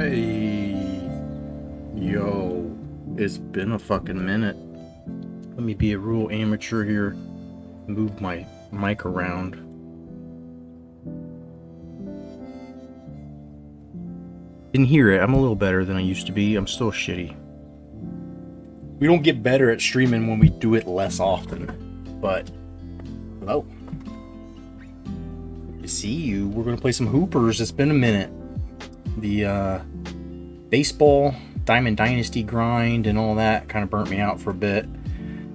Hey, yo, it's been a fucking minute. Let me be a real amateur here. Move my mic around. Didn't hear it. I'm a little better than I used to be. I'm still shitty. We don't get better at streaming when we do it less often. But, hello. Good to see you. We're gonna play some Hoopers. It's been a minute. The baseball Diamond Dynasty grind and all that kind of burnt me out for a bit.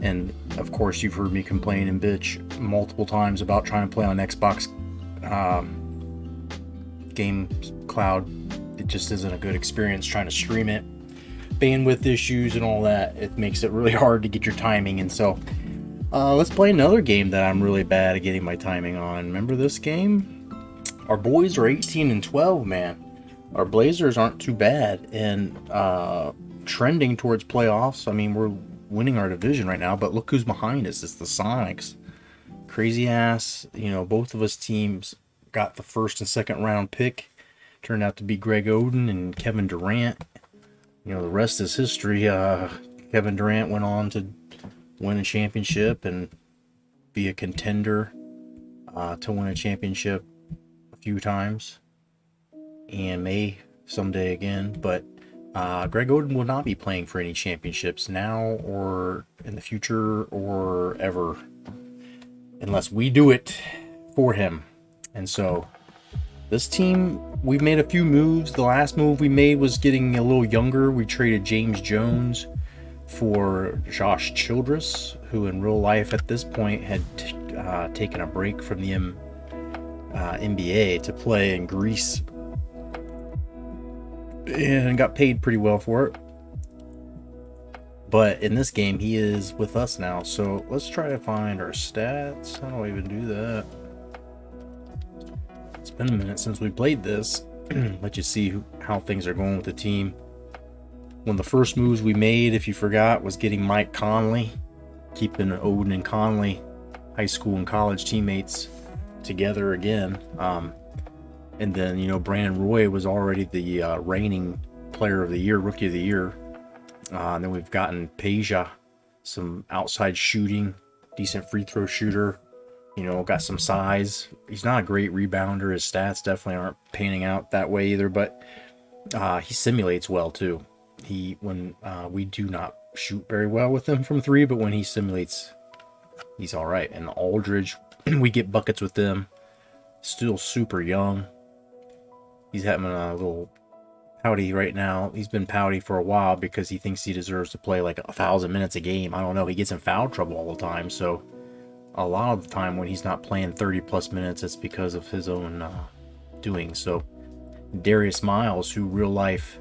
And of course, you've heard me complain and bitch multiple times about trying to play on Xbox Game Cloud. It just isn't a good experience trying to stream it. Bandwidth issues and all that. It makes it really hard to get your timing. And so, let's play another game that I'm really bad at getting my timing on. Remember this game? Our boys are 18 and 12, man. Our Blazers aren't too bad and trending towards playoffs. I mean, we're winning our division right now, but look who's behind us. It's the Sonics. Crazy ass. You know, both of us teams got the first and second round pick. Turned out to be Greg Oden and Kevin Durant. You know, the rest is history. Kevin Durant went on to win a championship and be a contender to win a championship a few times. And may someday again, but Greg Oden will not be playing for any championships now or in the future or ever unless we do it for him. And so this team, we've made a few moves. The last move we made was getting a little younger. We traded James Jones for Josh Childress, who in real life at this point had taken a break from the NBA to play in Greece and got paid pretty well for it. But in this game, he is with us now. So let's try to find our stats. How do I even do that? It's been a minute since we played this. Let you see how things are going with the team. One of the first moves we made, if you forgot, was getting Mike Conley, keeping Oden and Conley, high school and college teammates, together again. And then, you know, Brandon Roy was already the reigning player of the year, rookie of the year. And then we've gotten Peja, some outside shooting, decent free throw shooter. You know, got some size. He's not a great rebounder. His stats definitely aren't panning out that way either, but he simulates well too. When we do not shoot very well with him from three, but when he simulates, he's all right. And Aldridge, we get buckets with them. Still super young. He's having a little pouty right now. He's been pouty for a while because he thinks he deserves to play like 1,000 minutes a game. I don't know. He gets in foul trouble all the time. So a lot of the time when he's not playing 30 plus minutes, it's because of his own doing. So Darius Miles, who real life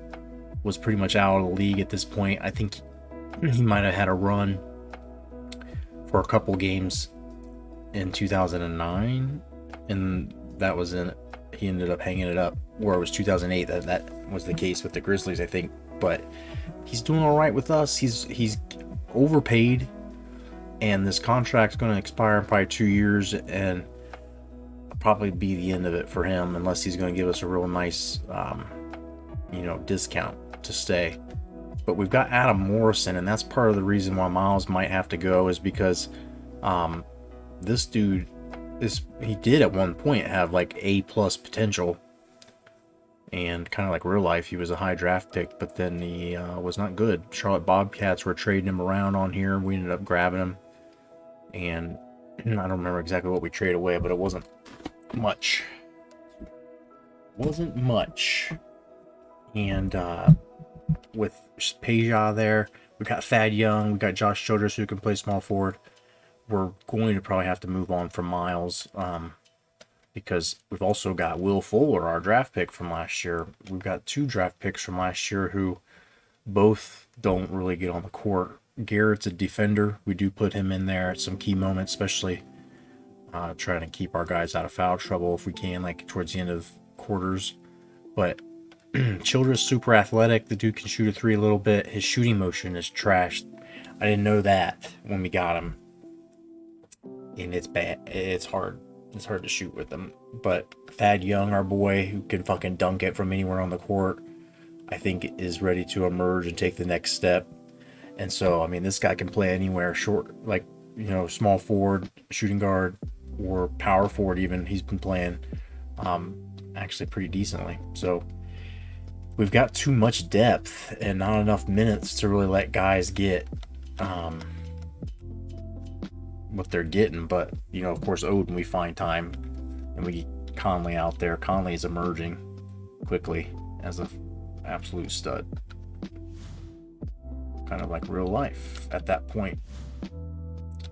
was pretty much out of the league at this point. I think he might have had a run for a couple games in 2009. And that was he ended up hanging it up, or it was 2008 that was the case with the Grizzlies, I think. But he's doing all right with us. He's overpaid, and this contract's going to expire in probably 2 years, and probably be the end of it for him, unless he's going to give us a real nice, discount to stay. But we've got Adam Morrison, and that's part of the reason why Miles might have to go, is because this dude he did at one point have like A+ potential, and kind of like real life, he was a high draft pick, but then he was not good. Charlotte Bobcats were trading him around on here. We ended up grabbing him, and I don't remember exactly what we traded away, but it wasn't much. And with Peja there, we got Thad Young, we got Josh Childress, who can play small forward. We're going to probably have to move on from Miles, because we've also got Will Fuller, our draft pick from last year. We've got 2 draft picks from last year who both don't really get on the court. Garrett's a defender. We do put him in there at some key moments, especially trying to keep our guys out of foul trouble if we can, like towards the end of quarters. But Childress, super athletic. The dude can shoot a 3 a little bit. His shooting motion is trashed. I didn't know that when we got him. And it's bad. It's hard. It's hard to shoot with them. But Thad Young, our boy, who can fucking dunk it from anywhere on the court. I think is ready to emerge and take the next step. And so, I mean, this guy can play anywhere, short, like, small forward, shooting guard, or power forward even. He's been playing actually pretty decently. So we've got too much depth and not enough minutes to really let guys get what they're getting. But, of course, Odin, we find time, and we get Conley out there. Conley is emerging quickly as an absolute stud. Kind of like real life at that point.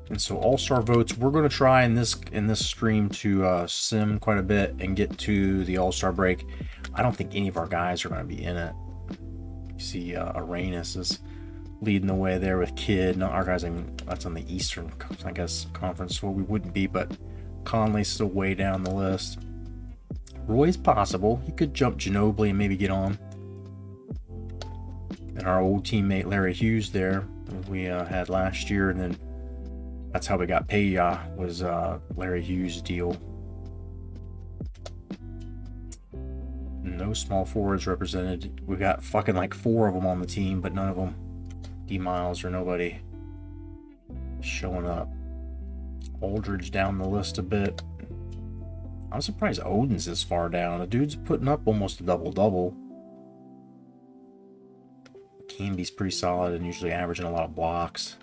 And so all-star votes, we're going to try in this stream to sim quite a bit and get to the all-star break. I don't think any of our guys are going to be in it. You see Arenas is leading the way there with Kidd. No, our guys, I mean, that's on the Eastern, I guess, conference, so we wouldn't be, but Conley's still way down the list. Roy's possible. He could jump Ginobili and maybe get on. And our old teammate Larry Hughes there, we had last year, and then that's how we got Peja, was Larry Hughes' deal. No small forwards represented. We got fucking like 4 of them on the team, but none of them, D Miles or nobody, showing up. Aldridge down the list a bit. I'm surprised Odin's this far down. The dude's putting up almost a double-double. Camby's pretty solid and usually averaging a lot of blocks.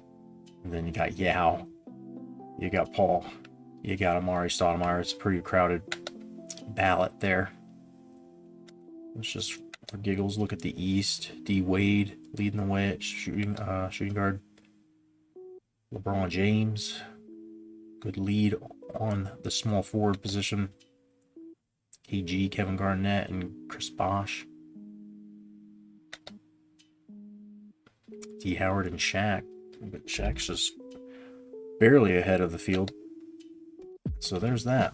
And then you got Yao. You got Paul. You got Amari Stoudemire. It's a pretty crowded ballot there. Let's just, for giggles, look at the East. D Wade leading the way at shooting guard. LeBron James. Good lead on the small forward position. KG, Kevin Garnett, and Chris Bosh. D Howard and Shaq. But Shaq's just barely ahead of the field. So there's that.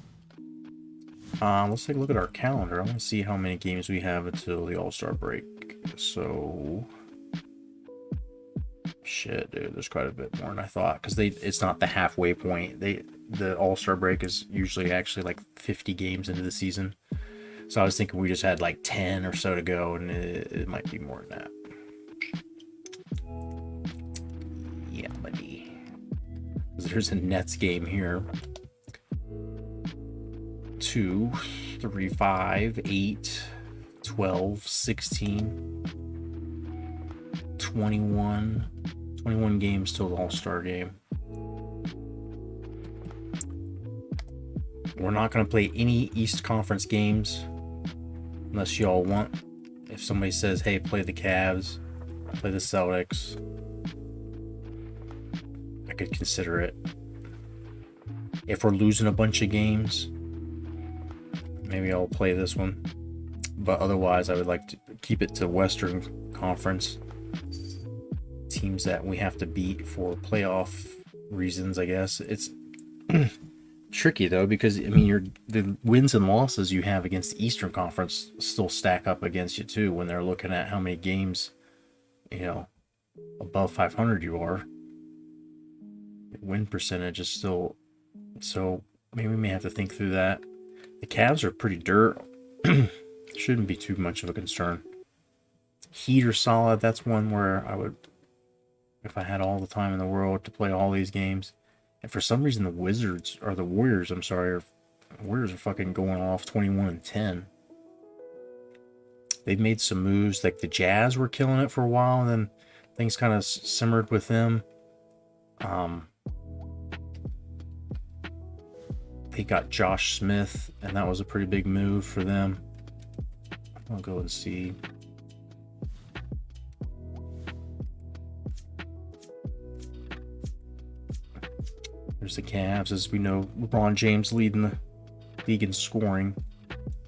Let's take a look at our calendar. I want to see how many games we have until the All-Star break. So, shit, dude, there's quite a bit more than I thought, because it's not the halfway point. The All-Star break is usually actually like 50 games into the season. So I was thinking we just had like 10 or so to go, and it might be more than that. Yeah, buddy. There's a Nets game here. 2, 3, 5, 8, 12, 16, 21 games till the All-Star game. We're not going to play any East Conference games unless y'all want. If somebody says, hey, play the Cavs, play the Celtics, I could consider it. If we're losing a bunch of games, maybe I'll play this one. But otherwise, I would like to keep it to Western Conference. Teams that we have to beat for playoff reasons, I guess. It's tricky, though, because, I mean, the wins and losses you have against the Eastern Conference still stack up against you, too, when they're looking at how many games, above 500 you are. Win percentage is still... So, maybe we may have to think through that. The Cavs are pretty dirt. Shouldn't be too much of a concern. Heat are solid. That's one where I would, if I had all the time in the world to play all these games. And for some reason, the Warriors, Warriors are fucking going off 21-10. They've made some moves. Like the Jazz were killing it for a while, and then things kind of simmered with them. They got Josh Smith, and that was a pretty big move for them. I'll go and see. There's the Cavs. As we know, LeBron James leading the league in scoring.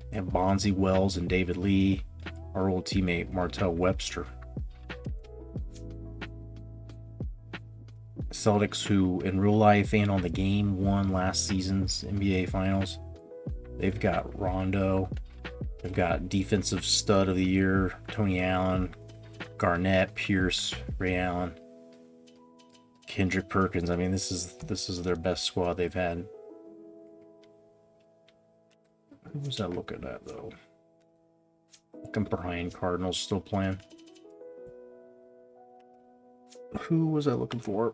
They have Bonzi Wells and David Lee, our old teammate Martell Webster. Celtics, who in real life and on the game won last season's NBA Finals. They've got Rondo. They've got defensive stud of the year, Tony Allen, Garnett, Pierce, Ray Allen, Kendrick Perkins. I mean, this is their best squad they've had. Who was I looking at, though? Fucking Brian Cardinals still playing. Who was I looking for?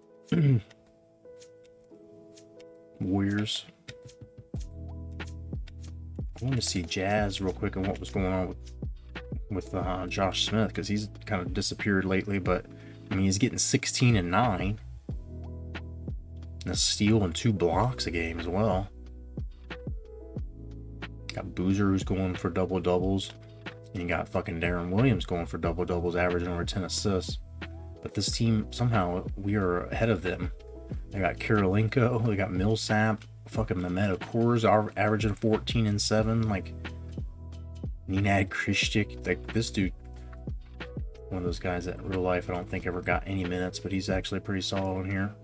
Warriors. I want to see Jazz real quick and what was going on with Josh Smith, because he's kind of disappeared lately. But I mean, he's getting 16 and 9, and a steal and 2 blocks a game as well. Got Boozer, who's going for double doubles, and you got fucking Darren Williams going for double doubles, averaging over 10 assists. But this team, somehow we are ahead of them. They got Kirilenko, they got Millsap, fucking Mehmet Okur's averaging 14 and 7. Like Nenad Krishtik, like this dude, one of those guys that in real life I don't think ever got any minutes, but he's actually pretty solid in here.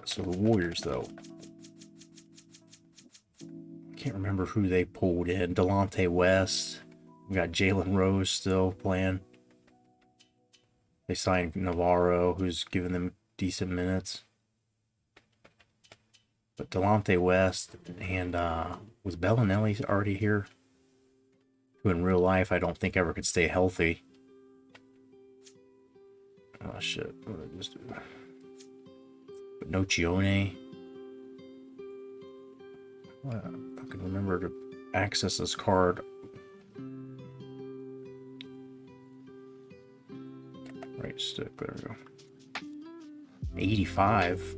So the Warriors, though, I can't remember who they pulled in. Delonte West. We got Jalen Rose still playing. They signed Navarro, who's giving them decent minutes. But Delonte West and was Bellinelli already here? Who in real life I don't think ever could stay healthy. Oh shit, what did I just do? But Nocione. I can remember to access this card. Right stick, there we go. 85.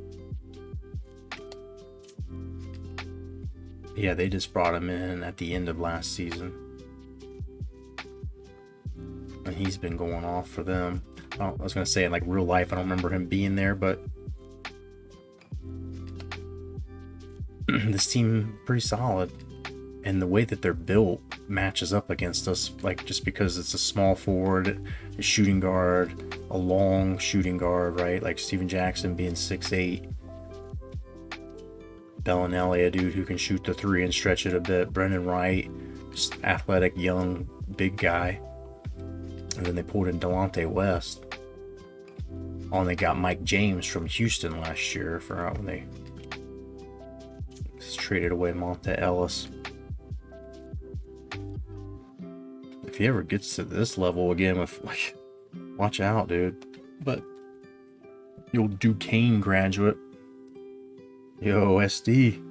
Yeah, they just brought him in at the end of last season. And he's been going off for them. I was going to say, in like real life, I don't remember him being there, but this team pretty solid. And the way that they're built matches up against us, like just because it's a small forward, a shooting guard, a long shooting guard, right? Like Steven Jackson being 6'8". Bellinelli, a dude who can shoot the 3 and stretch it a bit. Brendan Wright, just athletic, young, big guy. And then they pulled in Delonte West. Oh, and they got Mike James from Houston last year for when they traded away Monte Ellis. If he ever gets to this level again, with like, watch out, dude. But you'll Duquesne graduate. Yo, SD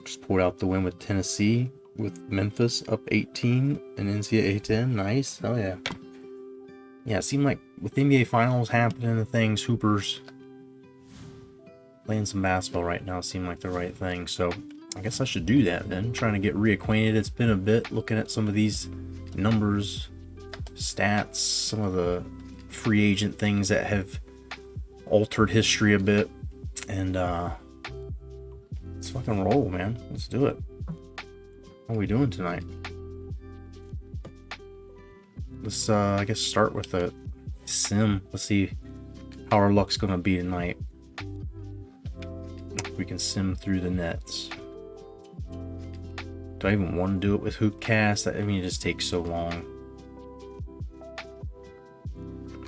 just pulled out the win with Tennessee, with Memphis up 18 and NCAA 10. Nice. Oh yeah. Yeah, it seemed like with NBA Finals happening and things, Hoopers playing some basketball right now seemed like the right thing. So I guess I should do that then. Trying to get reacquainted. It's been a bit looking at some of these numbers, stats, some of the free agent things that have altered history a bit. And let's fucking roll, man. Let's do it. What are we doing tonight? Let's I guess start with a sim. Let's see how our luck's gonna be tonight. If we can sim through the nets. Do I even want to do it with Hoopcast? I mean, it just takes so long.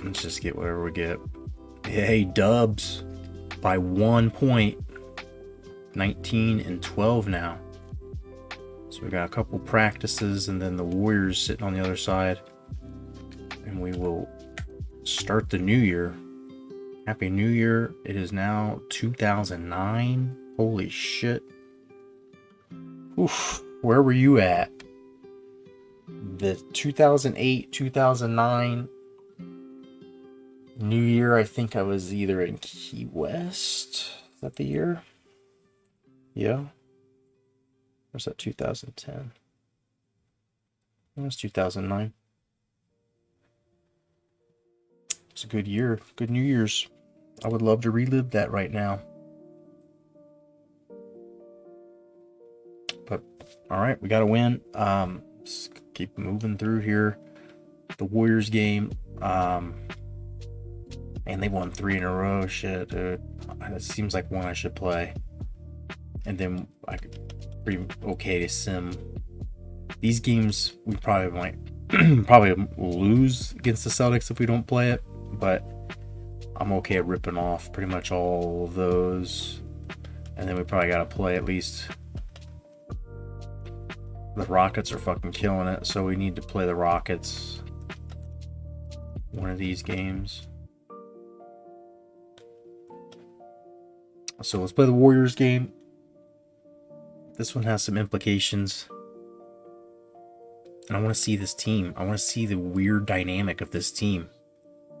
Let's just get whatever we get. Hey, Dubs by 1 point. 19 and 12 now. So we got a couple practices and then the Warriors sitting on the other side. And we will start the new year. Happy New Year. It is now 2009. Holy shit. Oof. Where were you at? The 2008, 2009 New Year, I think I was either in Key West. Is that the year? Yeah. Or was that 2010? That was 2009. It's a good year. Good New Year's. I would love to relive that right now. But, alright, we got to win. Just keep moving through here. The Warriors game. And they won 3 in a row. Shit, dude. It seems like one I should play. And then I could pretty okay to sim. These games we probably might probably lose against the Celtics if we don't play it, but I'm okay at ripping off pretty much all of those. And then we probably got to play at least The Rockets are fucking killing it, so we need to play the Rockets one of these games. So let's play the Warriors game. This one has some implications. And I want to see this team. I want to see the weird dynamic of this team.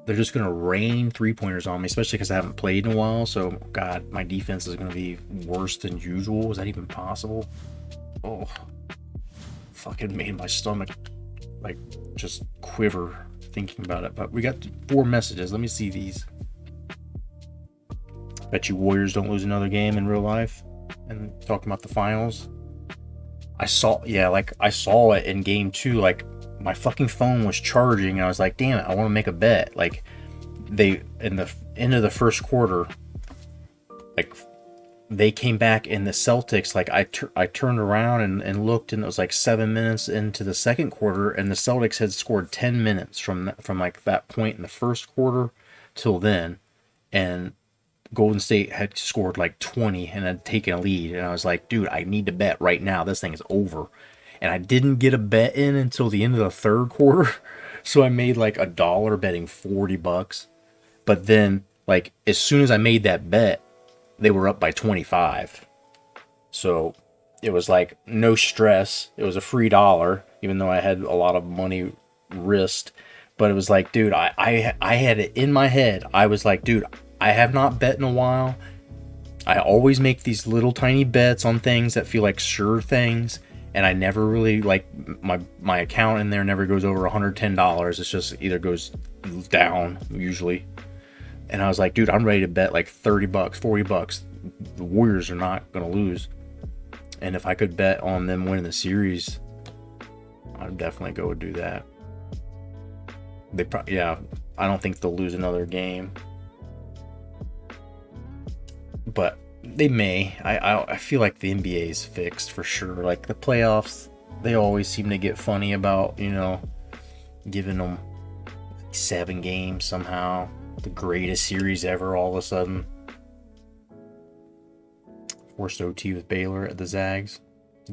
They're just going to rain three-pointers on me, especially because I haven't played in a while. So, God, my defense is going to be worse than usual. Is that even possible? Oh, fucking made my stomach, like, just quiver thinking about it. But we got 4 messages. Let me see these. Bet you Warriors don't lose another game in real life. And talking about the finals. I saw it in game 2. Like, my fucking phone was charging, and I was like, damn it, I want to make a bet. Like, they, in the end of the first quarter, like, they came back in the Celtics. Like, I turned around and looked, and it was like 7 minutes into the second quarter, and the Celtics had scored 10 minutes from like that point in the first quarter till then, and Golden State had scored like 20 and had taken a lead. And I was like, dude, I need to bet right now. This thing is over. And I didn't get a bet in until the end of the third quarter. So I made like $1 betting $40. But then, like, as soon as I made that bet, they were up by 25. So it was like no stress. It was a free dollar, even though I had a lot of money risked. But it was like, dude, I had it in my head. I was like, dude, I have not bet in a while. I always make these little tiny bets on things that feel like sure things. And I never really, like, my account in there never goes over $110. It's just either goes down, usually. And I was like, dude, I'm ready to bet like $30, $40. The Warriors are not going to lose. And if I could bet on them winning the series, I'd definitely go and do that. I don't think they'll lose another game. But they may. I feel like the NBA is fixed for sure. Like, the playoffs, they always seem to get funny about, giving them 7 games somehow. The greatest series ever all of a sudden. Forced OT with Baylor at the Zags.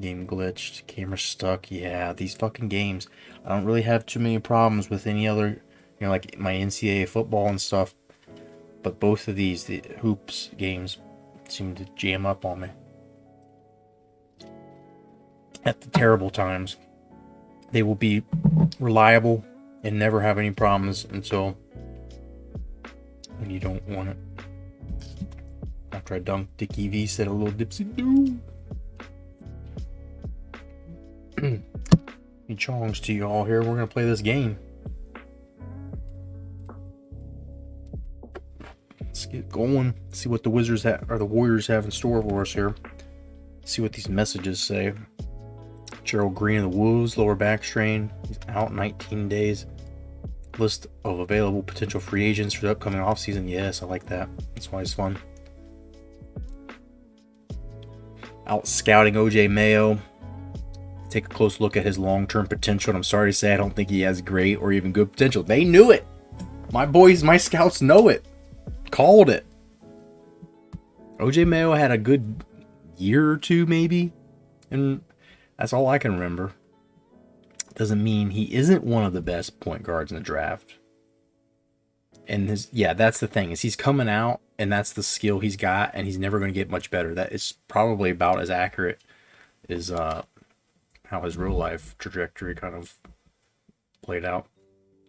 Game glitched. Camera stuck. Yeah, these fucking games. I don't really have too many problems with any other, like my NCAA football and stuff. But both of these, the hoops games, seem to jam up on me. At the terrible times. They will be reliable and never have any problems until when you don't want it. After I dunked Dickie V, said a little dipsy doo. Any chongs to you all here. We're going to play this game. Let's get going. See what the Wizards or the Warriors have in store for us here. See what these messages say. Gerald Green of the Wolves, lower back strain. He's out 19 days. List of available potential free agents for the upcoming offseason. Yes, I like that. That's why it's fun. Out scouting OJ Mayo. Take a close look at his long-term potential. And I'm sorry to say I don't think he has great or even good potential. They knew it. My scouts know it. Called it. OJ Mayo had a good year or two maybe. And that's all I can remember. Doesn't mean he isn't one of the best point guards in the draft. And that's the thing, is he's coming out and that's the skill he's got, and he's never going to get much better. That is probably about as accurate as how his real life trajectory kind of played out.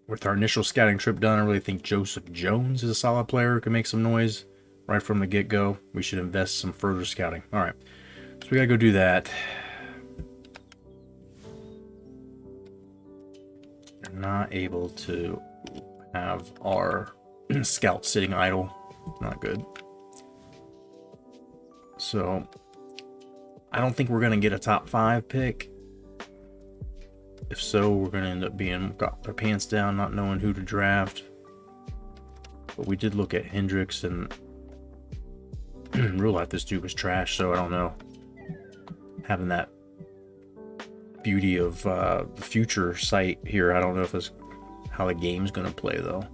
With our initial scouting trip done, I really think Joseph Jones is a solid player who can make some noise right from the get-go. We should invest some further scouting. All right, so we got to go do that. We're not able to have our scout sitting idle. Not good. So I don't think we're going to get a top 5 pick. If so, we're going to end up got our pants down, not knowing who to draft. But we did look at Hendricks, and in real life this dude was trash, so I don't know. Having that beauty of the future sight here, I don't know if it's how the game's going to play, though.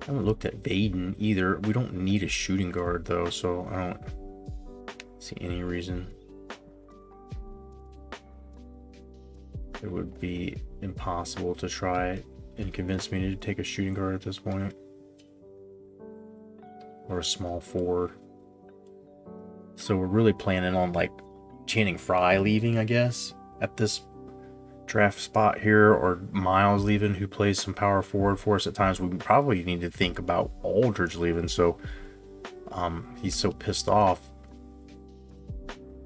I haven't looked at Vaden either. We don't need a shooting guard, though, so I don't See any reason it would be impossible to try and convince me to take a shooting guard at this point, or a small forward. So we're really planning on like Channing Frye leaving, I guess, at this draft spot here, or Miles leaving, who plays some power forward for us at times. We probably need to think about Aldridge leaving, so he's so pissed off.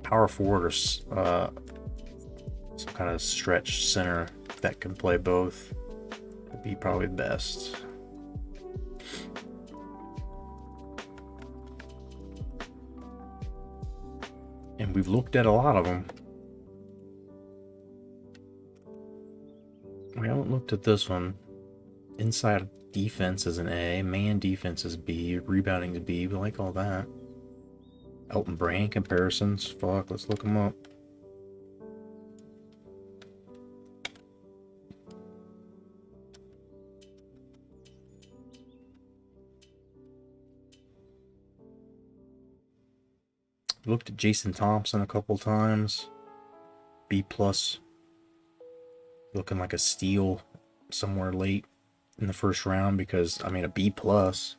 Power forward or some kind of stretch center that can play both would be probably best. And we've looked at a lot of them. We haven't looked at this one. Inside defense is an A, man defense is B, rebounding is B. We like all that. Elton Brand comparisons. Fuck, let's look them up. Looked at Jason Thompson a couple times. B plus. Looking like a steal somewhere late in the first round, because I mean a B plus.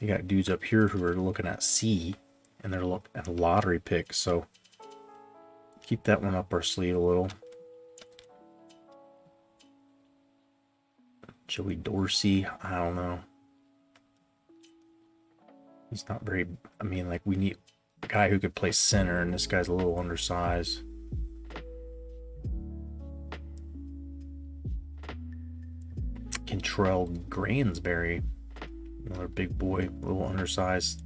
You got dudes up here who are looking at C, and they're looking at a lottery pick, so keep that one up our sleeve a little. Joey Dorsey, I don't know. He's not very, I mean, like, we need a guy who could play center, and this guy's a little undersized. Kentrell Gransberry, another big boy, a little undersized,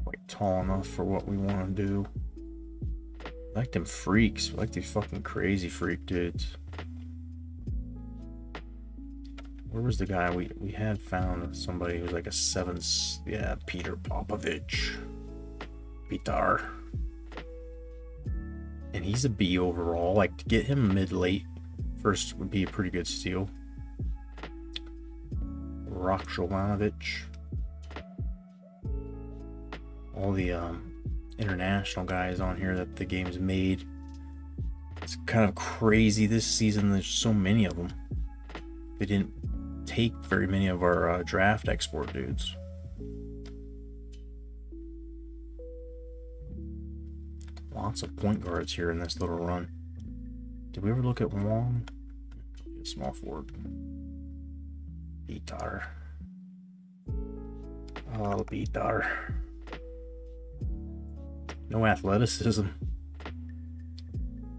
quite tall enough for what we want to do. I like them freaks. I like these fucking crazy freak dudes. Where was the guy we had found? Somebody who was like a 7, yeah, Peter Popovich. Pitar. And he's a B overall. Like, to get him mid-late first would be a pretty good steal. Rock Jovanovic. All the international guys on here that the game's made. It's kind of crazy this season. There's so many of them. They didn't take very many of our draft export dudes. Lots of point guards here in this little run. Did we ever look at Wong? Small forward. Pitar. Oh, Pitar. No athleticism.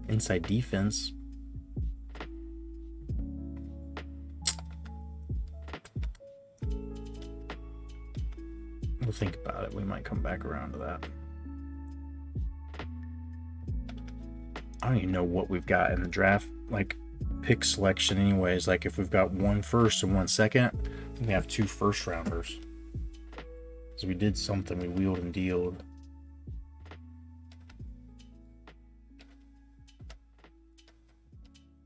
Inside defense. We'll think about it. We might come back around to that. I don't even know what we've got in the draft, like pick selection anyways. Like if we've got 1 first and 1 second, we have 2 first rounders. Because we did something, we wheeled and dealed.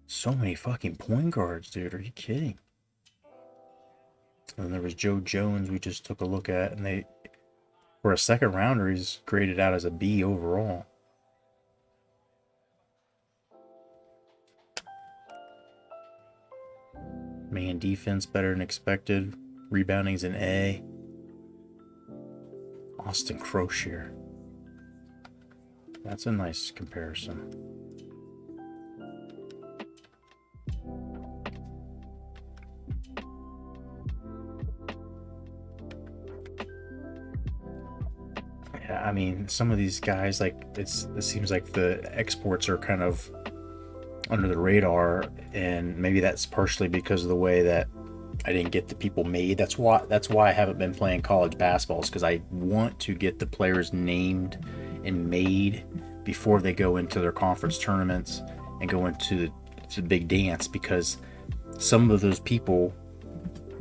So many fucking point guards, dude. Are you kidding? And then there was Joe Jones we just took a look at, and they, for a second rounder, he's graded out as a B overall. Man defense better than expected. Rebounding's an A. Austin Crocier. That's a nice comparison. Yeah, I mean, some of these guys, like, it seems like the exports are kind of under the radar, and maybe that's partially because of the way that I didn't get the people made. That's why I haven't been playing college basketball, because I want to get the players named and made before they go into their conference tournaments and go into the big dance, because some of those people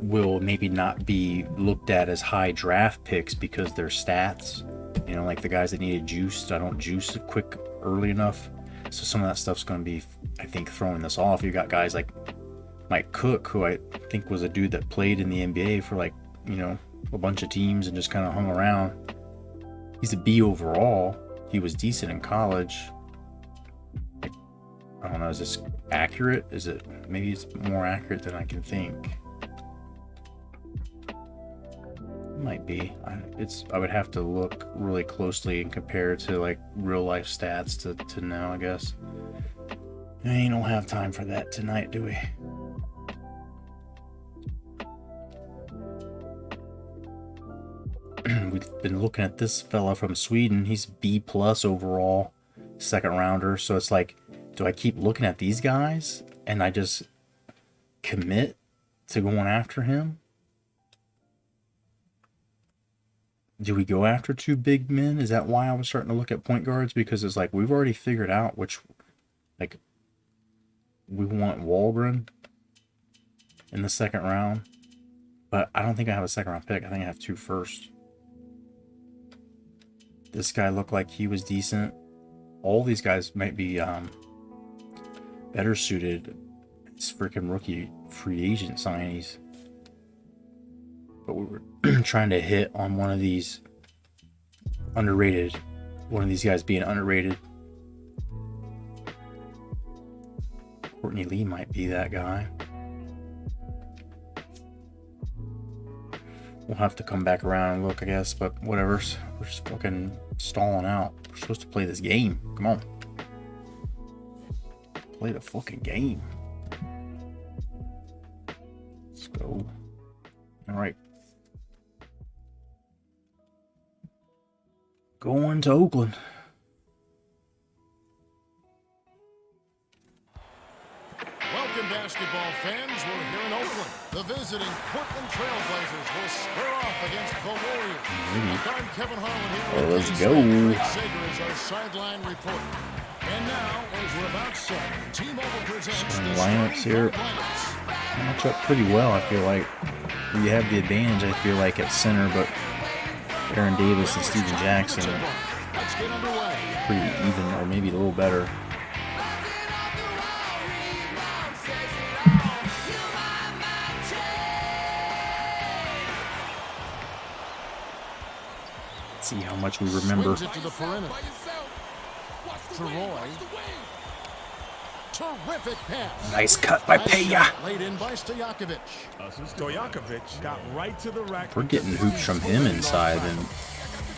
will maybe not be looked at as high draft picks because their stats, you know, like the guys that needed juiced, I don't juice it quick early enough. So some of that stuff's going to be, I think, throwing this off. You got guys like Mike Cook, who I think was a dude that played in the NBA for, like, you know, a bunch of teams and just kind of hung around. He's a B overall. He was decent in college. I don't know, is this accurate? Is it, maybe it's more accurate than I can think. It might be. I would have to look really closely and compare it to like real life stats to know, I guess. We don't have time for that tonight, do we? We've been looking at this fella from Sweden. He's B+ overall, second rounder. So it's like, do I keep looking at these guys and I just commit to going after him? Do we go after two big men? Is that why I was starting to look at point guards? Because it's like, we've already figured out which, like, we want Waldron in the second round. But I don't think I have a second round pick. I think I have 2 first. This guy looked like he was decent. All these guys might be better suited as freaking rookie free agent signees. But we were trying to hit on one of these underrated, one of these guys being underrated. Courtney Lee might be that guy. We'll have to come back around and look, I guess, but whatever. We're just fucking stalling out. We're supposed to play this game. Come on. Play the fucking game. Let's go. All right. Going to Oakland. Welcome, basketball fans. We're here in Oakland. The visiting Portland Trailblazers will square off against the Warriors. Guard Kevin Harlan here. Well, let's go. Greg Sager is our sideline reporter. And now, as we're about set, T-Mobile presents the lineups here. Match up pretty well, I feel like. We have the advantage, I feel like, at center, but Aaron Davis and Steven Jackson are pretty even, or maybe a little better. Let's see how much we remember. Terrific pass. Nice cut by Peja. Laid in by Stojakovic. Stojakovic got right to the rack. We're getting hoops from him inside, and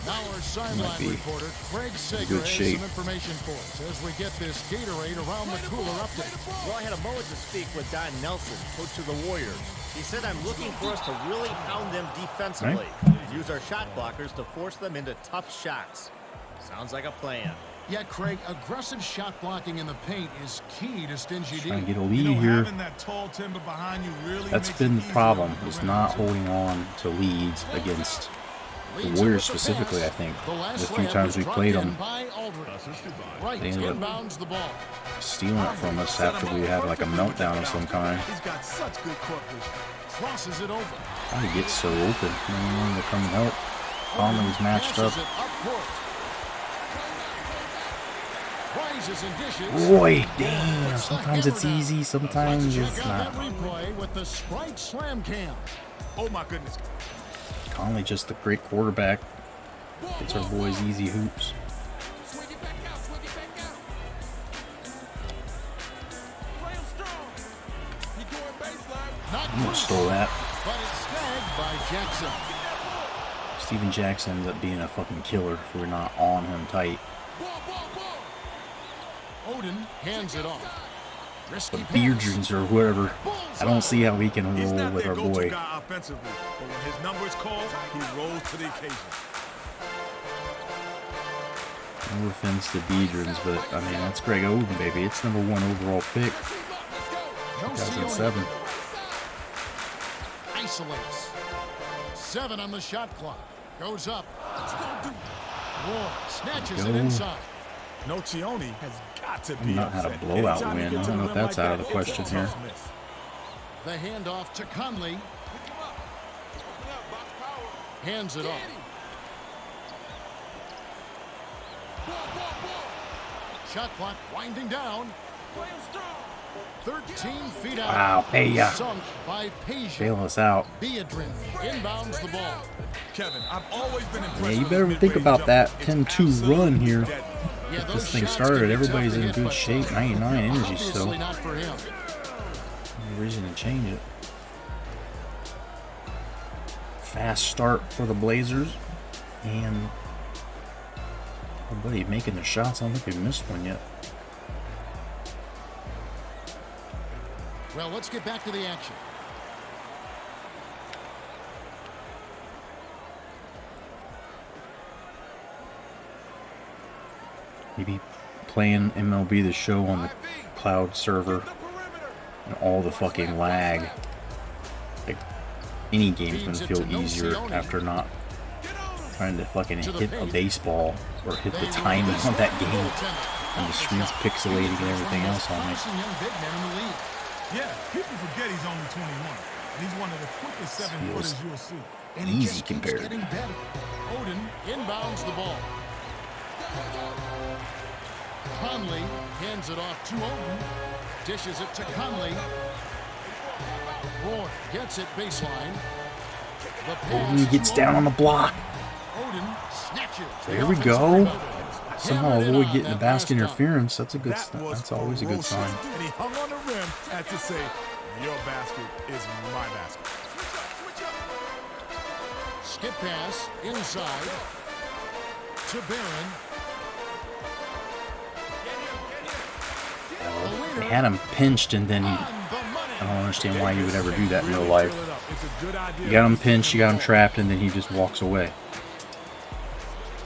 Now our sideline reporter Greg Sager has some information for us as we get this Gatorade around the cooler update. Well, I had a moment to speak with Don Nelson, coach of the Warriors. He said, I'm looking for us to really hound them defensively. Use our shot blockers to force them into tough shots. Sounds like a plan. Yeah, Craig, aggressive shot blocking in the paint is key to Stingy D. Trying to get a lead here. That tall timber behind you really That's been the problem, is not holding on to leads against the Warriors specifically, I think. The few times we played them, they ended up stealing it from us after we had like a meltdown of some kind. He's got such good coverage. Crosses it over. Trying to get so open. No one to come help. Conley's matched up. Boy, damn. Sometimes it's easy, sometimes it's not. Oh my goodness. Conley just a great quarterback. Gets our boys easy hoops. Almost stole that. But it's snagged by Jackson. Steven Jackson ends up being a fucking killer if we're not on him tight. Odin hands it off. But Beardrins or whoever, I don't see how we can roll with our boy. Guy offensively, but when his number is called, he rolls to the occasion. No offense to Beardrins, but I mean, that's Greg Oden, baby. It's #1 overall pick. 2007. Isolates. 7 on the shot clock. Goes up. Roy snatches it inside. Nocioni has got to be not had a blowout win. I don't know if that's out of the question here. The handoff to Conley. Hands it off. Shot clock winding down. 13 feet out. Wow, Peja. Sunk by Peja. Bail us out. Beadrin inbounds the ball. Kevin, I've always been impressed. Yeah, you with better his think mid-range about that jumper. It's 10-2 run absolutely here. deadly. Yeah, Get those this thing shots started. can be Everybody's tough to in hit, good but shape. 99 energy obviously still. not for him. No reason to change it. Fast start for the Blazers. And nobody making their shots. I don't think they missed one yet. Well, let's get back to the action. Maybe playing MLB The Show on the cloud server and all the fucking lag. Like, any game's gonna feel easier after not trying to fucking hit a baseball or hit the timing of that game. And the screen's pixelating and everything else on it. Yeah, people forget he's only 21. And he's one of the quickest seven-footers you'll see. And he Easy just keeps compared. getting better. Odin inbounds the ball. Conley hands it off to Odin. Dishes it to Conley. Roy gets it baseline. The pass Odin gets down on the block. Odin snatches. There we go. Somehow avoid getting the basket interference. That's a good. That's always a good sign. And he hung on the rim as to say, your basket is my basket. Skip pass inside to Barron. They had him pinched, and then I don't understand why you would ever do that in real life. You got him pinched, you got him trapped, and then he just walks away.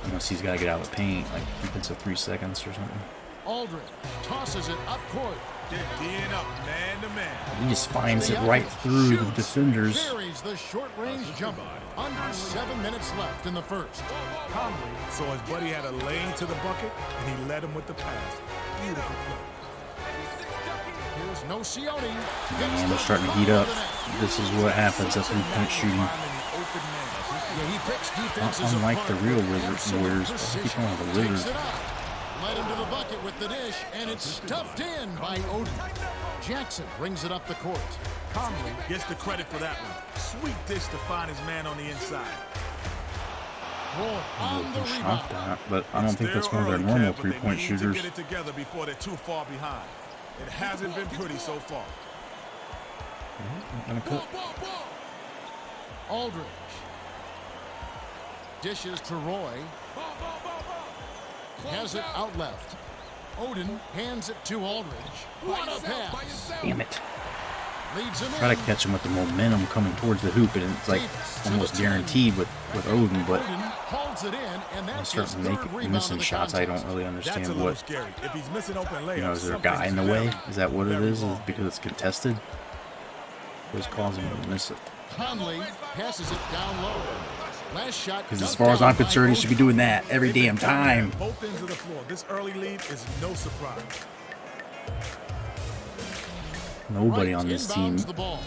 Unless he's got to get out of the paint, like defensive 3 seconds or something. Aldridge tosses it up court. They're D'ing up man to man. He just finds it right through the defenders. Buries the short-range jumper. Under 7 minutes left in the first. Conley saw his buddy had a lane to the bucket, and he led him with the pass. Beautiful play. Here's Nocioni. And they're starting to heat up. This is what happens at three-point shooting. Yeah, he picks defenses Unlike the apart real with Warriors, I precision. keep calling them the Takes Wizards. it up. Led him to the bucket with the dish, and it's stuffed in by Odin. Jackson brings it up the court. Conley gets the credit for that one. Sweet dish to find his man on the inside. Roy on the Shot rebound. that, but I don't think that's one of their normal three-point shooters. Get it together before they're too far behind. It hasn't been pretty so far. Not gonna cook. Aldridge. Dishes to Roy. Has it out left. Odin hands it to Aldridge. What a pass. Damn it. Leads him Try in. to catch him with the momentum coming towards the hoop, and it's like almost guaranteed with Odin, but Odin holds it in, and I that's start his third rebound missing of the shots. I contest. don't really That's a understand little what, scary. If he's missing open layups, you know, is there a guy in the way? Is that what it is? Is it because it's contested? What's causing him to miss it? Conley passes it down low. Last shot. Because as dunked far as down I'm by concerned, he should be Odin. doing that every damn time. Both ends of the floor. This early lead is no surprise. Nobody Wright on this inbounds team the ball.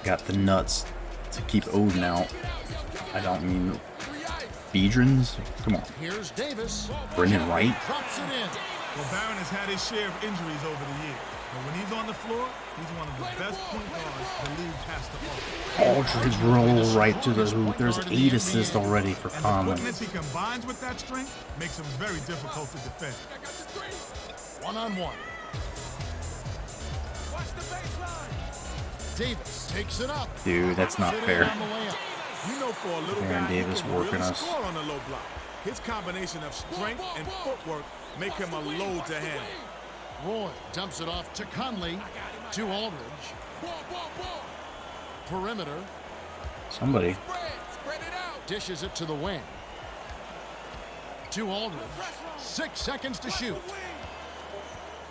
got the nuts to keep Odin out. I don't mean Beadrins. Come on. Here's Davis. Brendan Wright. Drops it in. Well, Barron has had his share of injuries over the years. But when he's on the floor, he's one of the best point guards the league has to offer. Aldridge roll right to the hoop. There's 8 assists already for And the Conley. quickness he combines with that strength makes him very difficult to defend. One-on-one. Davis takes it up. Dude, that's not Sit in fair. on the layup. You know, for a little Aaron guy, Davis he can working really us. score on the low block. His combination of strength and footwork make him a load to handle. Roy dumps it off to Conley. To Aldridge. Perimeter. Somebody. Dishes it to the wing. To Aldridge. 6 seconds to shoot.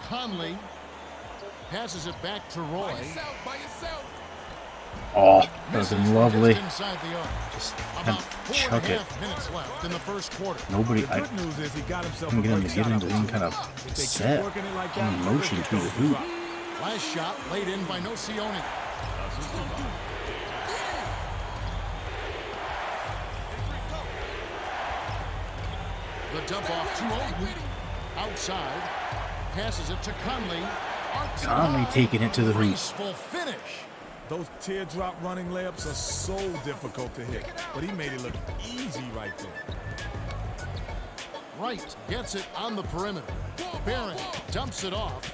Conley passes it back to Roy. Oh, that would have been lovely. Just inside the arc. Just About had to chuck it. 4.5 minutes left in the first quarter. Nobody, The I good news is he got himself couldn't a get him great to get shot into up any top. kind If of they keep set working it like in that, motion to the hoop. Last shot laid in by Nocioni. The dump off to Odin. Outside. Passes it to Conley. Conley taking it to the hoop. Graceful finish. Those teardrop running layups are so difficult to hit, but he made it look easy right there. Wright gets it on the perimeter. Barron dumps it off.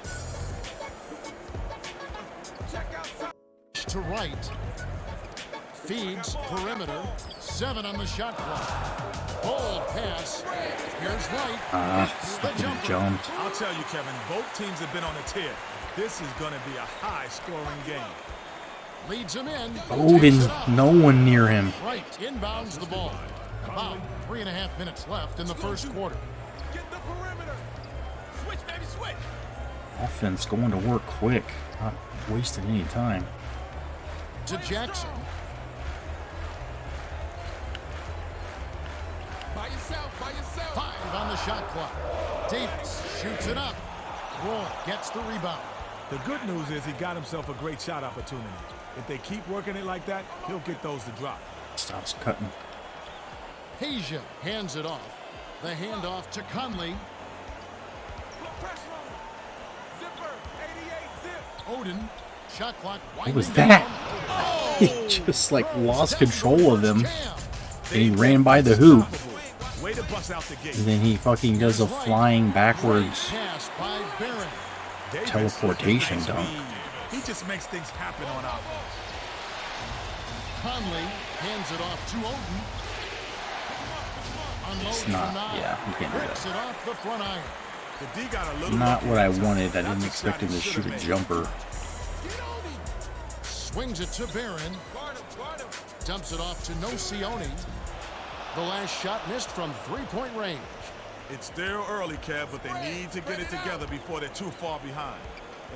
To Wright. Feeds perimeter. 7 on the shot clock. Bold pass. Here's Wright. Fucking jumped. I'll tell you, Kevin, both teams have been on a tear. This is going to be a high-scoring game. Leads him in. Odin, no one near him. Wright inbounds the ball. About 3.5 minutes left in the first quarter. Get the perimeter. Switch, baby, switch. Offense going to work quick, not wasting any time. To Jackson. By yourself. 5 on the shot clock. Davis shoots it up. Roy gets the rebound. The good news is he got himself a great shot opportunity. If they keep working it like that, he'll get those to drop. Stops cutting. Peja hands it off. The handoff to Conley. Odin. Shot clock. What was that? He just like lost control of him. And he ran by the hoop. Way to bust out the gate. And then he fucking does a flying backwards Pass by Barron. teleportation dunk. He just makes things happen on offense. Conley hands it off to Odin. It's not, yeah, you can't do Breaks that. it off the front iron. The D got a little Not what I wanted. I That's didn't a expect shot him to he shoot should've a made. jumper. Swings it to Barron. Dumps it off to Nocioni. The last shot missed from 3-point range. It's still early, Kev, but they need to get it together before they're too far behind.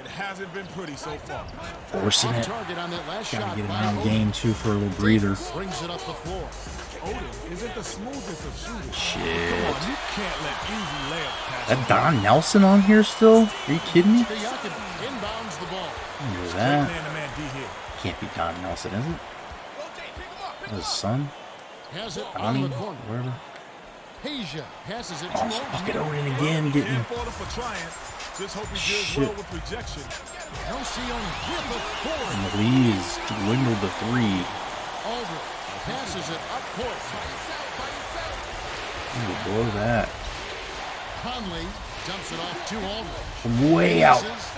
It hasn't been pretty so far. Forcing Off it. target on that last Gotta shot get him by out of Odin. game too for a little breather. Brings it up the floor. Odin isn't the smoothest of shooters. Shit. Come on, you can't let easy layups pass. That Don Nelson on here still? Are you kidding me? Kayakin inbounds the ball. Look at that. Man-to-man D here. Can't be Don Nelson, is it? His son? Has it Donnie? on the corner. Whatever. Peja passes it to Oh, Odin. fuck it, Odin again, You getting... can't fault him for trying. Just hope he does Shit. well with rejection. Nocioni with the four. And the lead is dwindled to 3. Aldridge passes it up court. Ooh, blow that. Conley dumps it off to Aldridge. From way out. Misses.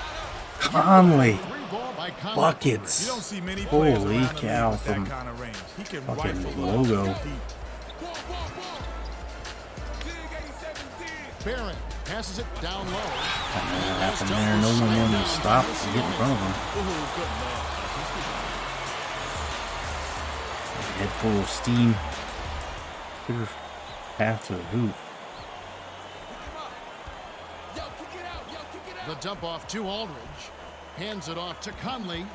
Conley. Free ball by Conley. You Buckets. don't see many players Holy around the cow, league with that from kind of range. He can fucking rifle logo. balls deep. Barron passes it down low. What happened there? No one wanted to stop and get in front of him. Head full of steam. Clear path to the hoop. The dump off to Aldridge. Hands it off to Conley.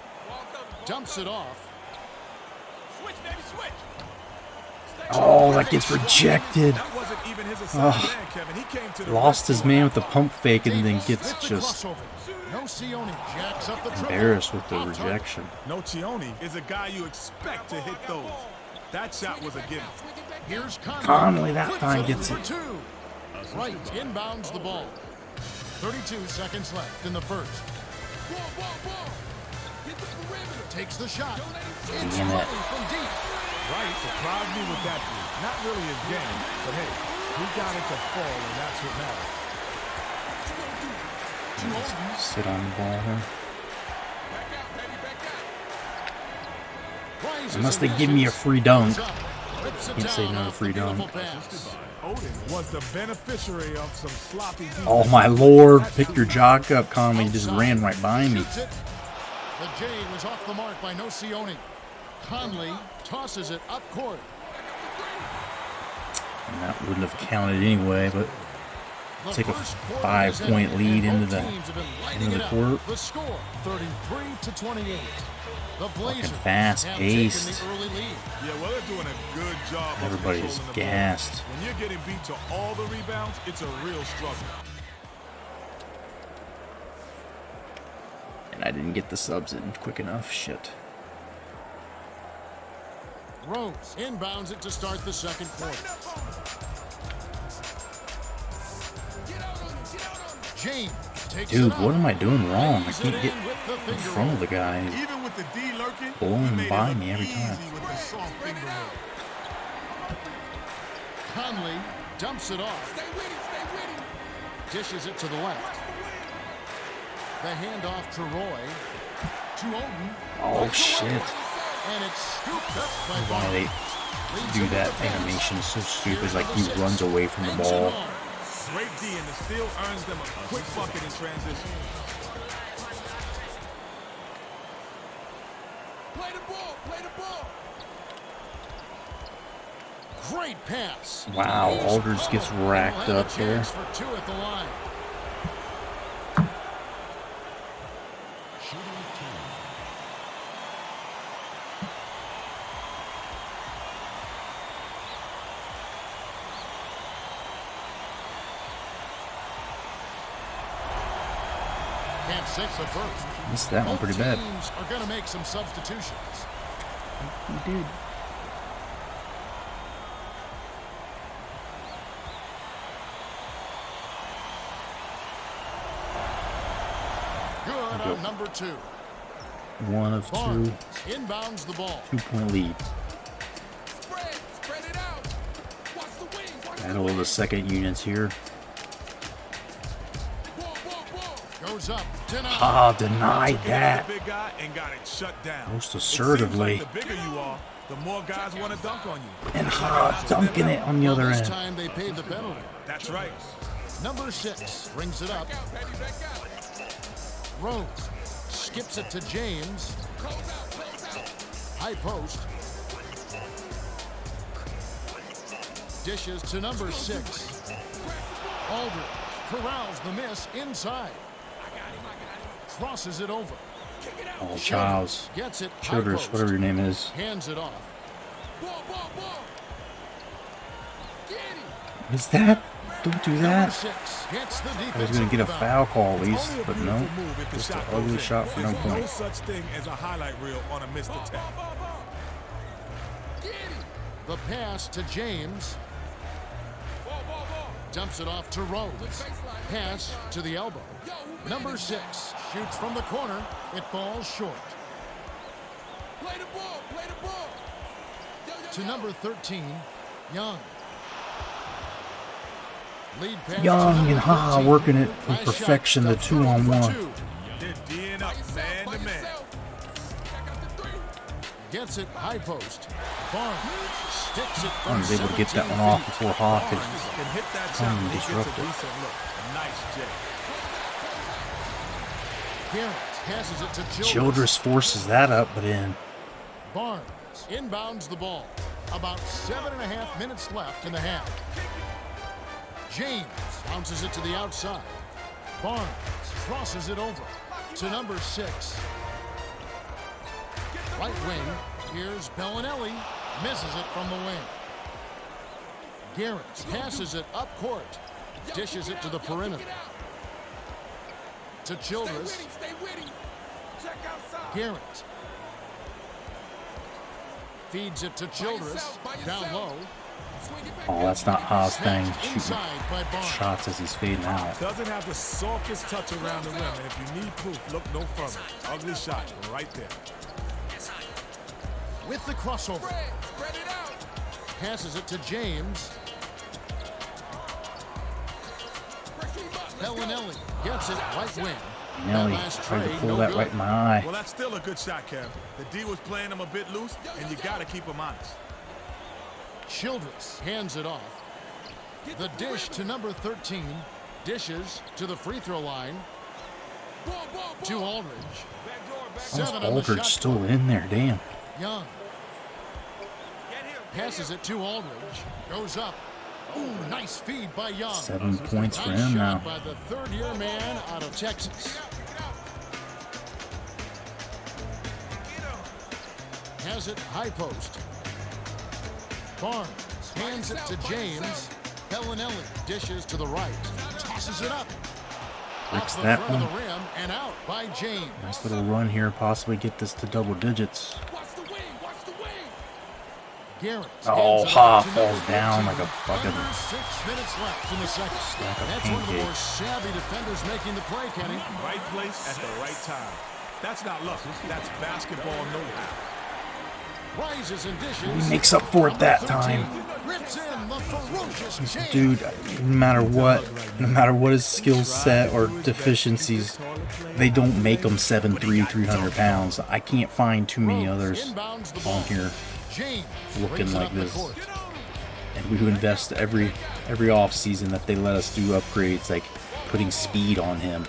Dumps it off. Oh, that gets rejected. That wasn't even his assigned man, Kevin. He came to the Lost his man with the pump fake and then Davis gets with the just crossover. Nocioni jacks up the triple. embarrassed with the Off target. rejection. Nocioni is a guy you expect to hit those. That shot was a gimme. Here's Conley. Conley that Flips time it gets for it. 2. Wright inbounds the ball. 32 seconds left in the first. Takes the shot. It's Damn it. ready from deep. Right, surprised me with that three. Not really his game, but hey, he got it to fall, and that's what matters. Sit on the ball here. Rises Unless they and give me a misses. free dunk. Rips it Can't say down no to off free the beautiful dunk. pass. Odin was the beneficiary of some sloppy defense. Oh my lord, pick your jock up, Conley. Just ran right by me. Shoots it. The J was off the mark by Nocioni. Conley tosses it up court. And that wouldn't have counted anyway, but The take a first quarter 5-point has ended, lead and into both the teams have been lighting into it the up. court. The score 33-28. The Blazers fast have paced. taken the early lead. Yeah, well, they're doing a good job of Everybody's controlling the ball. gassed. When you're getting beat to all the rebounds, it's a real struggle. And I didn't get the subs in quick enough. Shit. Rose inbounds it to start the second quarter. James Takes Dude, it what off. am I doing wrong? I Lays can't it get with the in finger front of roll. the guy. Even with the D lurking, Pulling he made by it look me every easy time. with the soft finger roll. Conley dumps it off. Stay with him, stay with him. Dishes it to the left. The handoff to Roy. To Oden. Oh, shit. And it's scooped up by Why Barnes. they do that animation is so stupid. It's like he runs away from the ball. Great D, and the steal earns them a quick bucket in transition. Play the ball, play the ball. Great pass. Wow, Aldridge gets racked He'll have up a there. chance for two at the line. Can't six the first. Missed that one pretty bad. Teams are going to make some substitutions. He did. Good on number two. One of Barnes two. inbounds the ball. 2-point lead. Spread it out. Watch the wings, watch the Battle of the second units here. ball, ball, ball. Goes up. Denied. Ah, denied Took it out that. the big guy and got it shut down. Most It assertively. seems like the bigger you are, the more guys want to dunk on you. And Ha dunking it on the other This end. time they paid the penalty. That's right. Number 6 brings it up. Out, Patty, back out. Rose skips it to James. Close out, close out. High post. Dishes to number 6. Aldridge corrals the miss inside. I got him, I got him. Crosses it over. Kick it out. Oh, Childs. Gets it. high Childers, post. whatever your name is. Hands it off. Ball, ball, ball. Get him. Is that? Don't do Number that. 6 gets the defense. I was going to get a foul call at It's least, only a but beautiful no. move if the Just an shot ugly goes in. shot for no There's no point. such thing as a highlight reel on a missed attempt. Ball, ball. Get him. The pass to James. Ball, ball, ball. Dumps it off to Rose. Pass to the elbow. Yo, who Number ran it? 6 shoots from the corner. It falls short. Play the ball, play the ball. Yo, yo, To yo. number 13, Young. Lead pass to Young number and Ha 13. working it with Nice shot. perfection, the The throw for 2-on-1. 2. They're D'ing up Yourself, man by to man. yourself. Check out the three. Gets it high post. Barnes sticks it from Barnes able to get that 17 one off feet. before Ha could Barnes can hit that come shot and when he gets a disrupt it. decent look. Nice J. Garrett passes it to Childress. Childress forces that up, but in. Barnes inbounds the ball. About 7.5 minutes left in the half. James bounces it to the outside. Barnes crosses it over to number 6. Right wing. Here's Bellinelli. Misses it from the wing. Garrett passes it up court. Dishes it to the perimeter. To Childress. Stay with him. Check outside. Garrett. Feeds it to Childress. Down low. Swing it back Oh, out. that's not Ha's thing. Snatched Shooting inside by Barnes. shots as he's fading out. Doesn't have the softest touch around the rim, and if you need proof, look no further. Ugly shot right there. With the crossover. Spread it out. Passes it to James. Bellinelli gets it right wing. Nelly That last tried to trade, pull no that good. right in my eye. Well, that's still a good shot, Kev. The D was playing him a bit loose, and you got to keep him honest. Childress hands it off. The dish to number 13. Dishes to the free throw line. Ball, ball, ball. To Aldridge. Back door, back How's 7 on the Aldridge shot still clock. in there? Damn. Young passes it to Aldridge. Goes up. Ooh, nice feed by Young. 7 points for Nice him now. shot by the third-year man out of Texas. Has it high post. Barnes hands it to James. Bellinelli dishes to the right. Tosses it up. Breaks Off the that front of one. the rim and out by James. Nice little run here. Possibly get this to double digits. Watch the wing, watch the wing. Garrett Oh, hands it Ha off to number falls down 15. like a fucking Under 6 minutes left in the second. stack of That's one of the more pancakes. savvy defenders making the play, Kenny. Right place at the right time. That's not luck. That's basketball know-how. Rises and dishes. He makes up for it that Number 13 time. rips in the ferocious James. Dude, no matter what his skill set or deficiencies, they don't make him 7'3", 300 pounds. I can't find too many others Inbounds the ball. on here James looking brings it like up the this. court. And we invest every off season that they let us do upgrades, like putting speed on him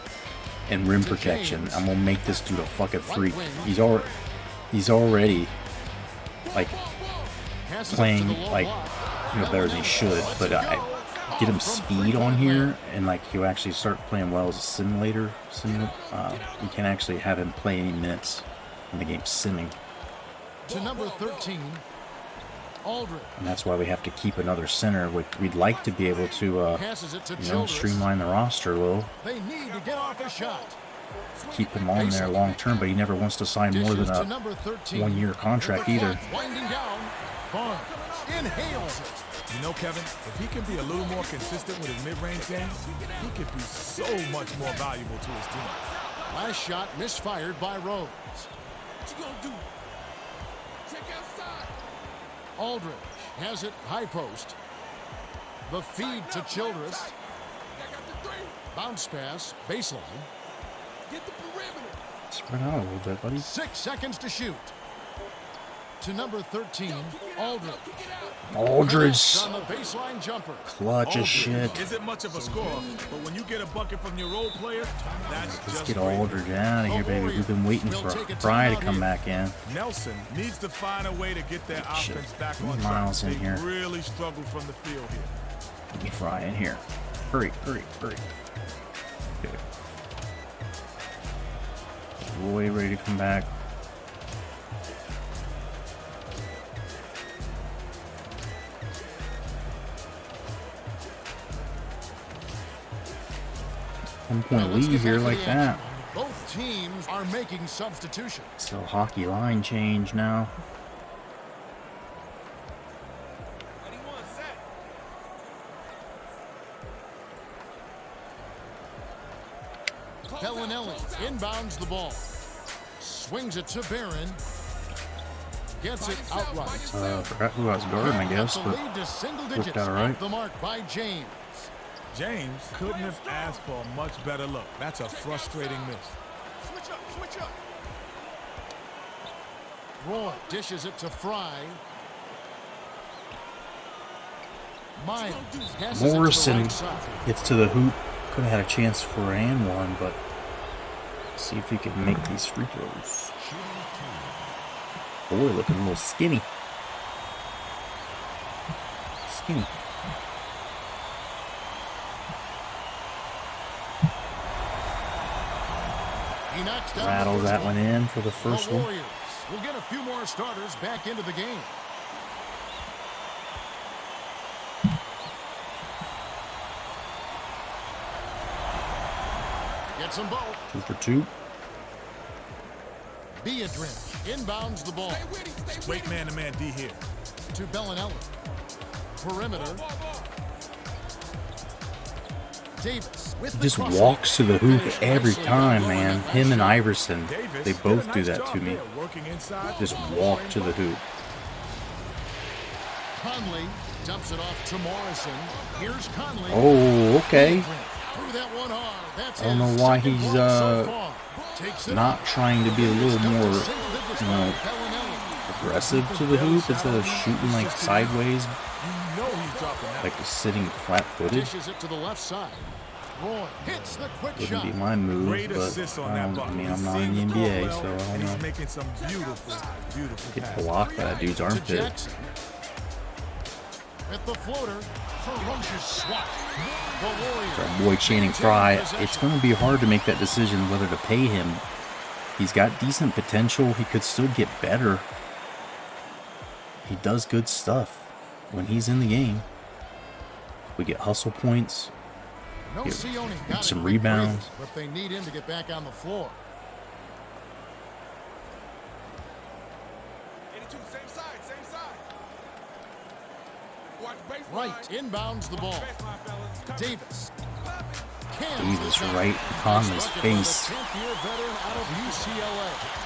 and rim protection. I'm gonna make this dude a fucking freak. He's already like Passes it to playing the low like block. better than he should, but I get him speed on here and like he'll actually start playing well as a simulator. We can actually have him play any minutes in the game simming, To number 13, Aldridge. and that's why we have to keep another center. We'd like to be able to Passes it to Childress. streamline the roster a little, They need to get off a shot. keep him on there long term, but he never wants to sign more than Dishes to a number 13. 1-year contract The either. clock winding down. Barnes inhales it. You know, Kevin, if he can be a little more consistent with his mid-range game, he could be so much more valuable to his team. Last shot misfired by Rose. What you gonna do? Check outside. Aldridge has it high post. The feed to Childress. I got the three. Bounce pass, baseline. Get the perimeter. Spread out a little bit, buddy. 6 seconds to shoot. To number 13, Aldridge. Kick it out. Aldridge, On the baseline jumper. clutch as shit. Isn't much of a score, but when you get a bucket from your role player, that's Let's just get great. Aldridge out of here, baby. We've been waiting for Fry to come back in. Nelson needs to find a way to get their Shit. offense back Get on track. Miles in They here. really struggle from the field here. Let me Fry in here. Hurry, hurry, hurry. Okay. Roy ready to come back. One-point Let's lead get here back to like the that. action. Both teams are making substitutions. So hockey line change now. Ready, one, set. Bellinelli inbounds the ball. Swings it to Barron. Gets it outright. Forgot who I was guarding, I guess, The but lead to single worked digits. out all right. Off the mark by James. James couldn't have asked for a much better look. That's a frustrating miss. Switch up, switch up. Roy dishes it to Fry. Myers passes it to the Morrison right side. gets to the hoop. Could have had a chance for and one, but see if he can make these free throws. Boy, looking a little skinny. Skinny. He knocks down the Rattles first that one in for the first The one. Warriors will get a few more starters back into the game. Gets them both. 2 for 2. Beadrin inbounds the ball Stay with him, stay with Wait him. man-to-man D here. to Bellinelli. Perimeter. Ball. Davis with the Just crossover. walks to the hoop Finish every nicely time, by man. Rowan. Him and Iverson, Davis they did a both do nice that job to me. there, working inside. Just walk to the hoop. Conley dumps it off to Morrison. Here's Conley. Oh, okay. Threw that one hard. That's I don't his know why second he's, point so far. Takes it Not up. trying to be a little Down to more, single digits you by know, Bellinelli. aggressive to the hoop instead of shooting like sideways, You know he's dropping that. like sitting flat-footed. Dishes it to the left side. Roy hits the quick Wouldn't shot. be my move, Great but assist on I that don't. I bucket. mean, He I'm not in the sees the NBA, ball so I well, don't and know. he's making some beautiful Get passes. blocked by that dude's To armpit. Jackson. At the floater. Ferocious swat. The Warriors. Our boy Channing Frye. It's going to be hard to make that decision whether to pay him. He's got decent potential. He could still get better. He does good stuff when he's in the game. We get hustle points. No Get Sione got some a quick rebounds. break, but they need him to get back on the floor. 82, same side, same side. right. Inbounds the ball. Davis. Davis right in Conley's face. 10th-year veteran out of UCLA.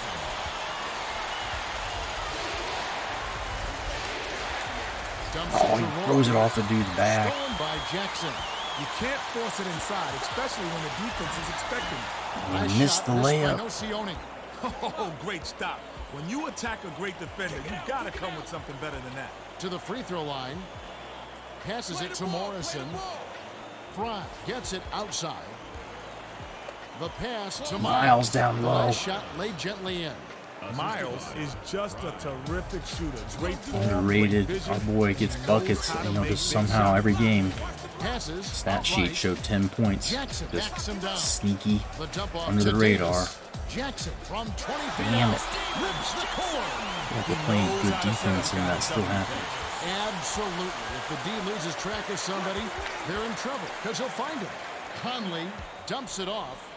Oh, he throws it off the dude's back. Stolen by Jackson. You can't force it inside, especially when the defense is expecting it. And he Nice missed the shot, missed by layup. Nocioni. Oh, great stop. When you attack a great defender, you gotta come with something better than that. To the free throw line. Passes it to Morrison. Fry gets it outside. The pass to Miles down The low. last shot laid gently in. Miles is just a terrific shooter. Great form, Underrated. great vision. Our boy gets He knows buckets, how to you know, make just big somehow shots. every game. Passes. Stat sheet outright. showed 10 points. Jackson backs Just him down. sneaky The dump off under to the radar. Davis. Jackson from 20 feet Damn out. it. Rips the core. Like we're playing good defense and that still happens. Absolutely. If the D loses track of somebody, they're in trouble because he'll find him. Conley dumps it off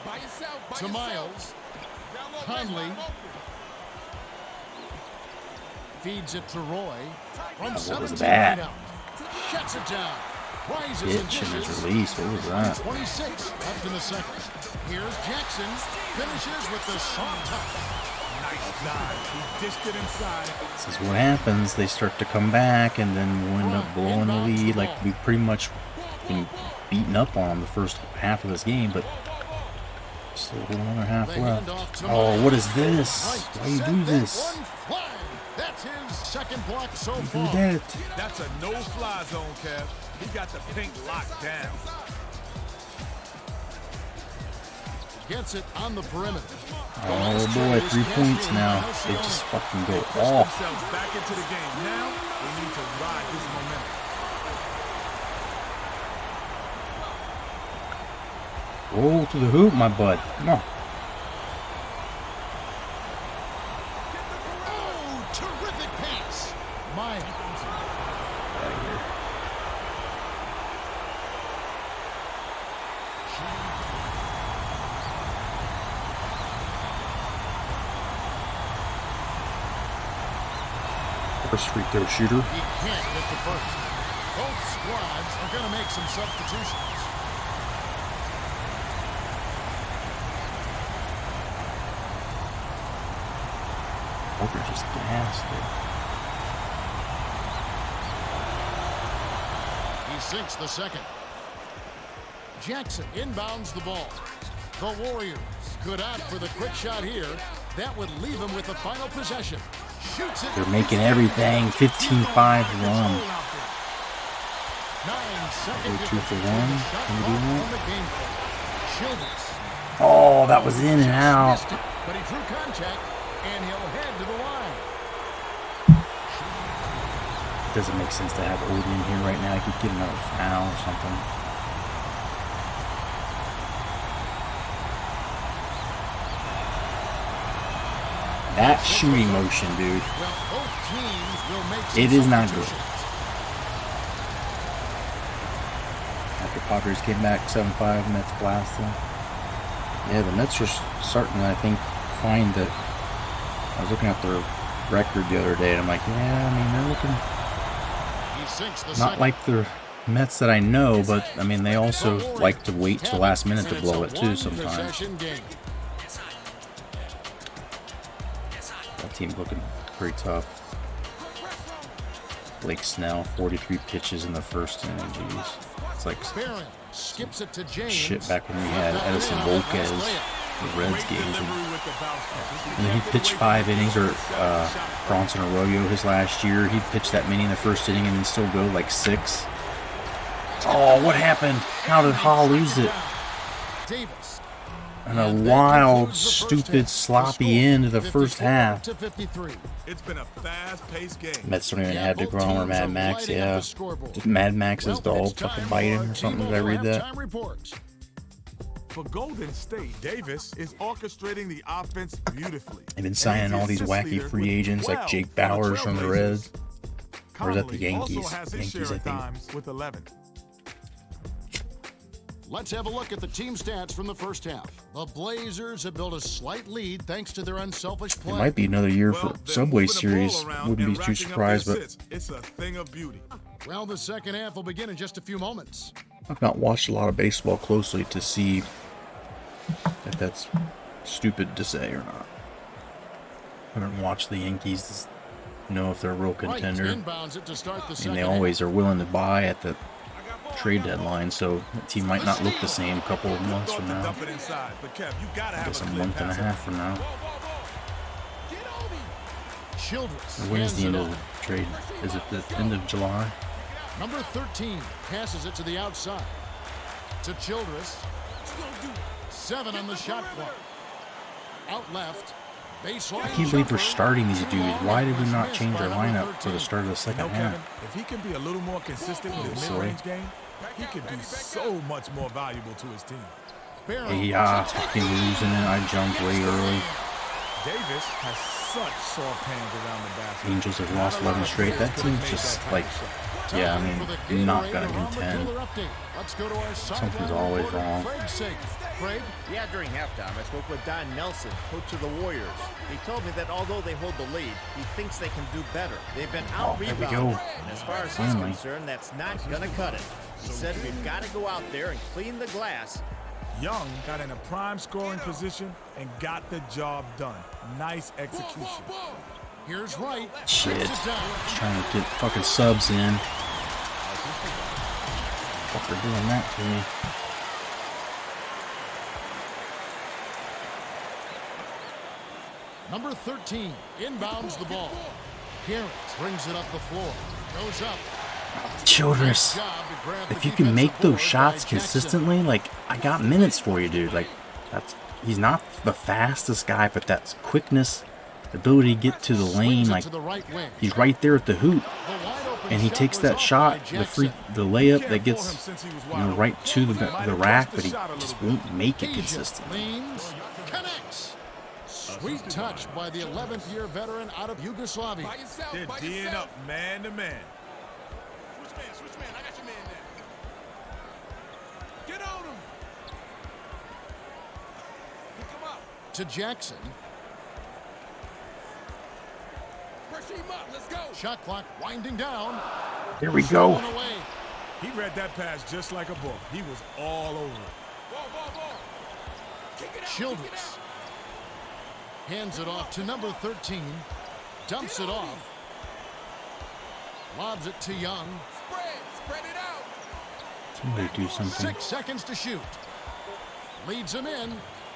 By yourself, by to yourself. Miles. Down low, Conley. baseline, open. Feeds it to Roy. From was 17 that? feet out. Shuts it down. Rises and Itch in his dishes. release. What was that? 26 left in the second. Here's Jackson. Finishes with the soft touch. Nice dive. He dished it inside. This is what happens. They start to come back and then we'll end up blowing the lead. Like we've pretty much been beaten up on them the first half of this game, but still another half They hand left. off to Oh, Miles. what is this? Why you Set do that this? one flying. That's his second block so Do far. that. That's a no-fly zone, Kev. He got the paint locked down. Gets it on the perimeter. Oh boy, 3 points now. They just fucking go Push off. themselves back into the game. Now they need to ride this momentum. Roll to the hoop, my bud. Come on. Oh, terrific pass. Miles. First free throw shooter. He can't get the first. Both squads are going to make some substitutions. Walker just gassed it. He sinks the second. Jackson inbounds the ball. The Warriors could opt for the quick shot here. That would leave him with the final possession. Shoots it. They're making everything 15-5 run. 9 seconds. Go 2 for 1. Can we do that? On the game clock. Childress Oh, that was in and out. missed it, but he drew contact, and he'll head to the line. It doesn't make sense to have Odin in here right now. I could get another foul or something. That shooting motion, dude. Well, both teams will make some It is not good. substitutions. After Padres came back 7-5, Mets blasted. Yeah, the Mets are starting to, I think, find that. I was looking at their record the other day, and I'm like, yeah, I mean, they're looking He sinks the not second. like the Mets that I know, but I mean, they also like to wait till last minute to And it's blow a it too sometimes. one-possession game. That team's looking pretty tough. Blake Snell, 43 pitches in the first inning. Jeez. It's like Barron skips it to James. shit back when we had Edison Volquez, the Reds games. Delivery with the bounce pass. And then he pitched 5 innings, or Bronson Arroyo his last year. He pitched that many in the first inning and then still go like 6. Oh, what happened? How did Hall lose it? Davis. And a And that wild, concludes the first stupid, half. sloppy The score, end to the first 54 half. to 53. It's been a fast-paced game. Mets don't even Yeah, have both DeGrom or teams Mad are Max, lighting up yeah. the scoreboard. Did Mad Max's Well, dog it's time fucking bite him for or something? Did I T-Mobile read that? halftime reports. For Golden State, Davis is orchestrating the offense beautifully. They've been signing all these wacky free agents like Jake Bowers from the Reds. Or is that the Conley Yankees? also has his Yankees, share I of think. times with 11. Let's have a look at the team stats from the first half. The Blazers have built a slight lead thanks to their unselfish It play. might be another year for Well, they're Subway moving the ball Series. around Wouldn't be and too racking up surprised, the but assists. It's a thing of beauty. Well, the second half will begin in just a few moments. I've not watched a lot of baseball closely to see if that's stupid to say or not. I haven't watched the Yankees to know if they're a real contender. Right, inbounds it to start the And second they half. always are willing to buy at the trade deadline, so the team might not look the same a couple of months from now. Dump it inside, but Kev, you gotta I have guess a clear month and a pass. half from now. Get on me. Childress. When is hands the end it of the off. trade? Is it the end of July? Number 13 passes it to the outside. To Childress. What you gonna do? 7 on the shot clock. Out left. Baseline. I can't believe we're jumper. starting these Too dudes. long, Why it did we was not missed change by our number lineup for the 13. start of the You second know, Kevin, half? if he can be a little more consistent with his Silly. mid-range game, he could be so much more valuable to his team. Barrel. Hey, fucking losing it. I jumped way early. Davis has such soft hands around the basket. Angels have lost 11 straight. That team's just like, yeah, I mean, not gonna contend. Let's go to our Something's always wrong. Craig, Yeah, during halftime, I spoke with Don Nelson, coach of the Warriors. He told me that although they hold the lead, he thinks they can do better. They've been Oh, there we out-rebounded. go. And as far as he's Finally. concerned, that's not going to cut it. He said we've got to go out there and clean the glass. Young got in a prime scoring position and got the job done. Nice execution. here's Wright. Shit. Brings it down. Just trying to get fucking subs in. Fucker doing that to me. Number 13 inbounds the ball. Garrett brings it up the floor. Goes up. Childress, Job to grab the if you can make defensive those board shots by Jackson. consistently, like, I got minutes for you, dude. Like, he's not the fastest guy, but that's quickness, ability to get to the lane, Swings it like, to the right wing. he's right there at the hoop. The wide open And he shot takes was that off shot, by the layup that Can't gets, fault him since he was you know, wide right open. to the Might have rack, pressed but the he shot a little just bit. won't make it Asia consistently. leans, connects. Sweet touch by the 11th year veteran out of Yugoslavia. By yourself. They're By D'ing yourself. up man to man. Switch man. I got your man there. Get on him. Pick him up. To Jackson. Pressure him up. Let's go. Shot clock winding down. There we go. Stolen away. He read that pass just like a book. He was all over it. Ball. Kick it out. Childress hands it off to number 13. Dumps it off. Lobs it to Young. Spread it out. Somebody do something. 6 seconds to shoot. Leads him in.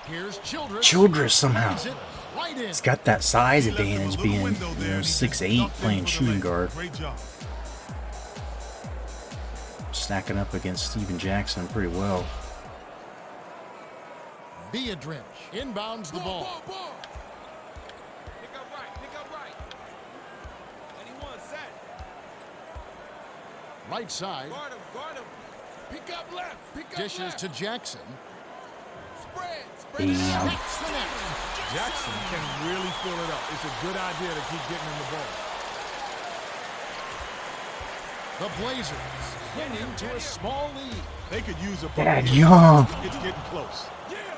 Here's Childress. Childress somehow. Leads it right in. He's got that size He left him a advantage little being, window you there, know, and he 6'8", dunked in playing for the shooting lane. guard. Great job. Stacking up against Steven Jackson pretty well. Beadrich inbounds the ball. Ball. Pick up right. 81 set. Right side. Guard him. Pick up left. Pick up Dishes left. to Jackson. Spread Damn. it out. Hits the net. Jackson can really fill it up. It's a good idea to keep getting him the ball. The Blazers clinging to a small lead. They could use a Dad, Young. It's getting close.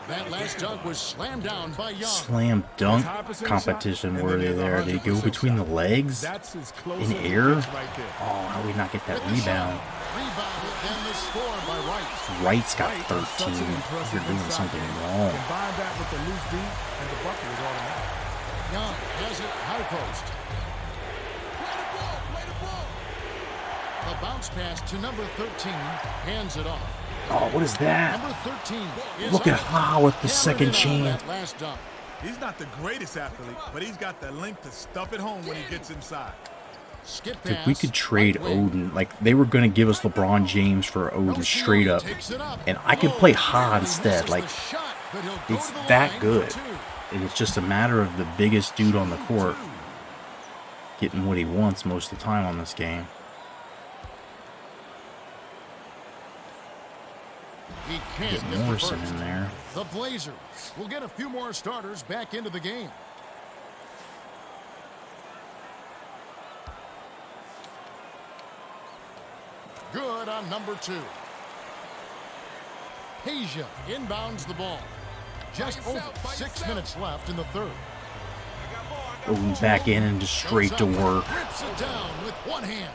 That last dunk was slammed down by Young. Slam dunk High percentage competition shot, and worthy then there. there's They 100% go between the shot. legs That's as close in as it air. gets right there. Oh, how do we not get that With the shot. rebound? Rebounded, then the score by Wright. Wright's got Right, such 13. an impressive You're doing inside something game. wrong. Combine that with the loose D, and the bucket is automatic. Young has it high post. Play the ball. The bounce pass to number 13. Hands it off. Oh, what is that? Number 13 is Look at up. Ha with the Hammered second it out chance. that last dunk. He's not the greatest athlete, but he's got the length to stuff it home when he gets inside. Skip Dude, pass. we could trade right wing. Odin. Like, they were going to give us LeBron James for Odin Rossi straight up. takes it up. And I could play Oh, Ha barely instead. misses Like, the shot, but he'll go it's to the that line good. for two. And it's just a matter of the biggest dude on the court getting what he wants most of the time on this game. He can't Get get the Morrison first. in there. The Blazers will get a few more starters back into the game. Good on number 2. Asia inbounds the ball. Just over 6 minutes left in the third. Odin back in and just straight to work. Rips it down with one hand.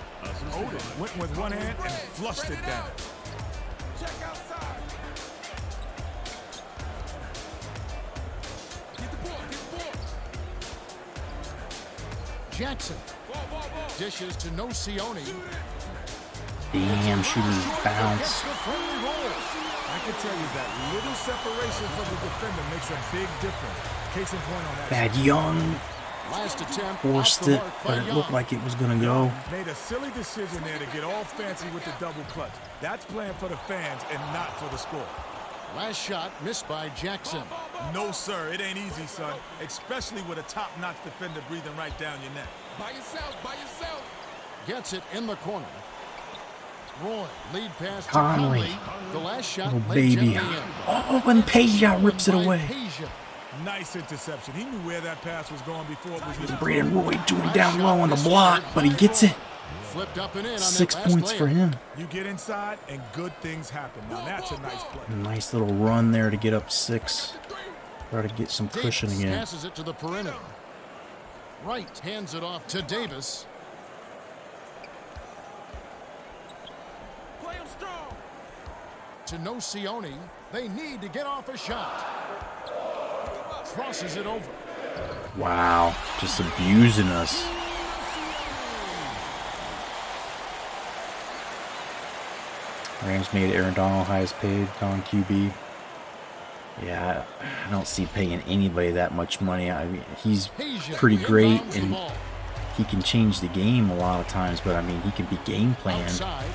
Odin went with one hand and flushed it down. Check outside. Get the ball, get the ball. Jackson Ball. dishes to Nocioni. Damn, shooters bounce. Gets the friendly roll. I can tell you that little separation from the defender makes a big difference. Case in point on that. Bad Young Last attempt forced off the it, mark by but it Young. looked like it was gonna go. Made a silly decision there to get all fancy with the double clutch. That's playing for the fans and not for the score. Last shot missed by Jackson. No, sir, it ain't easy, son. Especially with a top-notch defender breathing right down your neck. By yourself. Gets it in the corner. Roy, lead pass to Conley. Conley. The last shot Oh, laid baby. gently in. Oh, and Peja rips it By away. Peja. Nice interception. He knew where that pass was going before it was even Braden Roy doing down low on the block, but he gets it. Flipped up and in on 6 that last points for layup. him. You get inside and good things happen. Now that's a nice play. Nice little run there to get up 6. Try to get some cushion Davis again. passes it to the perimeter. Wright hands it off to Davis. Play him strong. To Nocioni. They need to get off a shot. Crosses it over. Wow, just abusing us. Rams made Aaron Donald highest paid non-QB. Yeah, I don't see paying anybody that much money. I mean, he's Peja pretty great inbounds the and ball. he can change the game a lot of times, but I mean, he can be game planned. Outside.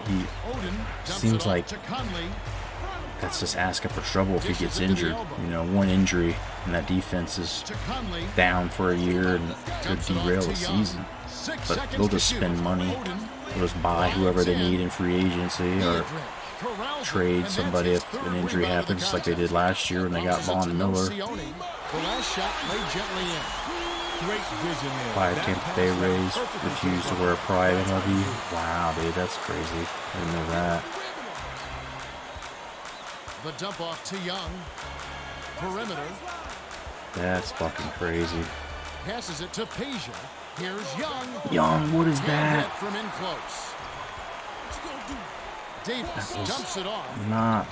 He Odin dumps seems it off like to Conley. that's just asking for trouble if he gets injured. You know, one injury and that defense is To Conley. down for a year and could derail the season. But they'll just spend money. They'll just buy whoever they need in free agency or trade somebody if an injury happens, just like they did last year when they got Von Miller. The last shot laid gently in. Great vision there. 5 That Tampa pass Bay was Rays perfectly refused to thrown. wear a Pride MLB. Wow, dude, that's crazy. I didn't know that. The dump off to Young. Perimeter. That's fucking crazy. Passes it to Peja. Here's Young. Young, what is Can't that? hit from in close. Davis was dumps it off. Not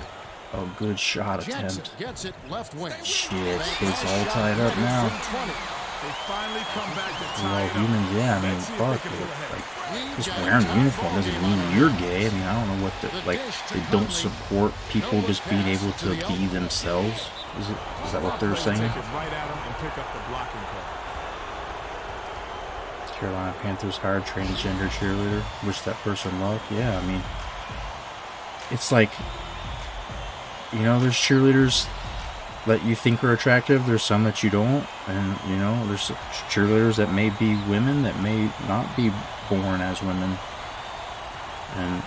a good shot Jackson attempt. gets it left wing. Shit, it's all tied up now. They finally come back to We're all tie it up. humans, yeah. I mean, Let's see if they fuck can it. pull ahead. Like, just wearing the uniform doesn't mean you're gay. I mean, I don't know what the like. They don't support people just being able to be themselves. Is that what they're saying? Take it right at him and pick up the blocking call. Carolina Panthers hired transgender cheerleader. Wish that person luck. Yeah, I mean, it's like, you know, there's cheerleaders that you think are attractive. There's some that you don't, and you know, there's cheerleaders that may be women that may not be born as women, and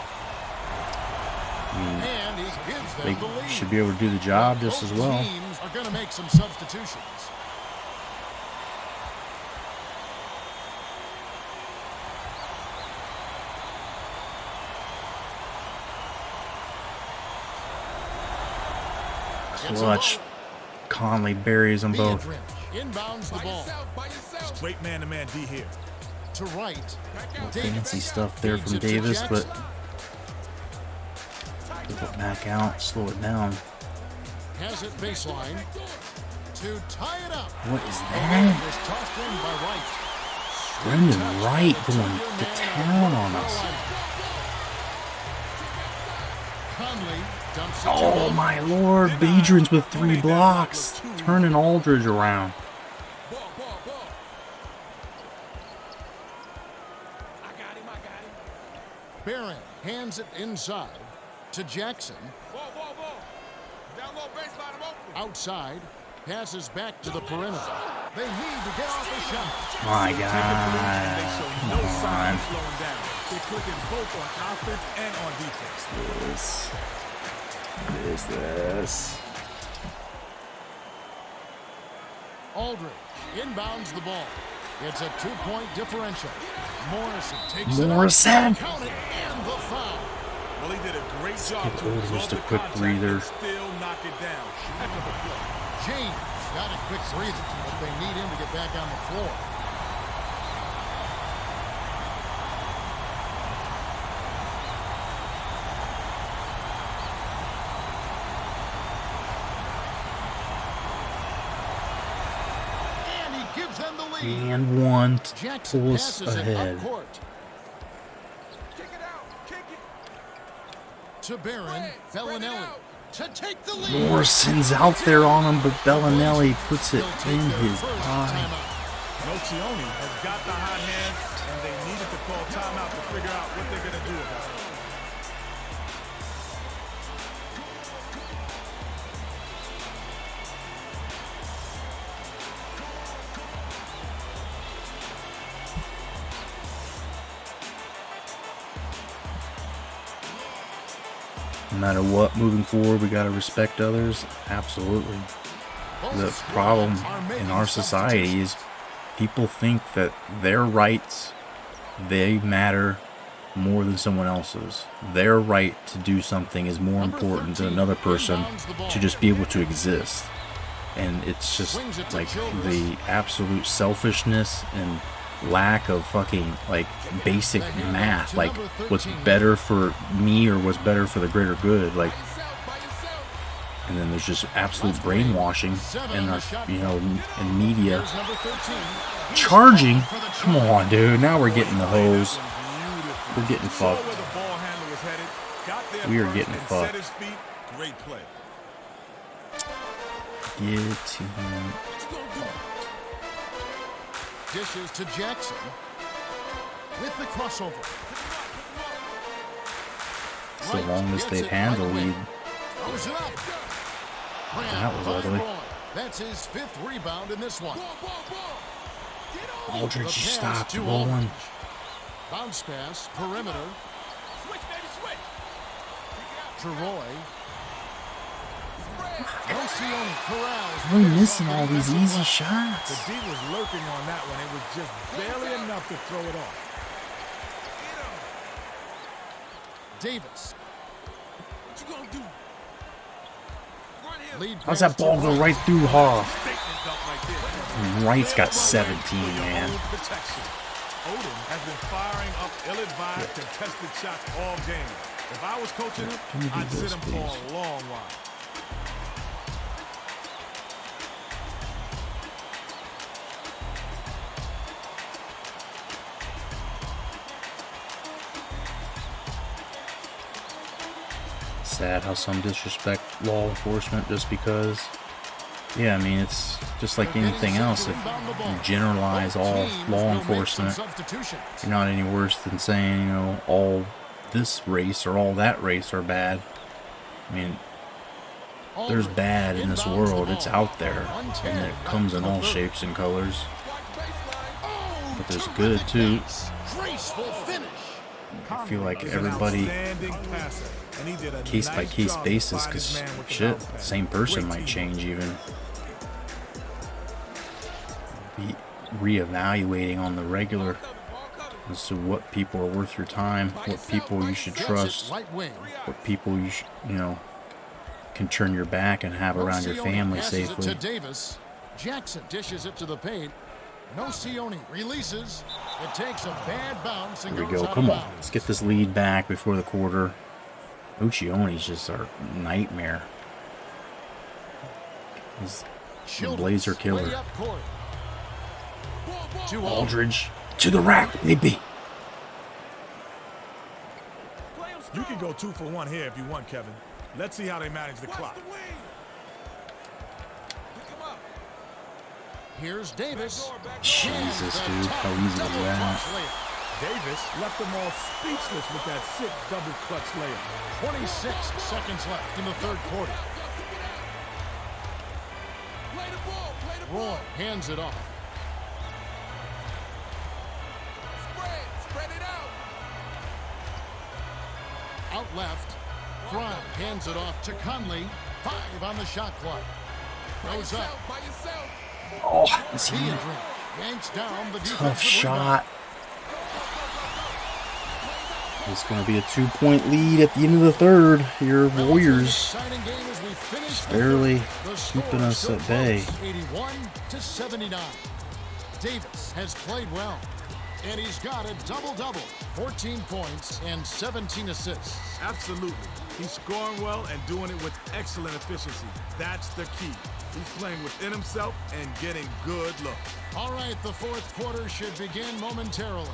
I mean, And he gives them they the lead. should be able to do the job just as Both well. teams are going to make some substitutions. Clutch. Conley buries them both. Beatrice inbounds the ball By yourself. Great man-to-man D here. to right. Fancy stuff there from Feeds it to Davis, but Jackson. keep it back out, slow it down. Has it baseline to tie it up. What is The that? ball is tossed in by Wright. Brendan Wright going to town on us. Conley dumps it to Oh him. my lord, Badrian's with 3 blocks, turning Aldridge around. Ball. I got him. Barron hands it inside to Jackson. Ball. Down low baseline, I'm open. Outside, passes back to the perimeter. They need to get off a shot. My They God, show come no sign on. of slowing down. They're clicking both on offense and on defense. What is this? Aldridge inbounds the ball. It's a 2-point differential. Morrison takes it. Morrison. Count it and the foul. Well, he did a great job give to Odin absorb just a the quick contact breather. and still knock it down. Heck of a play. James got a quick breather, but they need him to get back on the floor. And he gives them the lead. And one to Jackson pull us passes it ahead. up court Kick it out. Kick it. to Barron Spread it Bellinelli out. to take the lead. Morrison's out there on him, but Bellinelli puts it They'll take in their his first eye. timeout. Nocioni has got the hot hand, and they needed to call timeout to figure out what they're going to do about it. No matter what, moving forward, we gotta respect others. Absolutely. The problem in our society is people think that their rights, they matter more than someone else's. Their right to do something is more important than another person to just be able to exist. And it's just like the absolute selfishness and lack of fucking like basic math, like what's better for me or what's better for the greater good, like. By yourself. And then there's just absolute brainwashing in our, you know, in media. Here's number 13. Charging? Come on, dude. Now we're getting the hose. We're getting Saw fucked. where the ball handler was headed, got there We are first getting and fucked. set his feet. Great play. Getting Dishes to Jackson with the crossover. so long as they handle lead. Throws it up. That was By ugly. Braun. That's his 5th rebound in this one. Ball. Get on. Aldridge, The you pass stopped to rolling. Aldridge. Bounce pass, perimeter. Switch, baby, switch. Troy. Nocioni corrals. Why are we missing all these easy The shots? D was lurking on that one. It was just barely enough to throw it off. Davis. What you gonna do? Run him. Lead How's pass that ball to go Wright. right through Hall? Statement dunk right there. Wright's got 17, man. Protection. Odin has been firing up ill-advised, contested shots all game. If I was coaching him, Can you do I'd sit this, him for please? a long while. Sad how some disrespect law enforcement just because. Yeah, I mean, it's just like anything else. If you generalize all law enforcement, you're not any worse than saying, you know, all this race or all that race are bad. I mean, there's bad in this world. It's out there, and it comes in all shapes and colors. But there's good too. Graceful finish. I feel like everybody, Outstanding passer, and he did a case by nice case job basis, finding because his man with the shit, bounce pass. same person Great might teamwork. change even. Be reevaluating on the regular as to what people are worth your time, what people you should Gets trust, it right wing. what people you should, you know, can turn your back and have around your Nocioni family passes it safely. to Davis. Jackson dishes it to the paint. Nocioni releases. It takes a bad bounce and Here we goes go. out Come of on. bounds. Let's get this lead back before the quarter. Uchioni's just our nightmare. He's the Childress, Blazer way killer. up court. To Aldridge. Aldridge to the rack, baby. You can go 2 for 1 here if you want, Kevin. Let's see how they manage the clock. Here's Davis. Jesus, dude. How easy was that? Davis left them all speechless with that sick double clutch layup. 26 seconds left in the third quarter. Play the ball. Play the Roy ball. hands it off. Spread it out. Out left. Fry hands it off to Conley. 5 on the shot clock. Goes up. By yourself. Oh, is he Theodore yanks down the tough defensive shot? It's going to be a 2-point lead at the end of the third. Your Warriors just barely keeping us at bay. 81-79. Davis has played well, and he's got a double-double, 14 points and 17 assists. Absolutely. He's scoring well and doing it with excellent efficiency. That's the key. He's playing within himself and getting good looks. All right, the fourth quarter should begin momentarily.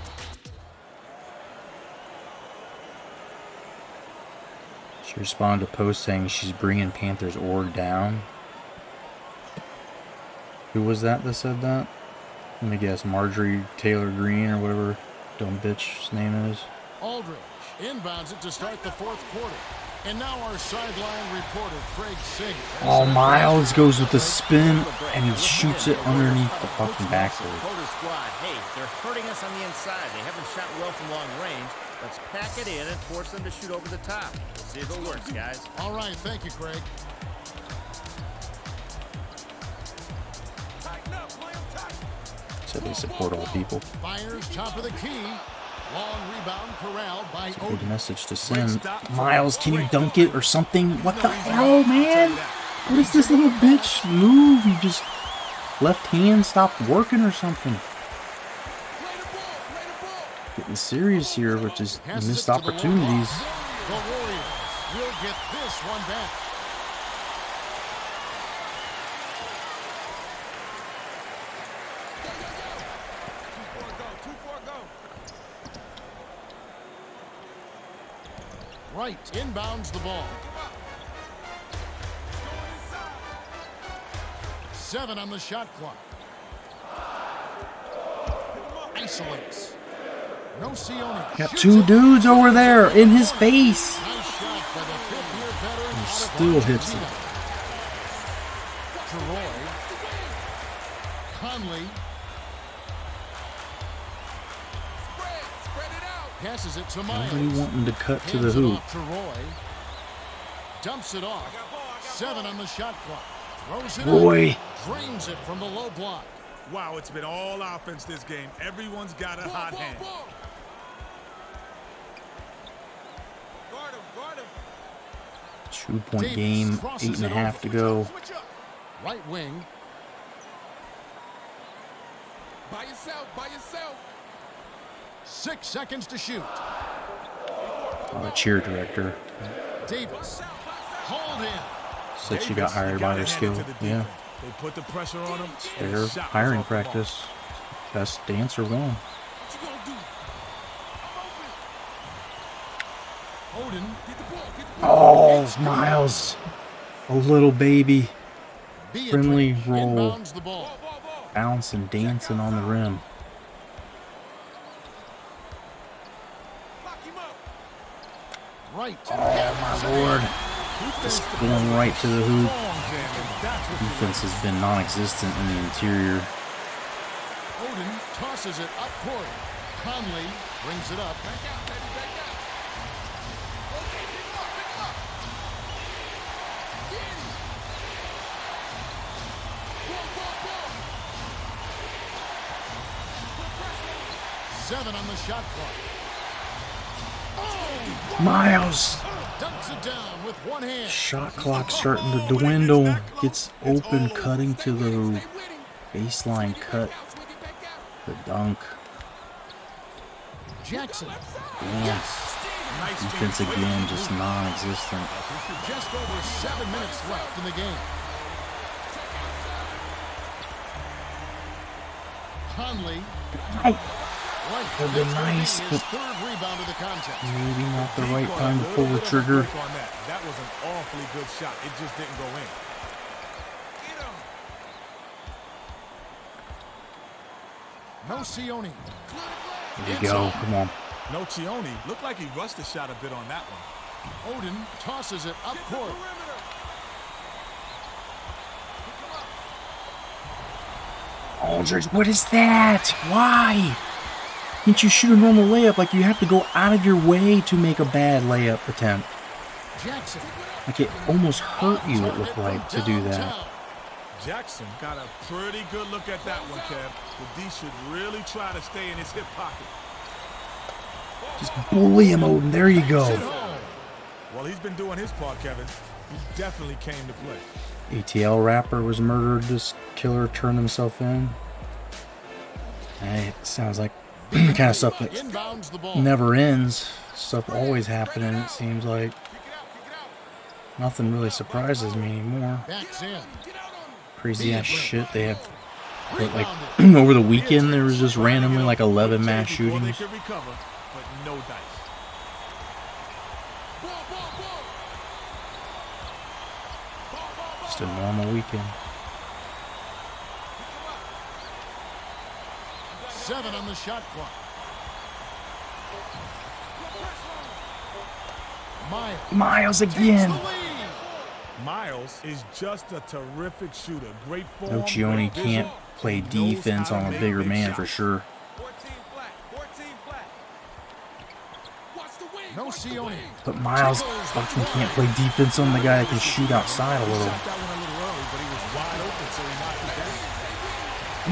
She responded to a post saying she's bringing Panthers org down. Who was that said that? Let me guess, Marjorie Taylor Greene or whatever dumb bitch's name is. Aldridge inbounds it to start the fourth quarter. And now our sideline reporter, Craig Singer. Oh, Miles goes with the spin, and he shoots it underneath the fucking backboard. Hey, they're hurting us on the inside. They haven't shot well from long range. Let's pack it in and force them to shoot over the top. We'll see if it works, guys. All right, thank you, Craig. So they support all people. Myers, top of the key. Long rebound corralled by It's a big message to send. Miles, can you dunk it or something? What the hell, man? What is this little bitch move? You just left hand stopped working or something. Getting serious here, which is missed opportunities. The Warriors will get this one back. Right, inbounds the ball. 7 on the shot clock. Isolates. No Sione. Got two dudes over there in his face. Nice shot by the fifth-year veteran. He still hits it. Troy. Conley. Spread it out. Passes it to Myers. Nobody wanting to cut to the Hands it hoop. off to Roy. Dumps it off. 7 on the shot clock. Throws it Roy. up. Drains it from the low block. Wow, it's been all offense this game. Everyone's got a hot hand. Guard him, guard him. 2-point Davis game, crosses 8.5 it to over. go. Switch up. Right wing. By yourself, by yourself. 6 seconds to shoot. Oh, the cheer director Davis. Hauled in. said she got hired by her skill. Yeah, They put the pressure on him. and fair the shot was hiring off the mark. practice. Best dancer won. What you gonna do? I'm open. Odin. Get the ball, get the ball. Oh, Miles. A little baby. Beatrice Friendly roll. inbounds the ball. Ball. Bouncing, dancing on the rim. Lock him up. Right. Oh, my lord. Just going right to the hoop. Long jam, and that's what you Defense has been non-existent in the interior. Odin tosses it up court. Conley brings it up. Back out, baby, back out. Okay, pick him up, pick him up. Get him. Ball. Put pressure on him. 7 on the shot clock. Miles. Dunks it down with one hand. Shot clock starting to dwindle. Gets open, cutting to the baseline cut. The dunk. Jackson. Damn. Defense again, just non-existent. Just over 7 minutes left in the game. Conley. Right. Would've been nice, His but 3rd rebound of the contest. maybe not the right got a time to pull little the bit of a trigger. break on that. That was an awfully good shot. It just didn't go in. Get him. No Sione. There you go. Come on. No, Cione looked like he rushed the shot a bit on that one. Odin tosses it up court. Aldridge, what is that? Why? Can't you shoot a normal layup? Like, you have to go out of your way to make a bad layup attempt. Jackson. Like, it almost hurt you, it looked like, to do that. Jackson got a pretty good look at that one, Kev. The D should really try to stay in his hip pocket. Just bully him, Odin. There you go. Well, he's been doing his part, Kevin. He definitely came to play. ATL rapper was murdered. This killer turned himself in. Hey, it sounds like kind of stuff that Inbounds the ball. never ends. Stuff always happening, it seems like. Nothing really surprises me anymore. Backs in. Crazy ass shit they have. But like over the weekend, there was just randomly like 11 mass They shootings. could recover, but no dice. Just a normal weekend. 7 on the shot clock. Miles again. Miles is just a terrific shooter. Great form. Nocioni great vision. can't play He knows defense how to on a make bigger big man shots. for sure. 14 flat. 14 flat. Watch the wing. Nocioni. But Miles fucking can't play defense on the guy that can shoot outside a little. Shot that one a little early, but he was wide open, so he knocked it down.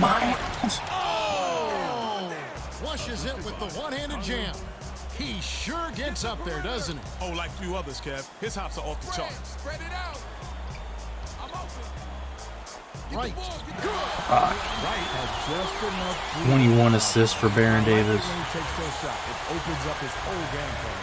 Miles! Oh! Flushes it with the one-handed jam. He sure gets up there, doesn't he? Oh, like few others, Kev. His hops are off the charts. Spread it out. I'm open. Right. Right has just enough. 21 assists for Baron Davis. When he takes those shots, it opens up his whole game for him.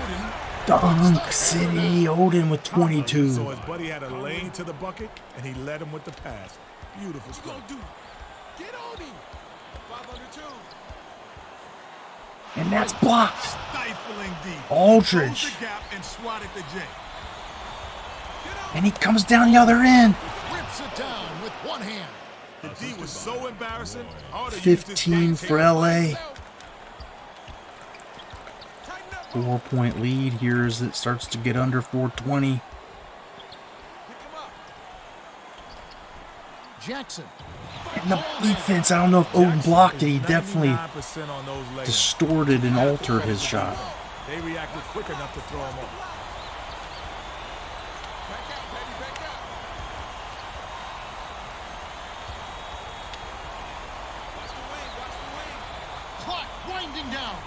Odin. Dunk City, Odin with So 22. his buddy had a lane to the bucket, and he led him with the pass. Beautiful What you gonna stuff. do? Get on him. 502. And that's blocked. Stifling deep. Aldridge. Close the gap and swat at the J. And he comes down the other end. Rips it down with one hand. The D was so embarrassing. Ought to use this 15 game for tape. LA. Tighten up. 4-point lead here as it starts to get under 420. Pick him up. Jackson. And the defense, I don't know if Odin blocked it. He Jackson is definitely 99% on those layups. distorted and altered his shot. They reacted quick enough to throw him off. Back out, baby. Back out. Watch the wing. Watch the wing. Clock winding down.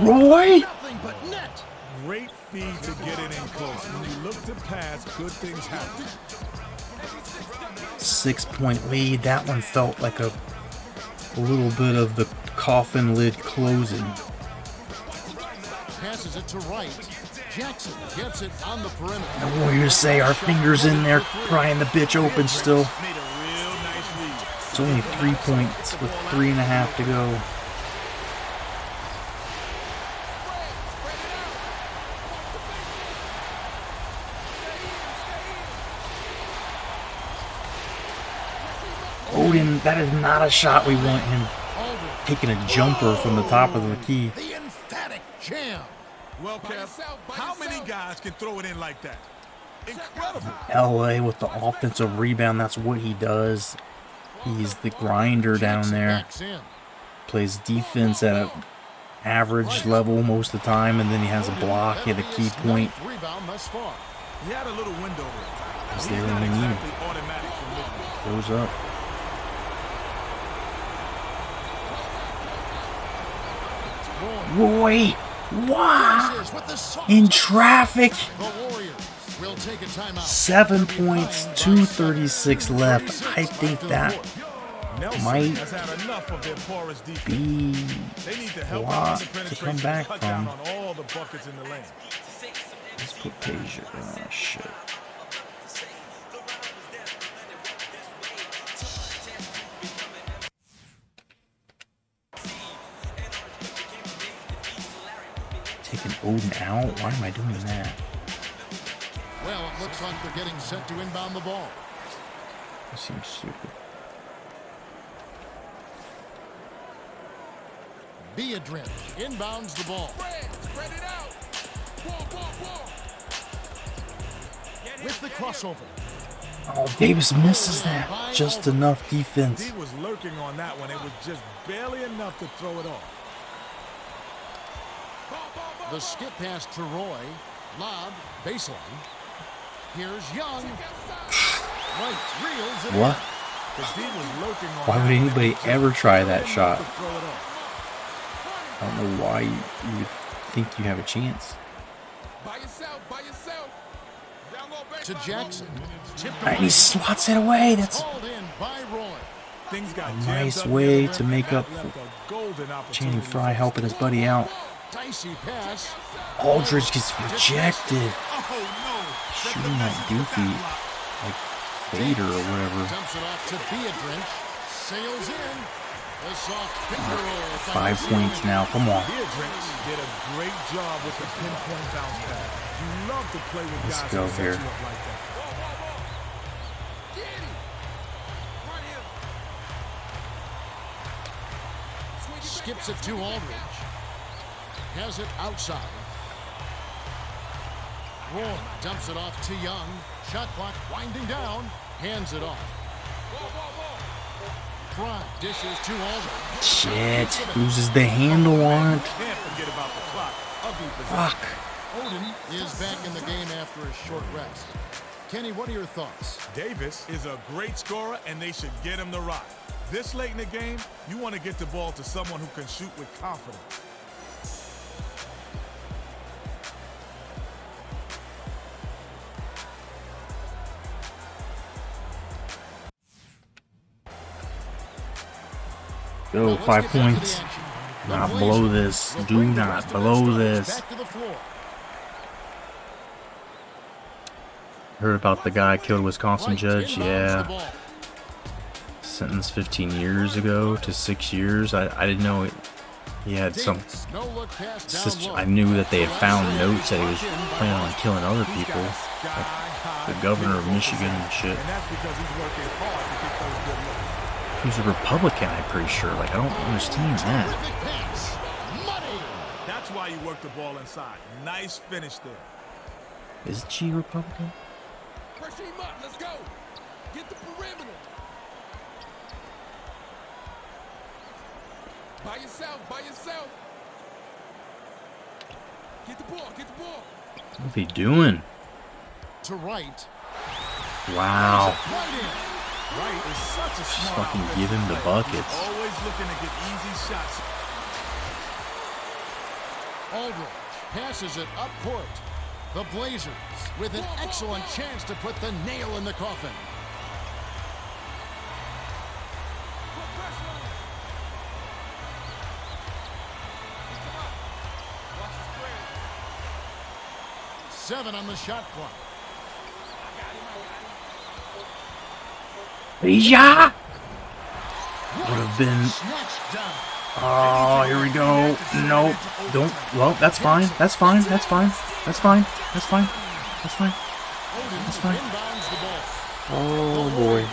Roy? Nothing but net. Great feed to get it in close. When you look to pass, good things happen. 6-point lead. That one felt like a little bit of the coffin lid closing. Passes it to right. Jackson gets it on the perimeter. The Warriors say our fingers in there prying the bitch open still. Made a real nice read. It's only 3 points with 3.5 to go. Odin, that is not a shot we want him taking a jumper from the top of the key. The emphatic jam. Well, Kev, how many guys can throw it in like that? Incredible. LA with the offensive rebound, that's what he does. He's the grinder down Jackson there. backs in. Plays defense at an average level most of the time, and then he has a block at a key point. Rebound thus far. He had a little window there. He's He's there not when they need him. exactly automatic from mid-range. Goes up. Roy! Wow! Blazers with the soft In touch. traffic! The Warriors will take a timeout. 7 points, 2:36 left. I think that Nelson might has had enough of their porous defense. be They need to a help lot out the to penetration come back cut down from. on all the buckets in the lane. Let's put Peja. Oh, shit. Taking Odin out? Why am I doing that? Well, it looks like they're getting set to inbound the ball. That seems stupid. Beadrin inbounds the ball. Spread it out. Ball. With the crossover. Oh, Davis misses that. Just enough defense. He was lurking on that one. It was just barely enough to throw it off. The skip pass to Roy. Lob, baseline. Here's Young. Right, reels it What? The D was lurking on Why that would one. anybody Just ever try barely that enough shot? to throw it off. I don't know why you would think you have a chance. By yourself, by yourself. Down low, To Jackson. Tipped And he away. swats it away. That's Called in by Roy. Things got a jammed nice up way near the to rim, make and up that for left a golden Channing opportunity Frye for helping his buddy out. Dicey pass. Aldridge gets rejected. Oh, no. Shooting that goofy, like, fader or whatever. Dumps it off to Beatrice. Sails in. A soft finger roll. 5 points now. Come on. Beatrice did a great job with the pinpoint bounce pass. You love to play with Let's guys go who set here. you up like that. Get him. Run him. Swing it back Skips out, it to swing back Aldridge. Has it outside. Roy dumps it off to Young. Shot clock winding down. Hands it off. Frye dishes to Aldridge. Shit. Loses the handle on it. Can't forget about the clock. Ugly possession. Fuck. Odin is back in the game after a short rest. Kenny, what are your thoughts? Davis is a great scorer, and they should get him the rock. This late in the game, you want to get the ball to someone who can shoot with confidence. Go, Let's 5 get back to the points. action. The Not Blazers below this. will Do bring the not rest of their below starters this. back to the floor. Heard about the guy killed Wisconsin Right judge. inbounds the Yeah. ball. Sentenced 15 years ago to 6 years. I didn't know it. He had some. Davis, no look pass down Sister, low. I knew that they had found notes that he was planning on killing other people. The governor of Michigan and shit. And that's because he's working hard to get those good looks. He's a Republican, I'm pretty sure. Like, I don't understand that. Terrific pass. Money. That's why you work the ball inside. Nice finish there. Is she Republican? Pressure him up. Let's go. Get the perimeter. By yourself, by yourself. Get the ball, get the ball. What are they doing? To right. Wow. Right in. Right is such a Just smart fucking offensive give him the player. buckets. He's always looking to get easy shots. Aldridge passes it up court. The Blazers with an excellent chance to put the nail in the coffin. Put pressure on him. Pick him up. Watch the square. 7 on the shot clock. Yeah! Would have been. Snatched down. Oh, here we go. Nope. Don't. Well, that's fine. That's fine. That's fine. That's fine. That's fine. That's fine. Odin That's fine. inbounds the ball. Oh, boy.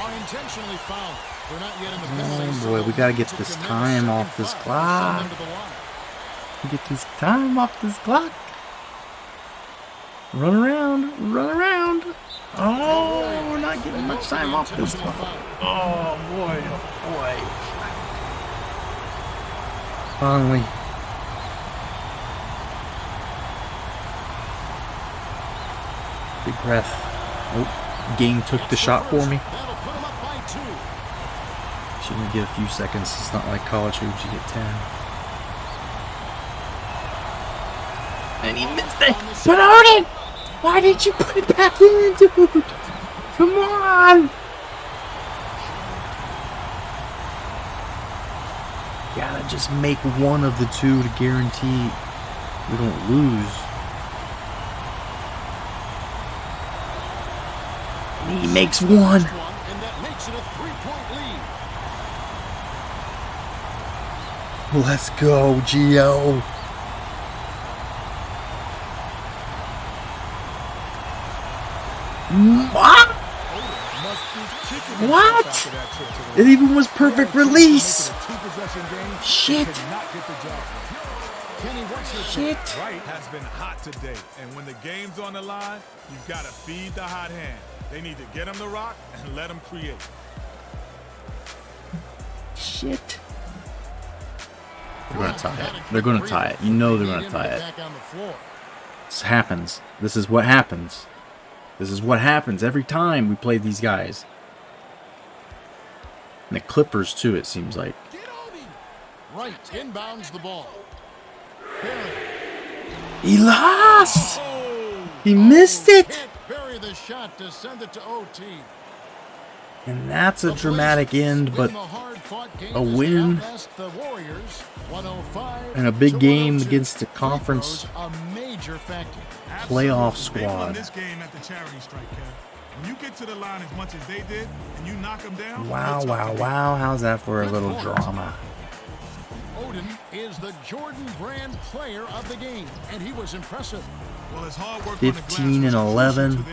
Are intentionally fouled. They're not yet in the Oh, penalty boy, zone we gotta get to this commit a time second off this foul to clock. send them to the line. Get this time off this clock. Run around. Run around. Oh, we're not getting much time off this clock. Oh, boy. Oh, boy. Finally. Big breath. Nope. Game took the shot for me. That'll put them up by 2. Should only get a few seconds. It's not like college hoops, you get 10. And he missed it. But Odin! Why did you put it back in, dude? Come on! Gotta just make one of the two to guarantee we don't lose. And he makes one. And that makes it a 3-point lead. Let's go, Gio. What? What? It even was perfect release. Shit. Kenny, what's your Shit. Wright has been hot today, and when the game's on the line, you've got to feed the hot hand. They need to get him the rock and let him create. Shit. They're gonna tie it. They're gonna tie it. You know they're gonna tie it. Back on the floor. This happens. This is what happens. This is what happens every time we play these guys. And the Clippers too, it seems like. Get on him. Right inbounds the ball. Barry. He lost. Oh, He missed it. Can't bury the shot to send it to OT. And that's a The dramatic Blazers end, win but the hard-fought game a as they win outlast the Warriors, 105 and a big to game 102. against the Free conference throws, a major factor. playoff absolutely. They won squad. this game at the charity strike, Kev. When you get to the line as much as they did, and you knock them down, Wow, you're tough wow, to beat. wow. How's that for a Good little point. drama? Odin is the Jordan Brand player of the game, and he was impressive. Well, his hard work 15 and 11.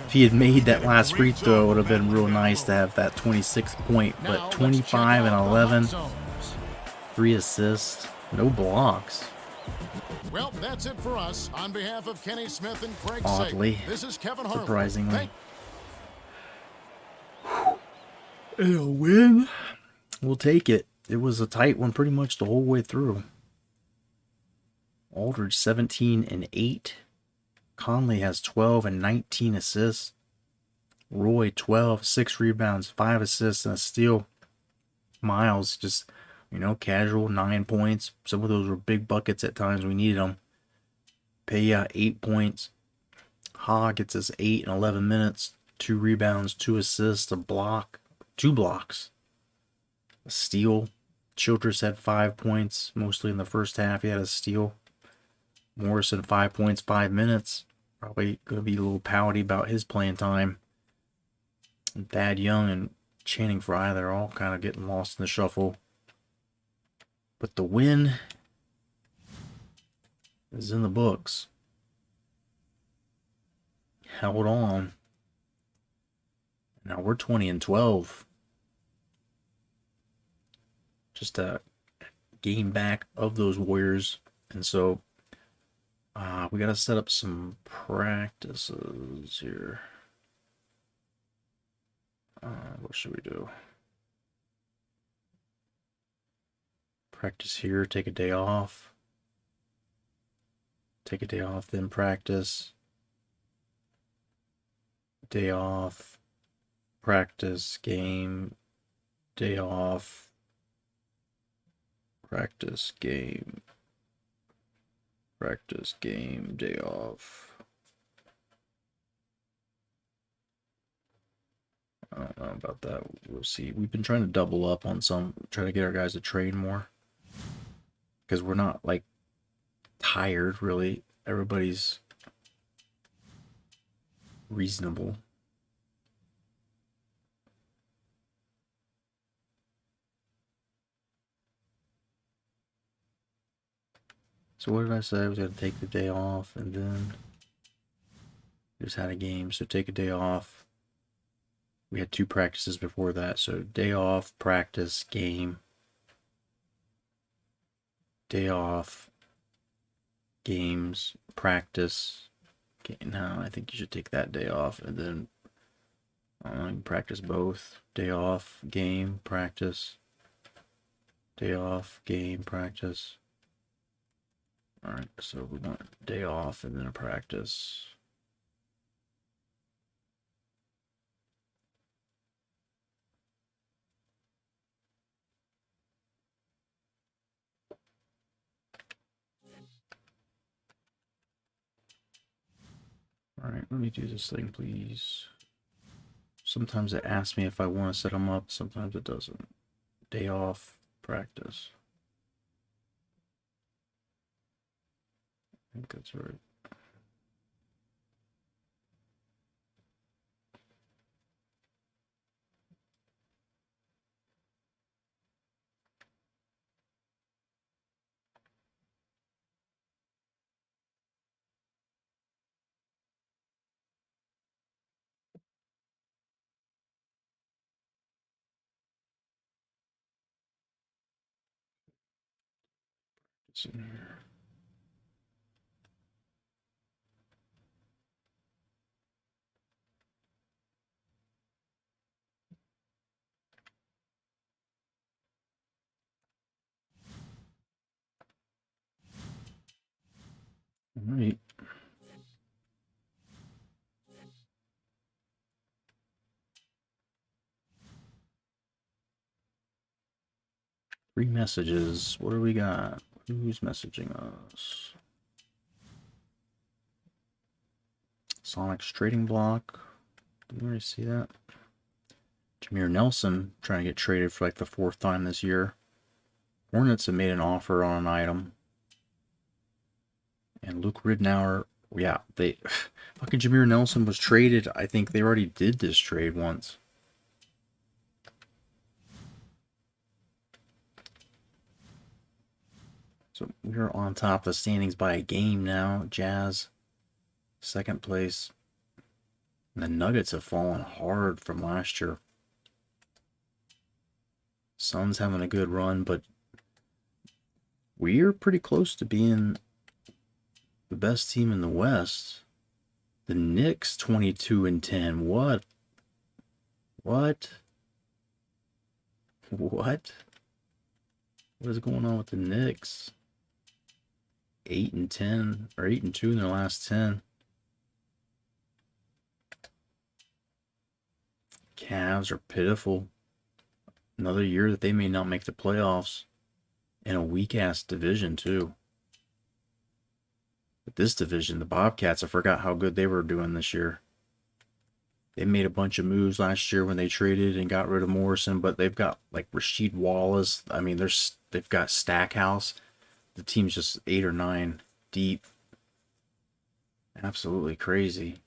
If he had made that last free throw, it would have been real nice to have that 26 point. Now, But let's 25 check and out the 11, hot zones. 3 assists, no blocks. Well, that's it for us. On behalf of Kenny Smith and Craig Oddly, Sager, this is Kevin Harlan. surprisingly. Thank And a win. We'll take it. It was a tight one pretty much the whole way through. Aldridge 17 and 8. Conley has 12 and 19 assists. Roy 12, 6 rebounds, 5 assists, and a steal. Miles just, casual 9 points. Some of those were big buckets at times we needed them. Peja 8 points. Ha gets us 8 and 11 minutes. 2 rebounds, 2 assists, a block, 2 blocks. A steal. Childress had 5 points, mostly in the first half. He had a steal. Morrison 5 points, 5 minutes. Probably going to be a little pouty about his playing time. And Thad Young and Channing Frye, they're all kind of getting lost in the shuffle. But the win is in the books. Held on. Now we're 20 and 12. Just a game back of those Warriors. And so we got to set up some practices here. What should we do? Practice here, take a day off. Take a day off, then practice. Day off, practice, game, day off, practice, game, day off. I don't know about that. We'll see. We've been trying to double up on some, trying to get our guys to train more. Because we're not, tired, really. Everybody's reasonable. So what did I say? I was going to take the day off, and then just had a game. So take a day off. We had 2 practices before that. So day off, practice, game. Day off, games, practice. Okay, no, I think you should take that day off, and then you can practice both. Day off, game, practice. Day off, game, practice. Alright, so we want a day off and then a practice. Alright, let me do this thing, please. Sometimes it asks me if I want to set them up, sometimes it doesn't. Day off, practice. I think that's right. It's in here. Alright. Free messages. What do we got? Who's messaging us? Sonic's trading block. Did we already see that? Jameer Nelson trying to get traded for like the 4th time this year. Hornets have made an offer on an item. And Luke Ridnour, yeah, they fucking Jameer Nelson was traded. I think they already did this trade once. So we're on top of the standings by a game now. Jazz, 2nd place. And the Nuggets have fallen hard from last year. Suns having a good run, but we're pretty close to being the best team in the West. The Knicks 22-10. What? What is going on with the Knicks? 8-10 or 8-2 in their last 10. Cavs are pitiful. Another year that they may not make the playoffs in a weak-ass division, too. But this division, the Bobcats, I forgot how good they were doing this year. They made a bunch of moves last year when they traded and got rid of Morrison, but they've got like Rasheed Wallace. I mean, they've got Stackhouse. The team's just 8 or 9 deep. Absolutely crazy.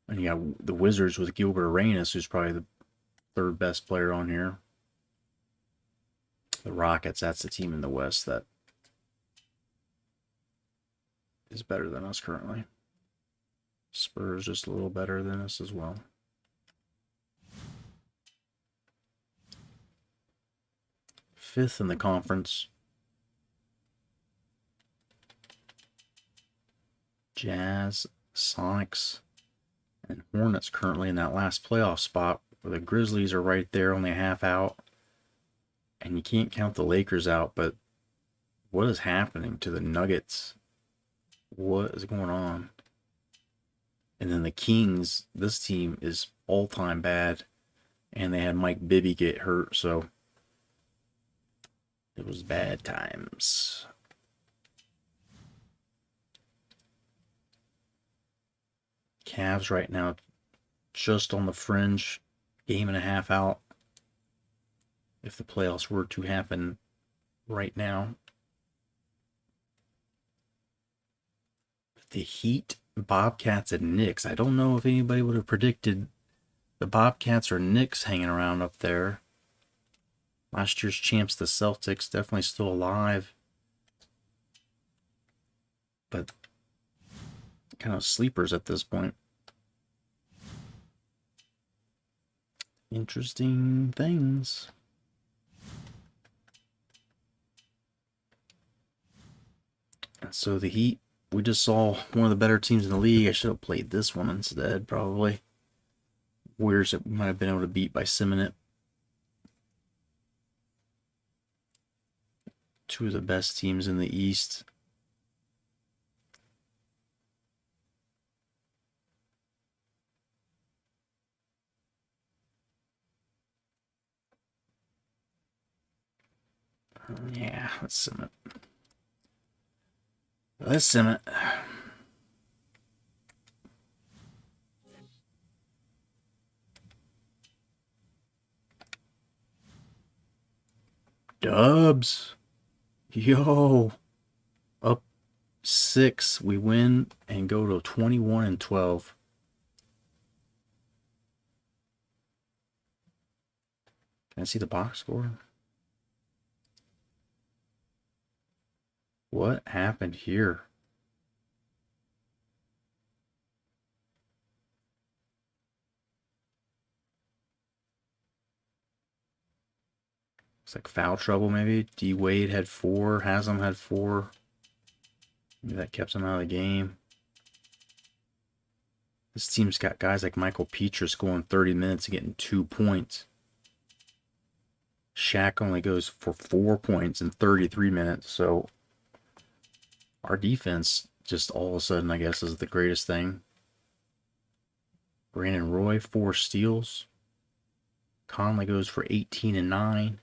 And you got the Wizards with Gilbert Arenas, who's probably the 3rd best player on here. The Rockets, that's the team in the West that is better than us currently. Spurs just a little better than us as well. Fifth in the conference. Jazz, Sonics, and Hornets currently in that last playoff spot where the Grizzlies are right there, only a half out. And you can't count the Lakers out, but what is happening to the Nuggets? What is going on? And then the Kings, this team is all-time bad. And they had Mike Bibby get hurt, so it was bad times. Cavs right now just on the fringe, game and a half out. If the playoffs were to happen right now. The Heat, Bobcats, and Knicks. I don't know if anybody would have predicted the Bobcats or Knicks hanging around up there. Last year's champs, the Celtics, definitely still alive. But kind of sleepers at this point. Interesting things. And so the Heat, we just saw one of the better teams in the league. I should have played this one instead, probably. Warriors that we might have been able to beat by simming it. 2 of the best teams in the East. Yeah, let's sim it. Let's sim it. Dubs. Yo. Up 6. We win and go to 21-12. Can I see the box score? What happened here? Looks like foul trouble maybe. D Wade had 4. Haslam had 4. Maybe that kept him out of the game. This team's got guys like Michael Petrus going 30 minutes and getting 2 points. Shaq only goes for 4 points in 33 minutes. So our defense just all of a sudden, I guess, is the greatest thing. Brandon Roy, 4 steals. Conley goes for 18 and 9.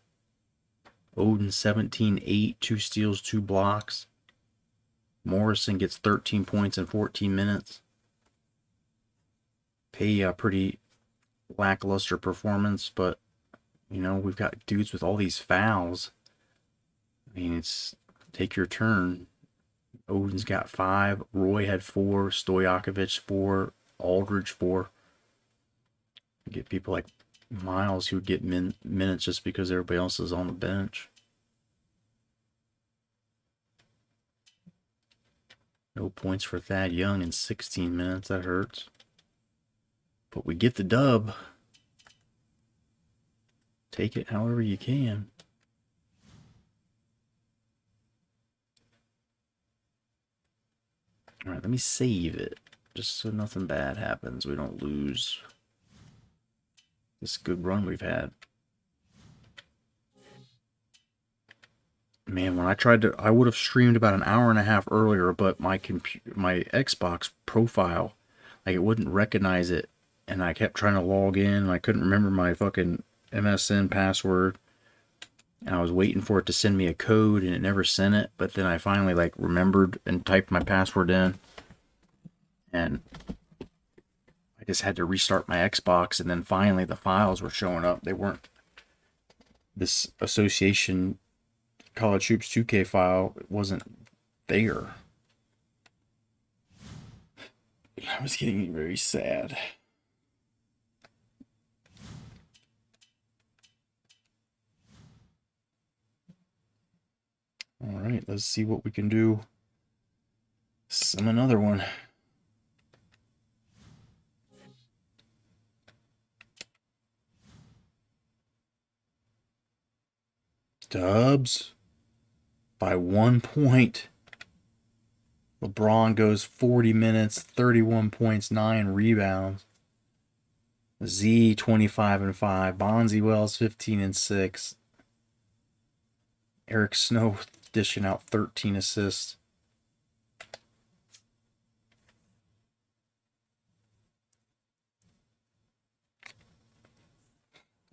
Odin 17-8, 2 steals, 2 blocks. Morrison gets 13 points in 14 minutes. Pay a pretty lackluster performance, but you know, we've got dudes with all these fouls. I mean, it's take your turn. Odin's got 5. Roy had 4. Stojakovic 4. Aldridge 4. You get people like Miles who would get minutes just because everybody else is on the bench. No points for Thad Young in 16 minutes. That hurts. But we get the dub. Take it however you can. All right, let me save it. Just so nothing bad happens. We don't lose this good run we've had. Man, when I tried to, I would have streamed about an hour and a half earlier, but my Xbox profile, like it wouldn't recognize it, and I kept trying to log in, and I couldn't remember my fucking MSN password, and I was waiting for it to send me a code, and it never sent it. But then I finally like remembered and typed my password in, and I just had to restart my Xbox, and then finally the files were showing up. They weren't this association College Hoops 2K file wasn't there. I was getting very sad. All right, let's see what we can do. Some another one. Dubs by 1 point. LeBron goes 40 minutes, 31 points, 9 rebounds. Z 25-5. Bonzi Wells 15-6. Eric Snow dishing out 13 assists.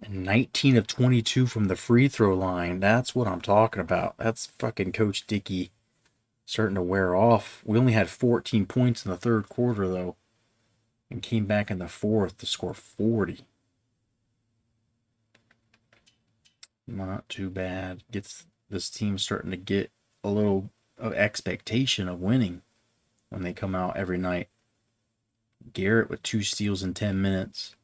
And 19 of 22 from the free throw line. That's what I'm talking about. That's fucking Coach Dickey starting to wear off. We only had 14 points in the third quarter, though, and came back in the fourth to score 40. Not too bad. Gets this team starting to get a little of expectation of winning when they come out every night. Garrett with 2 steals in 10 minutes.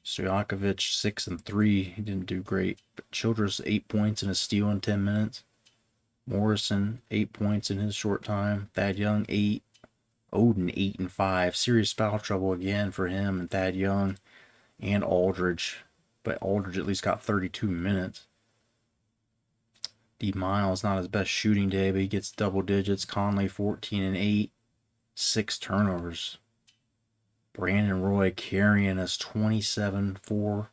Stojakovic 6 and 3. He didn't do great. But Childress 8 points and a steal in 10 minutes. Morrison 8 points in his short time. Thad Young 8. Odin 8 and 5. Serious foul trouble again for him and Thad Young and Aldridge. But Aldridge at least got 32 minutes. D. Miles not his best shooting day, but he gets double digits. Conley 14 and 8. 6 turnovers. Brandon Roy carrying us 27, 4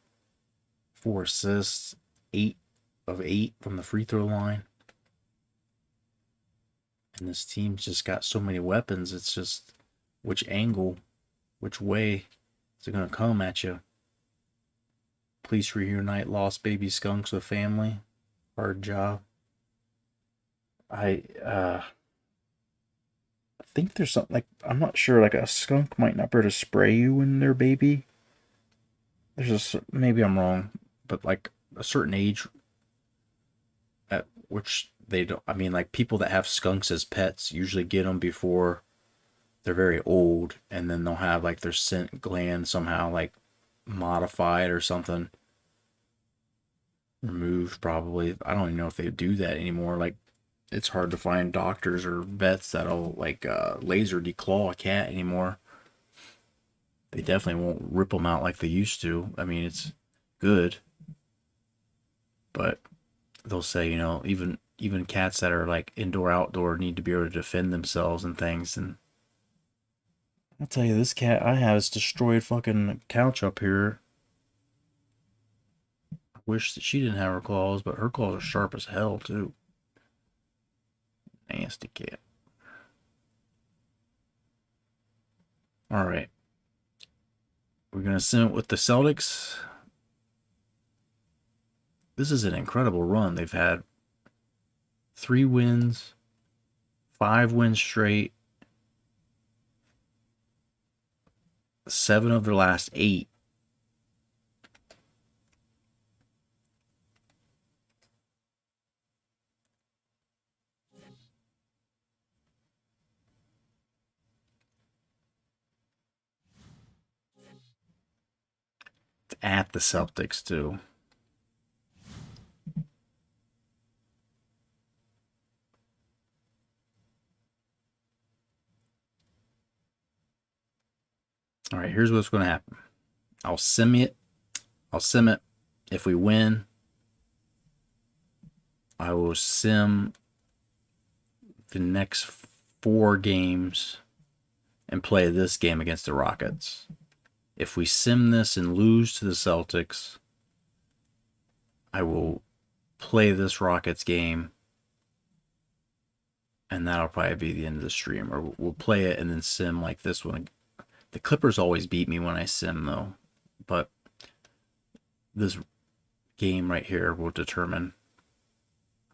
assists, 8 of 8 from the free throw line. And this team's just got so many weapons. It's just which angle, which way is it going to come at you? Police reunite lost baby skunks with family. Hard job. I think there's something like, I'm not sure, like a skunk might not be able to spray you when they're baby. There's maybe I'm wrong, but like a certain age at which they don't, I mean, like people that have skunks as pets usually get them before they're very old, and then they'll have like their scent gland somehow like modified or something. Removed probably. I don't even know if they do that anymore. Like, it's hard to find doctors or vets that'll like laser declaw a cat anymore. They definitely won't rip them out like they used to. I mean, it's good, but they'll say, you know, even cats that are like indoor outdoor need to be able to defend themselves and things. And I'll tell you, this cat I have has destroyed fucking couch up here. I wish that she didn't have her claws, but her claws are sharp as hell too. Nasty cat. All right. We're going to sim it with the Celtics. this is an incredible run. They've had 3 wins, 5 wins straight, 7 of their last 8. At the Celtics too. All right, here's what's going to happen. I'll sim it. If we win, I will sim the next 4 games and play this game against the Rockets. If we sim this and lose to the Celtics, I will play this Rockets game, and that'll probably be the end of the stream. Or we'll play it and then sim like this one. The Clippers always beat me when I sim, though. But this game right here will determine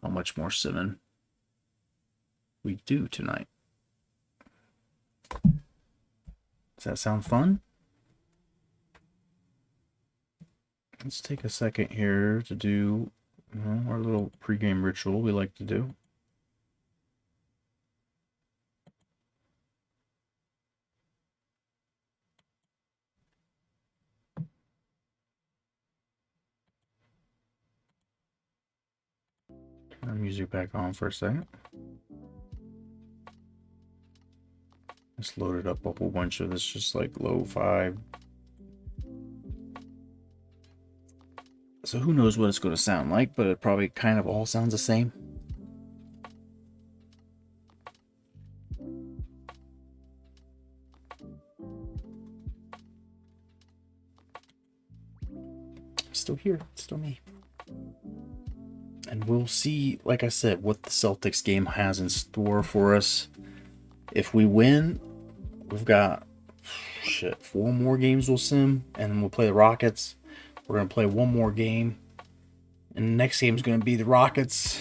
how much more simming we do tonight. Does that sound fun? Let's take a second here to do our little pregame ritual we like to do. Turn our music back on for a second. Just loaded up a whole bunch of this, just like lo-fi. So who knows what it's going to sound like, but it probably kind of all sounds the same. Still here. It's still me. And we'll see, like I said, what the Celtics game has in store for us. If we win, we've got 4 more games we'll sim, and then we'll play the Rockets. We're going to play 1 more game, and the next game is going to be the Rockets.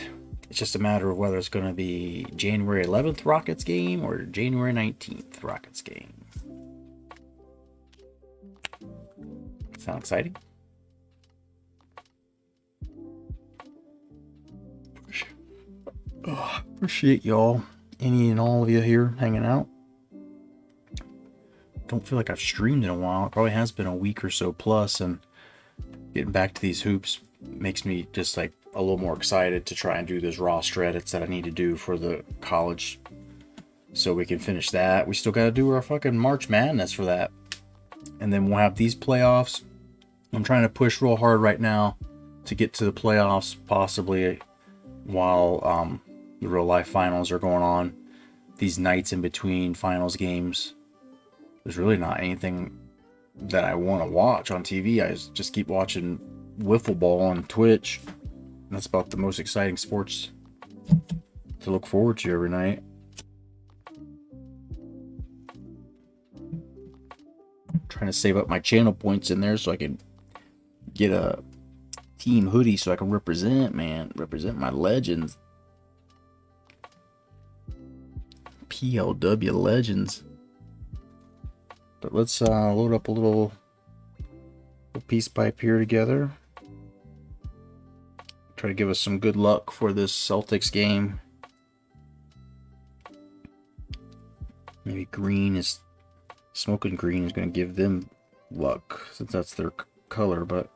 It's just a matter of whether it's going to be January 11th Rockets game or January 19th Rockets game. Sound exciting? Appreciate y'all, any and all of you here hanging out. Don't feel like I've streamed in a while. It probably has been a week or so plus, and getting back to these hoops makes me just like a little more excited to try and do those roster edits that I need to do for the college so we can finish that. We still got to do our fucking March Madness for that, and then we'll have these playoffs. I'm trying to push real hard right now to get to the playoffs, possibly while the real life finals are going on. These nights in between finals games, there's really not anything that I want to watch on TV. I just keep watching wiffle ball on Twitch. That's about the most exciting sports to look forward to every night. I'm trying to save up my channel points in there so I can get a team hoodie so I can represent my legends. PLW legends. But let's load up a little peace pipe here together. Try to give us some good luck for this Celtics game. Maybe smoking green is going to give them luck since that's their color, but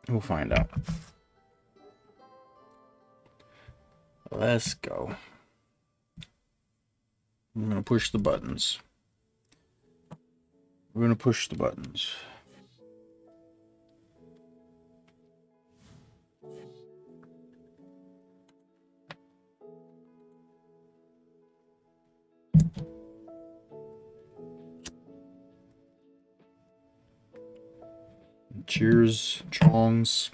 we'll find out. Let's go. I'm going to push the buttons. We're going to push the buttons. Cheers, Chongs.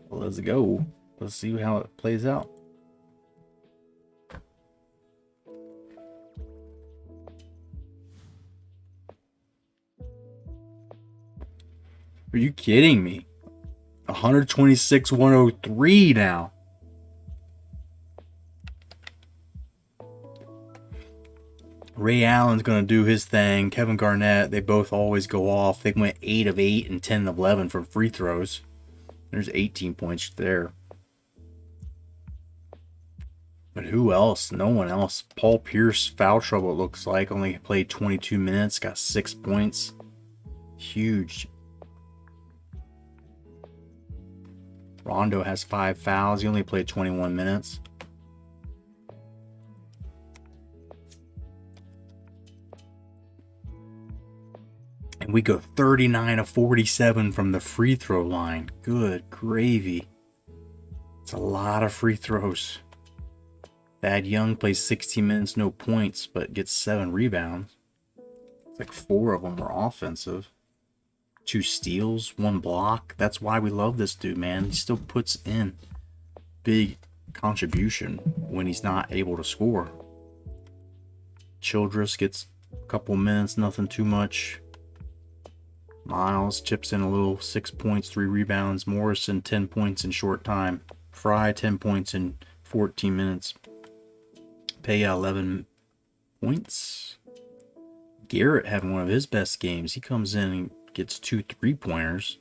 Let's go. Let's see how it plays out. Are you kidding me? 126-103 now. Ray Allen's going to do his thing. Kevin Garnett, they both always go off. They went 8 of 8 and 10 of 11 from free throws. There's 18 points there. But who else? No one else. Paul Pierce, foul trouble, it looks like. Only played 22 minutes, got 6 points. Huge. Rondo has 5 fouls. He only played 21 minutes. And we go 39 of 47 from the free throw line. Good gravy. It's a lot of free throws. Thad Young plays 16 minutes, no points, but gets 7 rebounds. It's like 4 of them were offensive. 2 steals, 1 block. That's why we love this dude, man. He still puts in big contribution when he's not able to score. Childress gets a couple minutes, nothing too much. Miles chips in a little, 6 points, 3 rebounds. Morrison, 10 points in short time. Fry, 10 points in 14 minutes. Pay 11 points. Garrett having one of his best games. He comes in and gets 2 3-pointers.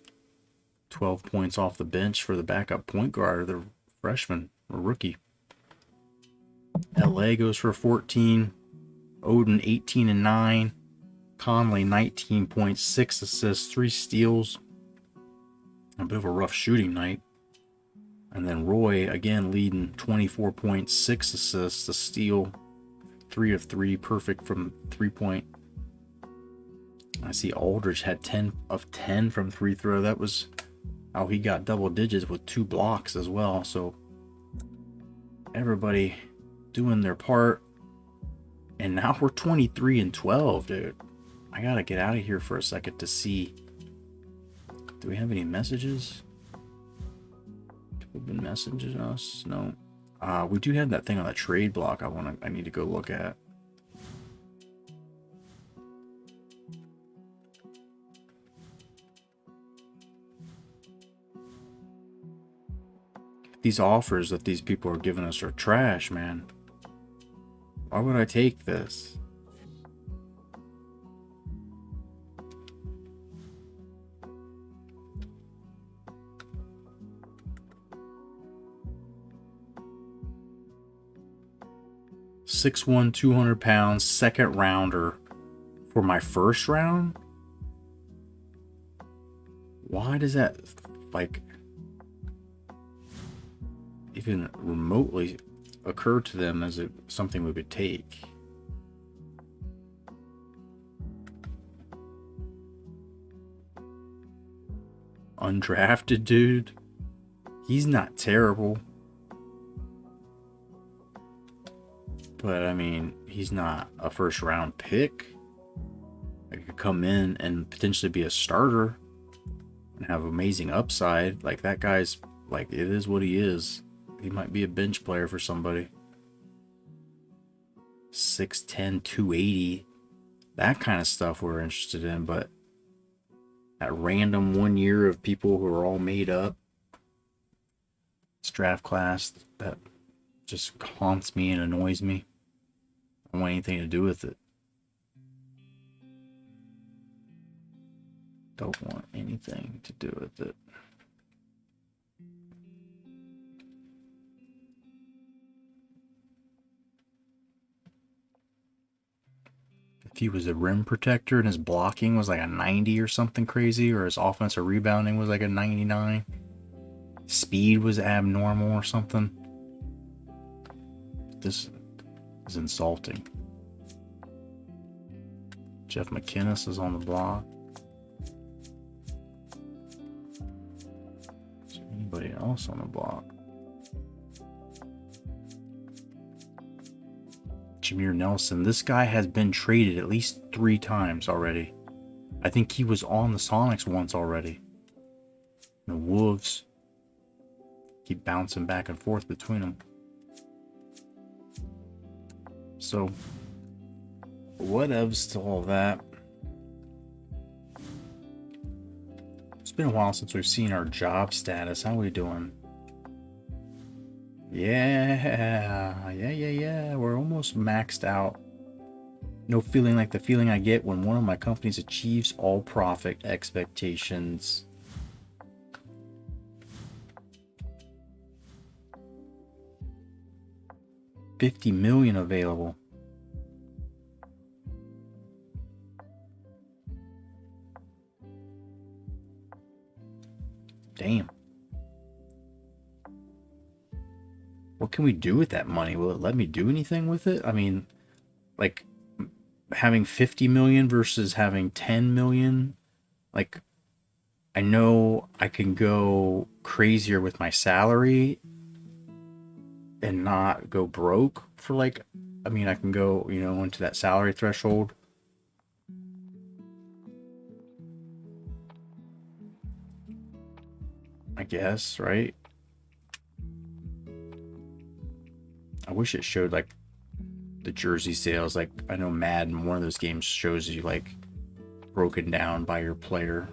12 points off the bench for the backup point guard, the freshman or rookie. LA goes for 14. Oden 18 and 9. Conley 19 points, 6 assists, 3 steals. A bit of a rough shooting night. And then Roy again leading 24 points, 6 assists, a steal, 3 of 3, perfect from 3-point. I see Aldridge had 10 of 10 from free throw. That was how he got double digits with 2 blocks as well. So everybody doing their part. And now we're 23 and 12, dude. I gotta get out of here for a second to see. Do we have any messages? People have been messaging us? No. We do have that thing on the trade block I need to go look at. These offers that these people are giving us are trash, man. Why would I take this? (6'1", 200 pounds, second rounder for my first round? Why does that, like, even remotely occur to them as something we would take? Undrafted dude. He's not terrible. But, I mean, he's not a first round pick. I could come in and potentially be a starter and have amazing upside. Like, that guy's, like, it is what he is. He might be a bench player for somebody. 6'10", 280. That kind of stuff we're interested in. But that random 1 year of people who are all made up. This draft class that just haunts me and annoys me. I don't want anything to do with it. Don't want anything to do with it. If he was a rim protector and his blocking was like a 90 or something crazy, or his offensive rebounding was like a 99, speed was abnormal or something. This is insulting. Jeff McInnes is on the block. Is there anybody else on the block? Jameer Nelson. This guy has been traded at least 3 times already. I think he was on the Sonics once already. The Wolves keep bouncing back and forth between them. So, whatevs to all that. It's been a while since we've seen our job status. How are we doing? Yeah. We're almost maxed out. No feeling like the feeling I get when one of my companies achieves all profit expectations. $50 million available. Damn. What can we do with that money? Will it let me do anything with it? I mean, like having 50 million versus having 10 million. Like, I know I can go crazier with my salary and not go broke for like, I mean, I can go, into that salary threshold. I guess, right? I wish it showed like the jersey sales. Like, I know Madden, one of those games shows you like broken down by your player.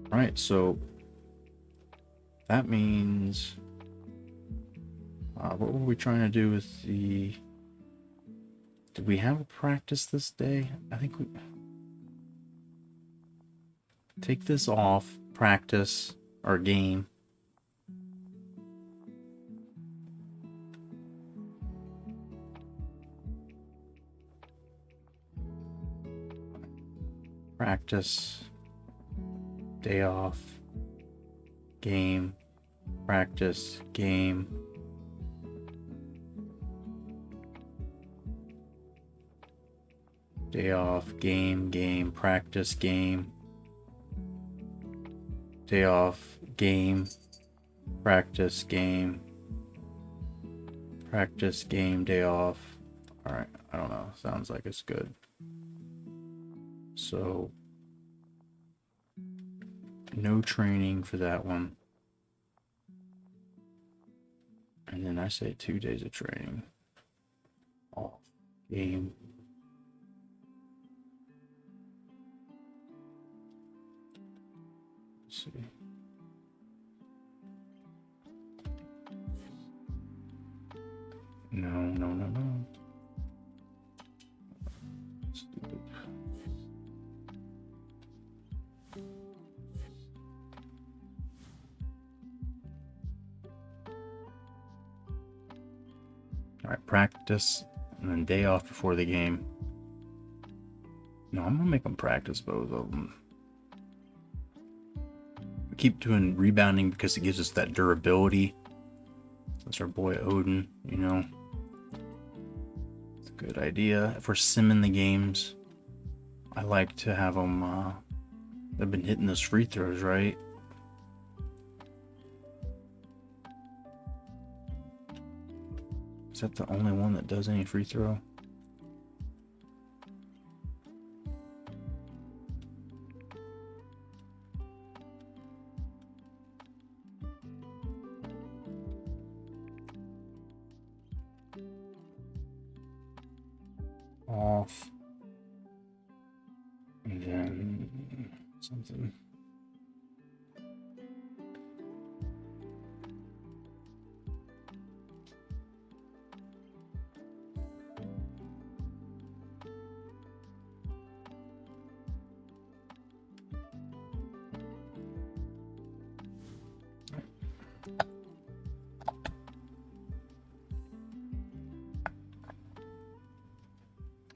Right, so that means what were we trying to do with the... Did we have a practice this day? I think we... Take this off, practice, our game. Practice, day off, game, practice, game. Day off, game, practice, game. Day off, game, practice, game. Practice, game, day off. Alright, I don't know. Sounds like it's good. So, no training for that one. And then I say 2 days of training. Off, game. Let's see. No. Stupid. All right, practice, and then day off before the game. No, I'm gonna make them practice both of them. We keep doing rebounding because it gives us that durability. That's our boy Odin, It's a good idea. If we're simming the games, I like to have them, they've been hitting those free throws, right? Is that the only one that does any free throw? Off. And then something.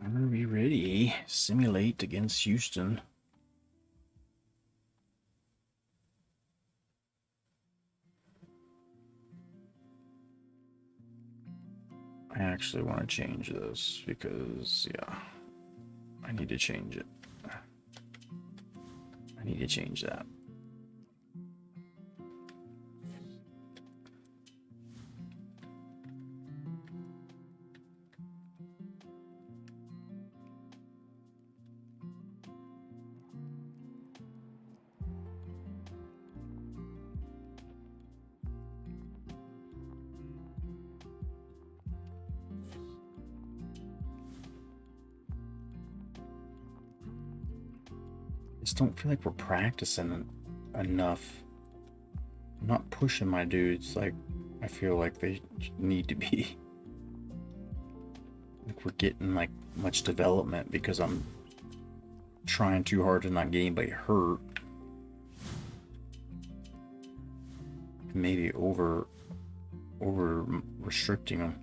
Are we ready? Simulate against Houston. I actually want to change this because, yeah, I need to change it. I need to change that. just don't feel like we're practicing enough. I'm not pushing my dudes like I feel like they need to be. Like we're getting like much development because I'm trying too hard to not get anybody hurt. Maybe over restricting them.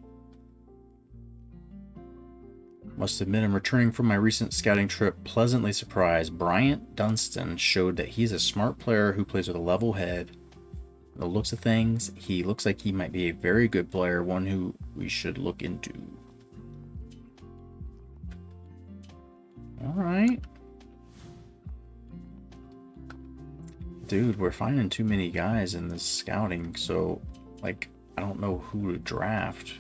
Must admit, I'm returning from my recent scouting trip pleasantly surprised. Bryant Dunstan showed that he's a smart player who plays with a level head. The looks of things, he looks like he might be a very good player, one who we should look into. All right. Dude, we're finding too many guys in this scouting, so, like, I don't know who to draft.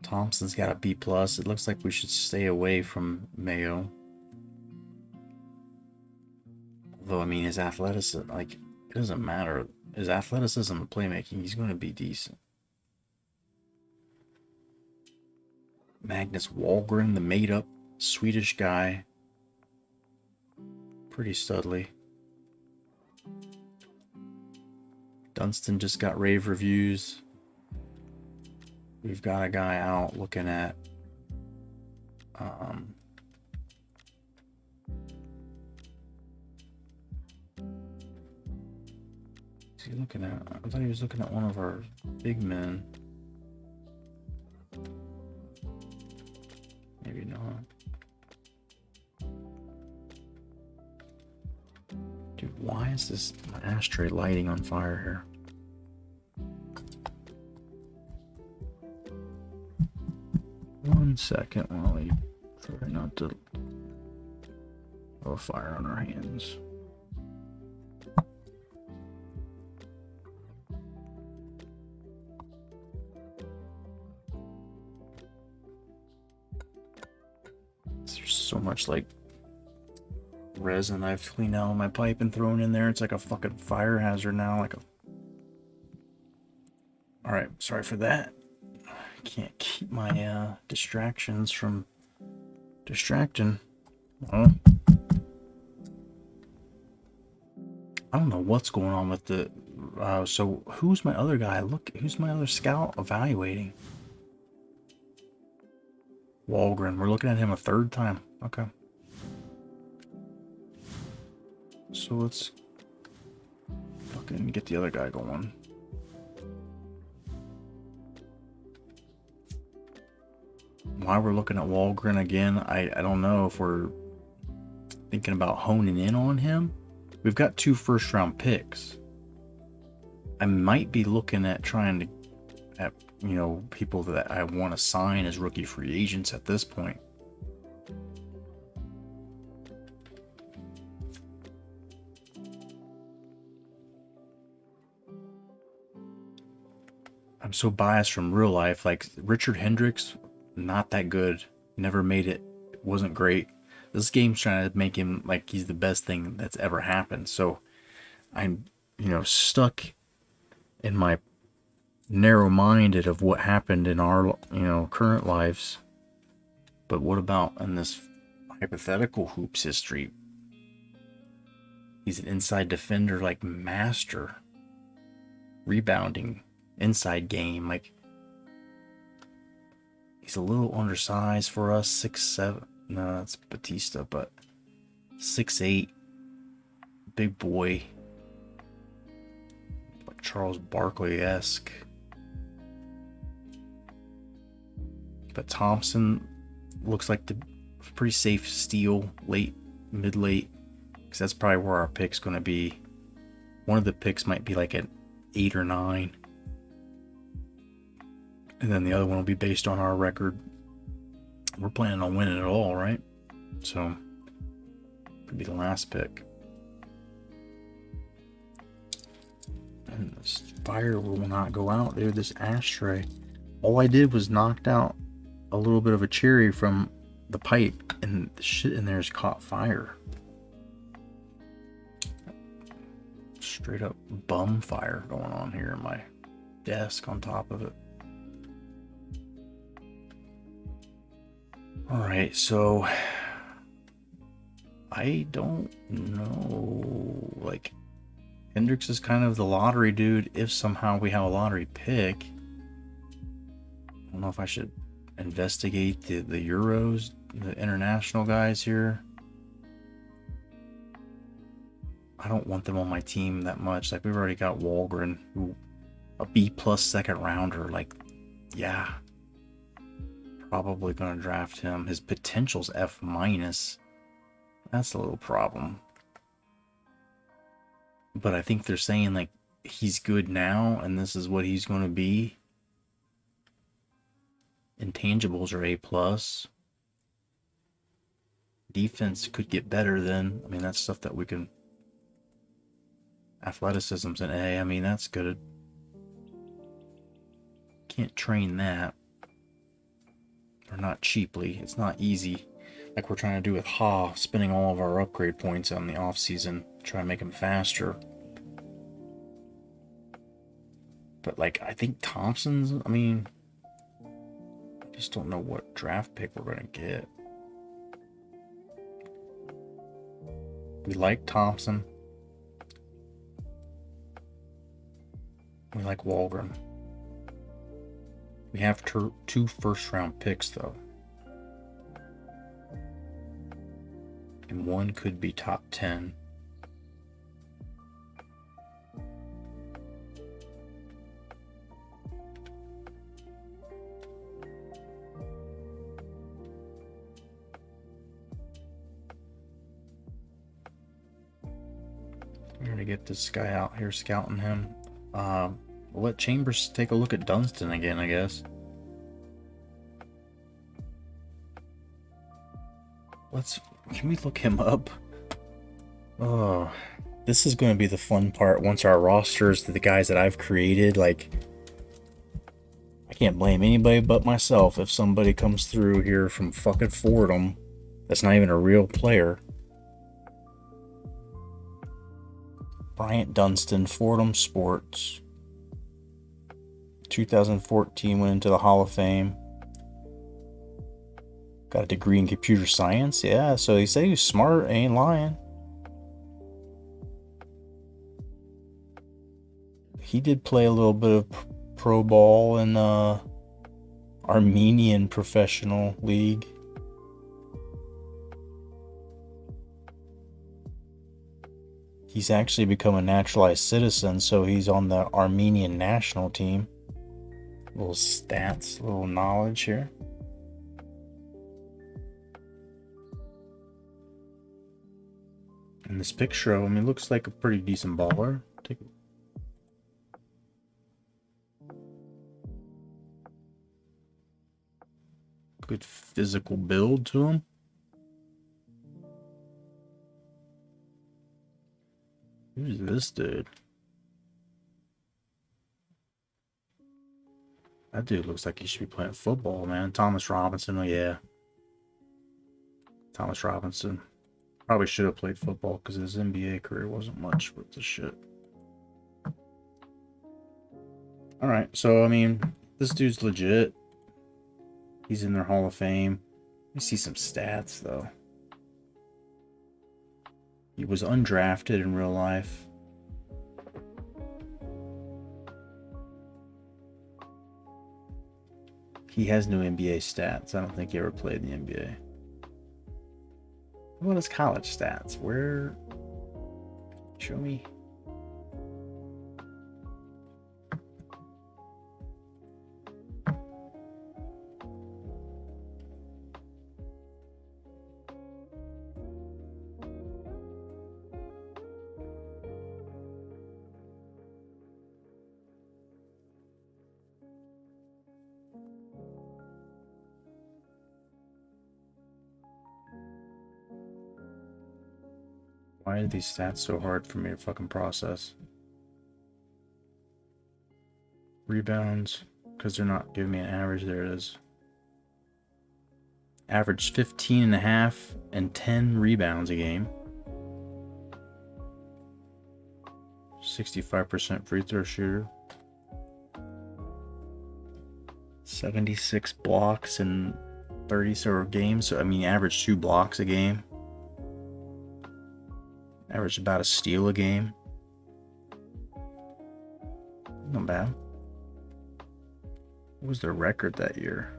Thompson's got a B+. It looks like we should stay away from Mayo. Although, I mean, his athleticism, like, it doesn't matter. His athleticism and playmaking, he's going to be decent. Magnus Wahlgren, the made-up Swedish guy. Pretty studly. Dunstan just got rave reviews. We've got a guy out looking at is he looking at? I thought he was looking at one of our big men. Maybe not. Dude, why is this ashtray lighting on fire here? One second while we try not to throw a fire on our hands. There's so much like resin I've cleaned out of my pipe and thrown in there. It's like a fucking fire hazard now. Like a. All right, sorry for that. Can't keep my distractions from distracting. Well, I don't know what's going on with the. So who's my other guy? Look, who's my other scout evaluating? Wahlgren. We're looking at him a third time. Okay. So let's fucking get the other guy going. Why we're looking at Wahlgren again, I don't know if we're thinking about honing in on him. We've got 2 first-round picks. I might be looking at trying to, you know, people that I want to sign as rookie free agents at this point. I'm so biased from real life. Like Richard Hendricks, not that good. Never made it. Wasn't great. This game's trying to make him like he's the best thing that's ever happened. So I'm, you know, stuck in my narrow-minded of what happened in our, you know, current lives. But what about in this hypothetical hoops history? He's an inside defender, like master. Rebounding, inside game, like he's a little undersized for us. 6'7". No, that's Batista, but 6'8". Big boy. Like Charles Barkley-esque. But Thompson looks like the pretty safe steal late, mid-late. Because that's probably where our pick's going to be. One of the picks might be like an 8 or 9. And then the other one will be based on our record. We're planning on winning it all, right? So, could be the last pick. And this fire will not go out, dude. This ashtray. All I did was knocked out a little bit of a cherry from the pipe, and the shit in there's caught fire. Straight up bum fire going on here in my desk on top of it. All right, so I don't know. Like, Hendricks is kind of the lottery dude if somehow we have a lottery pick. I don't know if I should investigate the Euros, the international guys here. I don't want them on my team that much. Like, we've already got Walgren, who a B+ second rounder. Like, yeah, probably gonna draft him. His potential's F-. That's a little problem. But I think they're saying like he's good now and this is what he's going to be. Intangibles are A+. Defense could get better then. I mean, that's stuff that we can. Athleticism's an A. I mean, that's good. Can't train that. Or not cheaply. It's not easy. Like we're trying to do with Ha, spending all of our upgrade points on the off season, trying to make him faster. But like, I think Thompson's, I mean, I just don't know what draft pick we're going to get. We like Thompson. We like Walgren. We have 2 first-round picks, though. And one could be top 10. We're going to get this guy out here scouting him. We'll let Chambers take a look at Dunston again, I guess. Can we look him up? Oh, this is going to be the fun part once our rosters to the guys that I've created. Like, I can't blame anybody but myself if somebody comes through here from fucking Fordham that's not even a real player. Bryant Dunston, Fordham Sports. 2014 went into the Hall of Fame. Got a degree in computer science. Yeah, so he said he was smart, ain't lying. He did play a little bit of pro ball in Armenian professional league. He's actually become a naturalized citizen, so he's on the Armenian national team. Little stats, little knowledge here. And this picture of him, he looks like a pretty decent baller. Good physical build to him. Who's this dude? That dude looks like he should be playing football, man. Thomas Robinson, oh yeah. Thomas Robinson. Probably should have played football because his NBA career wasn't much with the shit. Alright, so I mean, this dude's legit. He's in their Hall of Fame. Let me see some stats though. He was undrafted in real life. He has no NBA stats. I don't think he ever played in the NBA. What is college stats? Where? Show me. Why are these stats so hard for me to fucking process? Rebounds, because they're not giving me an average. There it is. Averaged 15.5 and 10 rebounds a game. 65% free throw shooter. 76 blocks and 30 sort of games. So I mean, average 2 blocks a game. Average about a steal a game. Not bad. What was their record that year?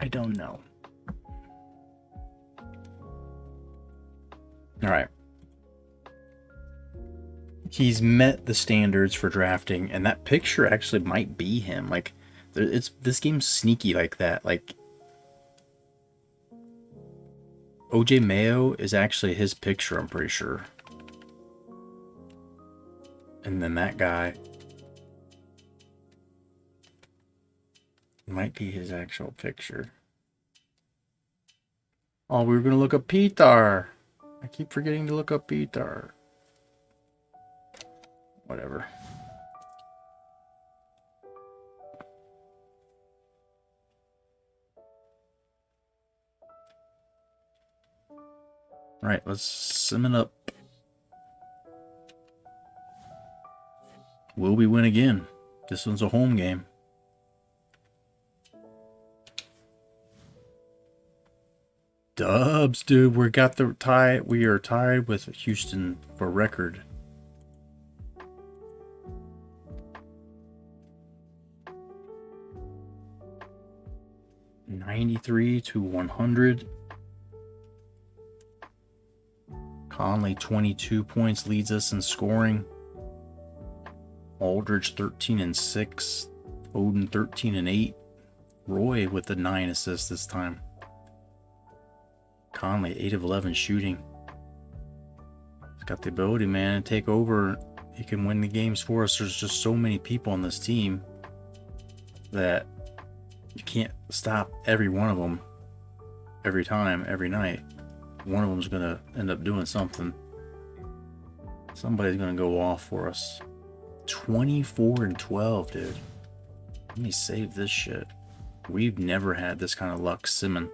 I don't know. All right. He's met the standards for drafting, and that picture actually might be him. Like, this game's sneaky like that. Like, OJ Mayo is actually his picture, I'm pretty sure. And then that guy might be his actual picture. Oh, we were gonna look up Peter. I keep forgetting to look up Peter. Whatever. Right, let's sim it up. Will we win again? This one's a home game. Dubs, dude. We got the tie. We are tied with Houston for record. $93 to $100. Conley 22 points leads us in scoring. Aldridge 13 and 6. Oden 13 and 8. Roy with the 9 assists this time. Conley 8 of 11 shooting. He's got the ability, man, to take over. He can win the games for us. There's just so many people on this team that you can't stop every one of them every time, every night. One of them's going to end up doing something. Somebody's going to go off for us. 24 and 12, dude. Let me save this shit. We've never had this kind of luck simming.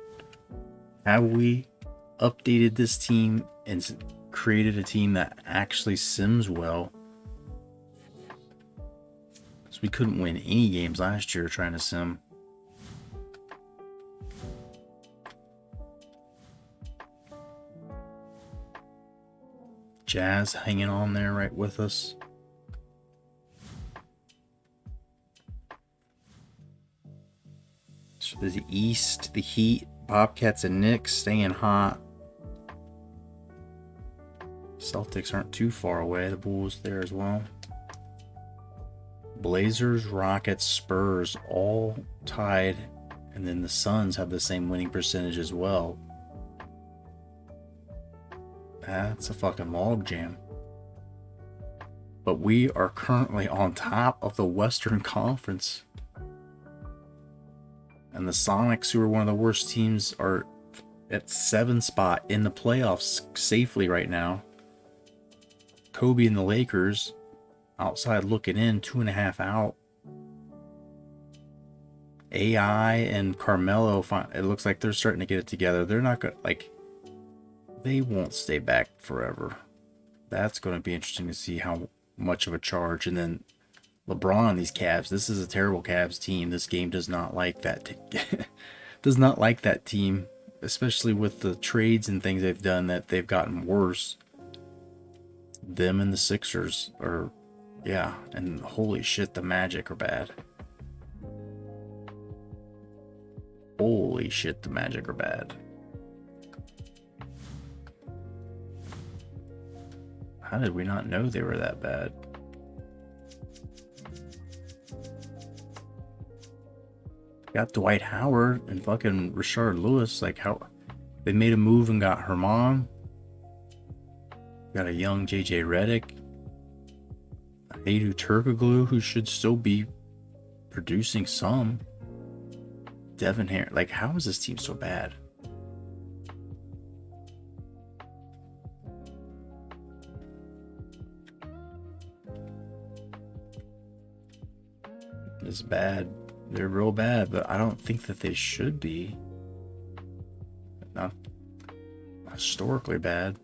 Have we updated this team and created a team that actually sims well? Because we couldn't win any games last year trying to sim. Jazz hanging on there right with us. So the East, the Heat, Bobcats and Knicks staying hot. Celtics aren't too far away. The Bulls there as well. Blazers, Rockets, Spurs all tied. And then the Suns have the same winning percentage as well. That's a fucking logjam. But we are currently on top of the Western Conference. And the Sonics, who are one of the worst teams, are at 7th spot in the playoffs safely right now. Kobe and the Lakers outside looking in, 2.5 out. AI and Carmelo, it looks like they're starting to get it together. They're not going to, like, they won't stay back forever. That's going to be interesting to see how much of a charge. And then LeBron, these Cavs, this is a terrible Cavs team. This game does not like that. Does not like that team, especially with the trades and things they've done that they've gotten worse. Them and the Sixers are, yeah, and holy shit, the Magic are bad. Holy shit, the Magic are bad. How did we not know they were that bad? Got Dwight Howard and fucking Rashard Lewis. Like, how they made a move and got Herman. Got a young JJ Redick. Hedo Turkoglu, who should still be producing some. Devin Harris. Like, how is this team so bad? It's bad. They're real bad, but I don't think that they should be. Not historically bad.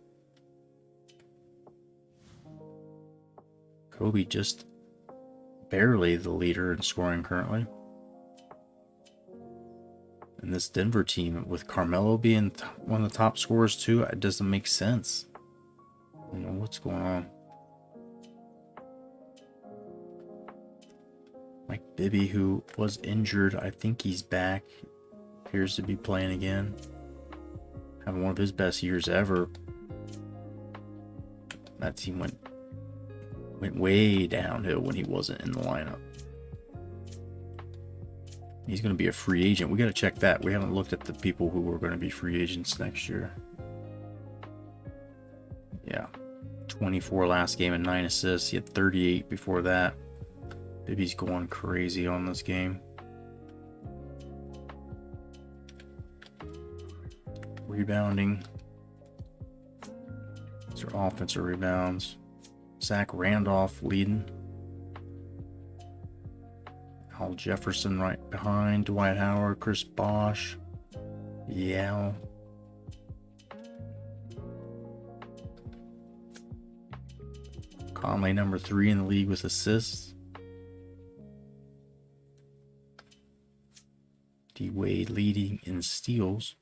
Kobe just barely the leader in scoring currently. And this Denver team, with Carmelo being one of the top scorers too, it doesn't make sense. I don't know what's going on. Mike Bibby, who was injured, I think he's back. Appears to be playing again. Having one of his best years ever. That team went way downhill when he wasn't in the lineup. He's going to be a free agent. We got to check that. We haven't looked at the people who are going to be free agents next year. Yeah. 24 last game and 9 assists. He had 38 before that. Bibby's going crazy on this game. Rebounding. These are offensive rebounds. Zach Randolph leading. Al Jefferson right behind. Dwight Howard, Chris Bosh. Yao. Conley, number 3 in the league with assists. D Wade leading in steals.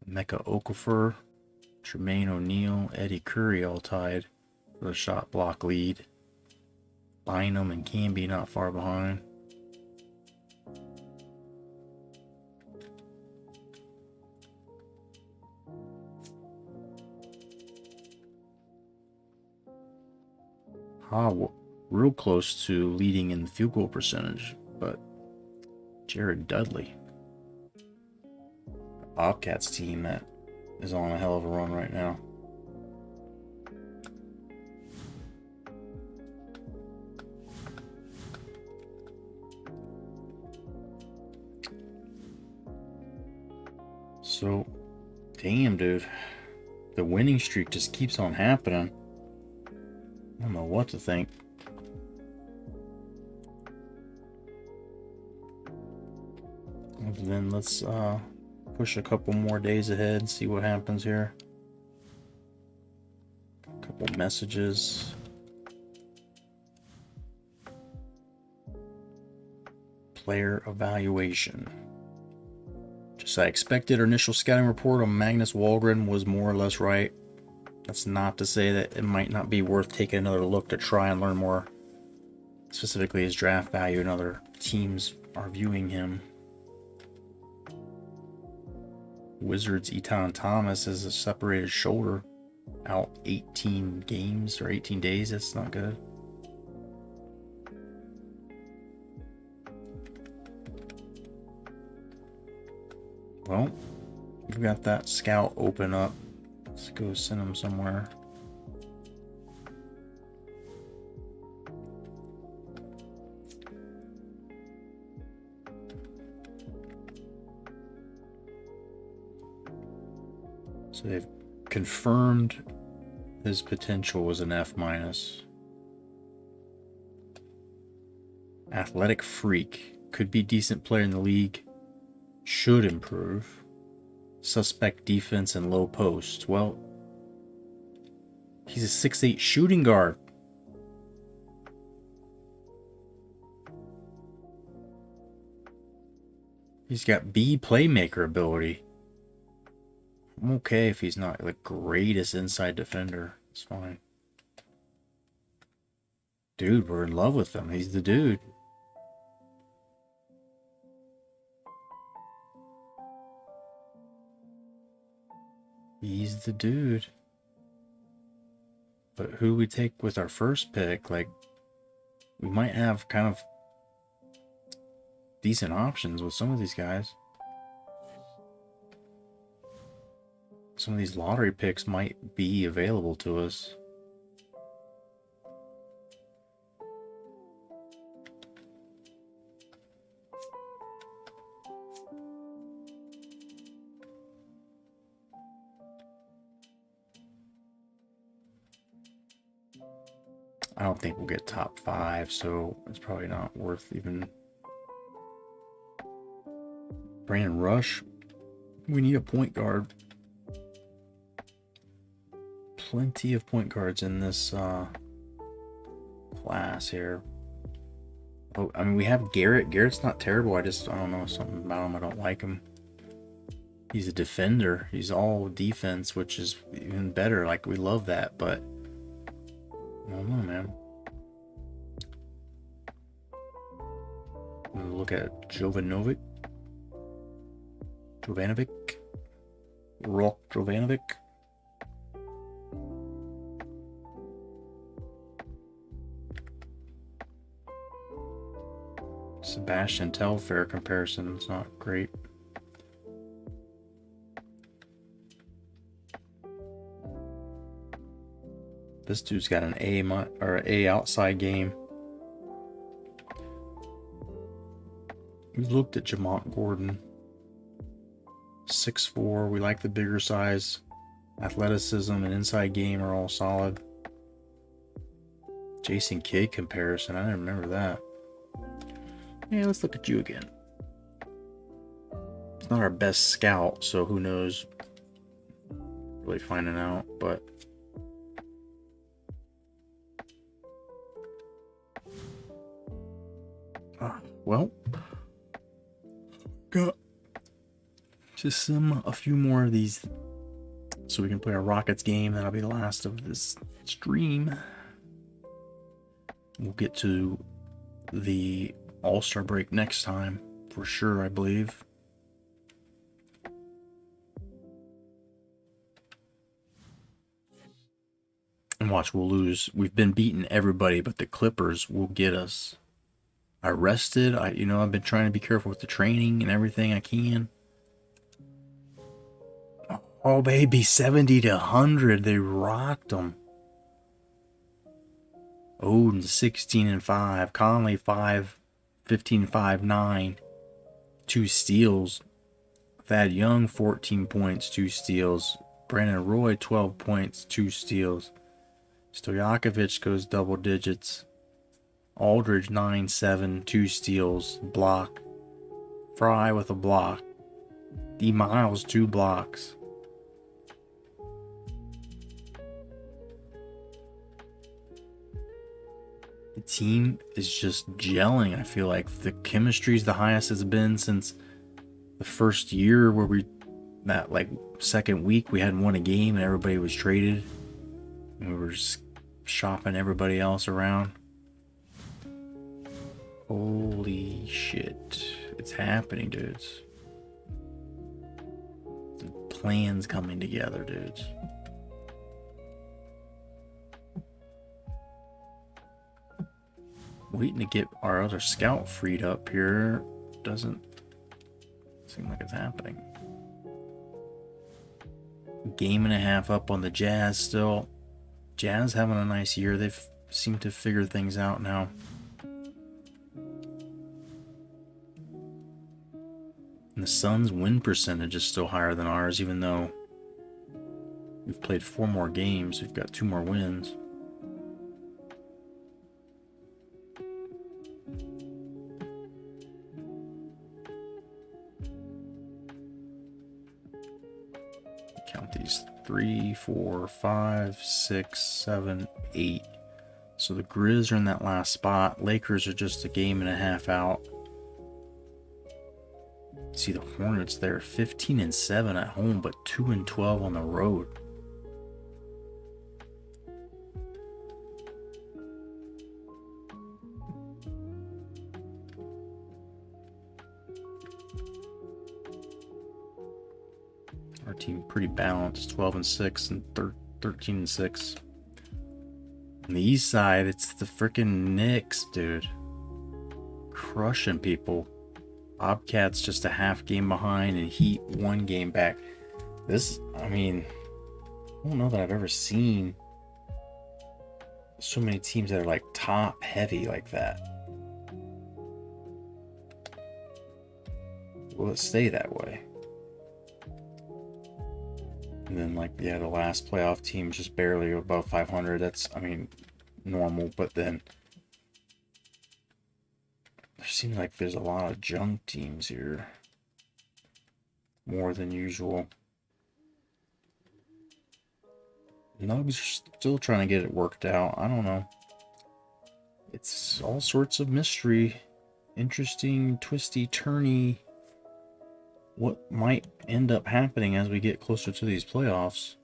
Mecca Okafor, Jermaine O'Neal, Eddie Curry all tied for the shot block lead. Bynum and Camby not far behind. Real close to leading in the field goal percentage, but Jared Dudley, Bobcats team that is on a hell of a run right now. So, damn, dude. The winning streak just keeps on happening. I don't know what to think. And then let's push a couple more days ahead and see what happens here. A couple messages. Player evaluation. Just I expected, our initial scouting report on Magnus Wahlgren was more or less right. That's not to say that it might not be worth taking another look to try and learn more, specifically his draft value and other teams are viewing him. Wizards' Etan Thomas has a separated shoulder, out 18 games or 18 days. That's not good. Well, we've got that scout open up. Let's go send him somewhere. So they've confirmed his potential was an F-. Athletic freak. Could be decent player in the league. Should improve. Suspect defense and low post. Well, he's a 6'8" shooting guard. He's got B playmaker ability. I'm okay if he's not the greatest inside defender. It's fine. Dude, we're in love with him. He's the dude. He's the dude. But who we take with our first pick, like, we might have kind of decent options with some of these guys. Some of these lottery picks might be available to us. I don't think we'll get top 5, so it's probably not worth even. Brandon Rush. We need a point guard. Plenty of point guards in this class here. Oh, I mean, we have Garrett. Garrett's not terrible. I don't know, something about him. I don't like him. He's a defender. He's all defense, which is even better. Like, we love that, but I don't know, man. Look at Jovanovic. Rok Jovanovic. Sebastian Telfair comparison is not great. This dude's got an A outside game. We've looked at Jamont Gordon. 6'4". We like the bigger size. Athleticism and inside game are all solid. Jason Kidd comparison. I didn't remember that. Yeah, let's look at you again. It's not our best scout, so who knows? Really finding out, but well, got just a few more of these so we can play our Rockets game. That'll be the last of this stream. We'll get to the All-Star break next time for sure, I believe. And watch, we'll lose. We've been beating everybody, but the Clippers will get us. I rested. I've been trying to be careful with the training and everything I can. Oh, baby, 70 to 100. They rocked them. Oden 16-5. Conley 15-5-9. 2 steals. Thad Young 14 points, 2 steals. Brandon Roy 12 points, 2 steals. Stojakovic goes double digits. Aldridge 9-7, 2 steals, block. Fry with a block. D Miles 2 blocks. The team is just gelling. I feel like the chemistry is the highest it's been since the first year, where that like second week we hadn't won a game and everybody was traded. And we were just shopping everybody else around. Holy shit. It's happening, dudes. The plan's coming together, dudes. Waiting to get our other scout freed up here. Doesn't seem like it's happening. Game and a half up on the Jazz still. Jazz having a nice year. They've seemed to figure things out now. And the Suns' win percentage is still higher than ours, even though we've played 4 more games. We've got 2 more wins. Count these 3, 4, 5, 6, 7, 8. So the Grizz are in that last spot. Lakers are just a game and a half out. See the Hornets there, 15-7 at home, but 2-12 on the road. Our team pretty balanced, 12-6 and 13-6. On the east side, it's the freaking Knicks, dude. Crushing people. Bobcats just a half game behind, and Heat 1 game back. I don't know that I've ever seen so many teams that are like top heavy like that. Will it stay that way? And then the last playoff team just barely above 500. That's, normal, but then there seems like there's a lot of junk teams here. More than usual. Nugs are still trying to get it worked out. I don't know. It's all sorts of mystery. Interesting, twisty, turny. What might end up happening as we get closer to these playoffs?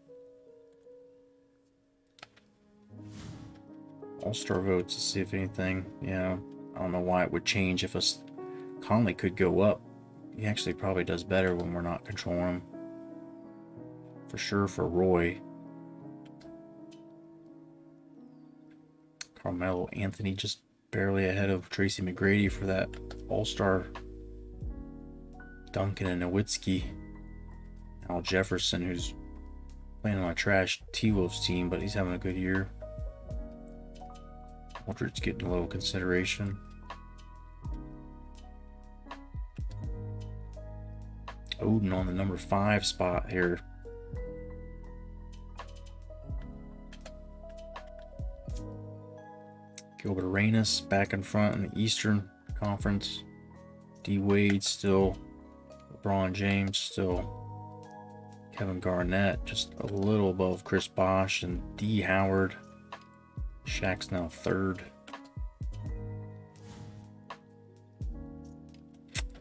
All-star votes to see if anything. Yeah, I don't know why it would change if us. Conley could go up. He actually probably does better when we're not controlling him. For sure for Roy. Carmelo Anthony just barely ahead of Tracy McGrady for that All-Star. Duncan and Nowitzki. Al Jefferson, who's playing on a trash T-Wolves team, but he's having a good year. Aldridge getting a little consideration. Odin on the number 5 spot here. Gilbert Arenas back in front in the Eastern Conference. D Wade still. LeBron James still. Kevin Garnett just a little above Chris Bosh, and D Howard. Shaq's now 3rd.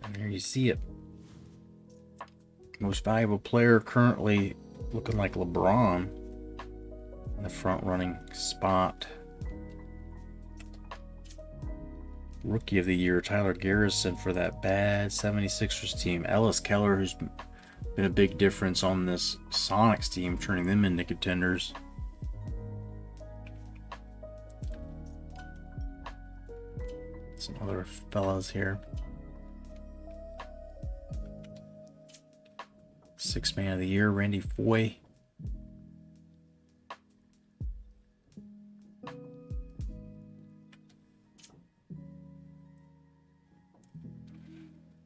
And there you see it. Most valuable player currently looking like LeBron in the front running spot. Rookie of the year, Tyler Garrison for that bad 76ers team. Ellis Keller, who's been a big difference on this Sonics team, turning them into contenders. Some other fellas here. 6th man of the year, Randy Foye.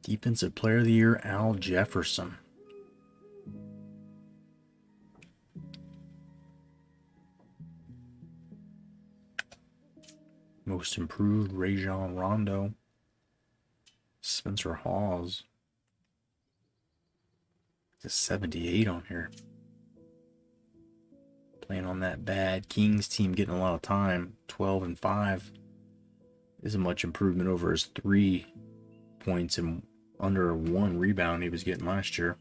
Defensive player of the year, Al Jefferson. Most improved, Rajon Rondo. Spencer Hawes. There's 78 on here. Playing on that bad Kings team, getting a lot of time. 12-5 is a much improvement over his 3 points and under 1 rebound he was getting last year.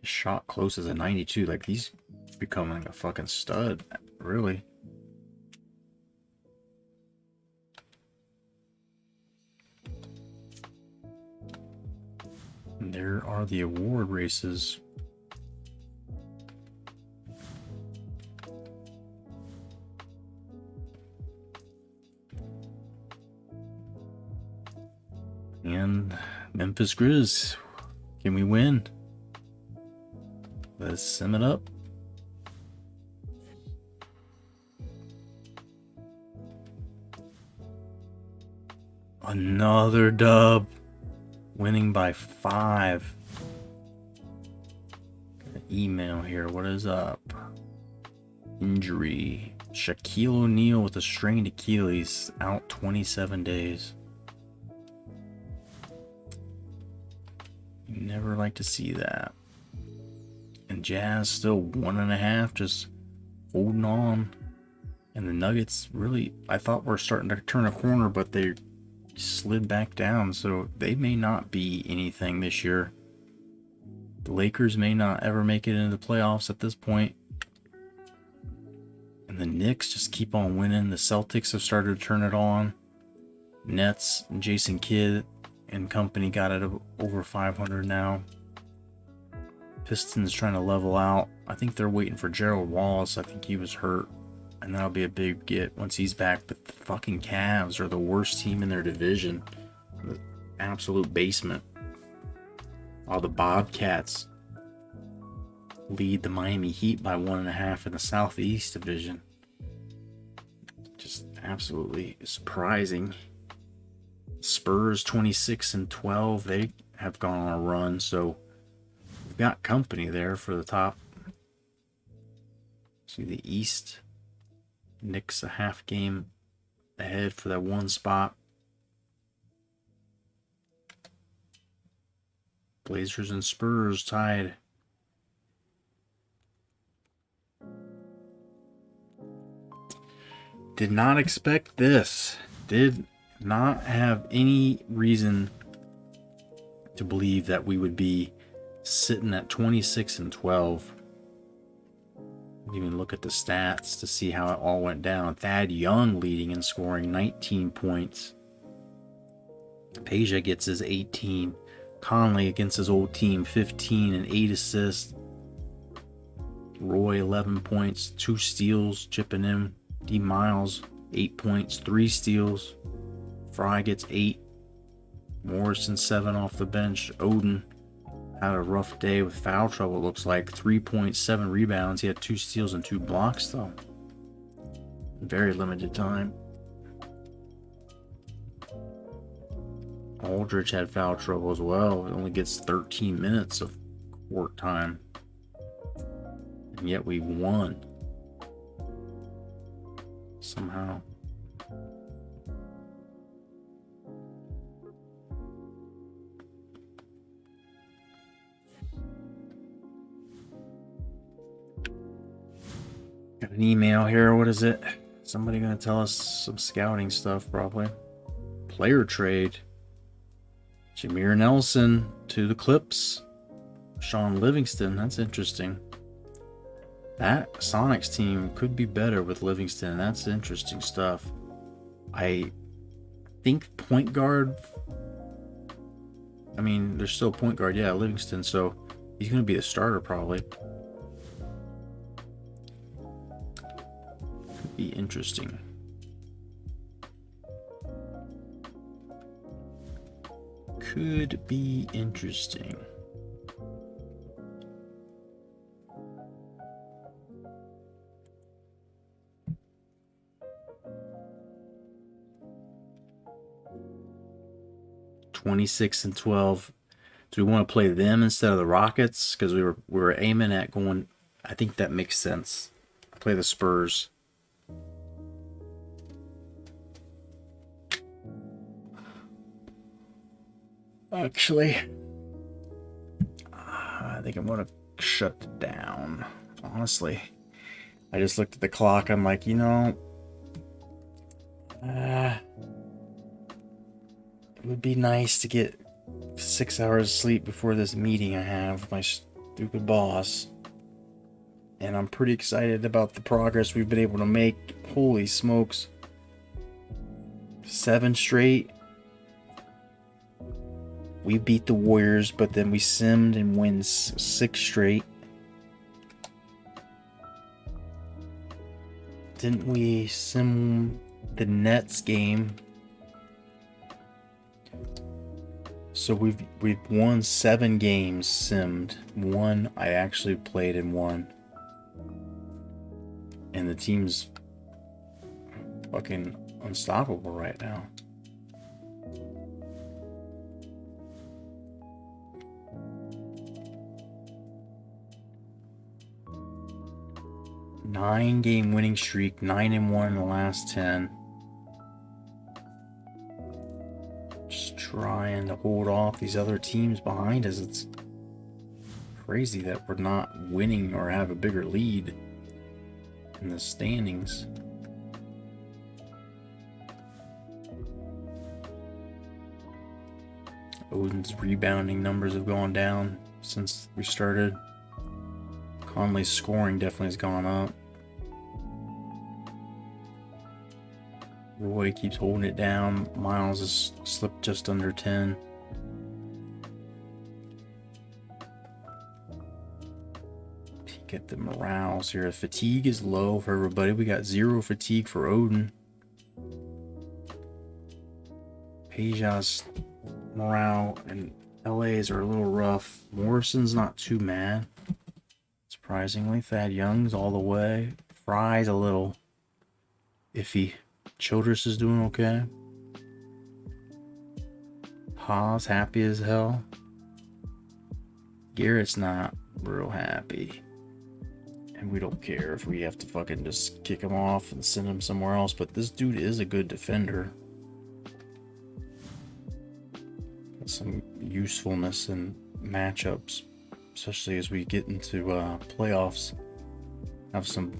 His shot close as a 92. Like, he's becoming a fucking stud, really. And there are the award races. And Memphis Grizz, can we win? Let's sum it up. Another dub. Winning by 5. Got an email here. What is up? Injury. Shaquille O'Neal with a strained Achilles, out 27 days. You never like to see that. And Jazz still 1.5, just holding on. And the Nuggets really, I thought were starting to turn a corner, but they slid back down, so they may not be anything this year. The Lakers may not ever make it into the playoffs at this point. And the Knicks just keep on winning. The Celtics have started to turn it on. Nets, Jason Kidd and company got it over 500 now. Pistons trying to level out. I think they're waiting for Gerald Wallace. I think he was hurt. And that'll be a big get once he's back. But the fucking Cavs are the worst team in their division. The absolute basement. While the Bobcats lead the Miami Heat by 1.5 in the Southeast Division. Just absolutely surprising. Spurs 26-12. They have gone on a run, so we've got company there for the top. See the East. Knicks a half game ahead for that 1 spot. Blazers and Spurs tied. Did not expect this. Did not have any reason to believe that we would be sitting at 26-12. Even look at the stats to see how it all went down. Thad Young leading and scoring 19 points. Peja gets his 18. Conley against his old team 15 and 8 assists. Roy 11 points, 2 steals chipping in. D Miles 8 points, 3 steals. Fry gets 8. Morrison 7 off the bench. Odin had a rough day with foul trouble, it looks like. 3.7 rebounds. He had 2 steals and 2 blocks, though. Very limited time. Aldridge had foul trouble as well. It only gets 13 minutes of court time. And yet we won. Somehow. Got an email here. What is it? Somebody gonna tell us some scouting stuff, probably. Player trade. Jameer Nelson to the Clips. Sean Livingston. That's interesting. That Sonics team could be better with Livingston. That's interesting stuff. I think point guard. I mean, there's still point guard. Yeah, Livingston. So he's gonna be the starter probably. Be interesting. Could be interesting. (26-12). Do we want to play them instead of the Rockets? Because we were aiming at going. I think that makes sense. Play the Spurs. Actually, I think I'm gonna shut it down. Honestly, I just looked at the clock. I'm like, it would be nice to get 6 hours of sleep before this meeting I have with my stupid boss. And I'm pretty excited about the progress we've been able to make. Holy smokes. 7 straight. We beat the Warriors, but then we simmed and win 6 straight. Didn't we sim the Nets game? So we've won 7 games simmed. 1 I actually played and won. And the team's fucking unstoppable right now. Nine-game winning streak, 9-1 in the last 10. Just trying to hold off these other teams behind us. It's crazy that we're not winning or have a bigger lead in the standings. Odin's rebounding numbers have gone down since we started. Conley's scoring definitely has gone up. Roy keeps holding it down. Miles has slipped just under 10. Peek at the morales here. Fatigue is low for everybody. We got 0 fatigue for Odin. Peja's morale and LA's are a little rough. Morrison's not too mad. Surprisingly, Thad Young's all the way. Fry's a little iffy. Childress is doing okay. Haas happy as hell. Garrett's not real happy. And we don't care if we have to fucking just kick him off and send him somewhere else. But this dude is a good defender. Got some usefulness in matchups. Especially as we get into playoffs. Have some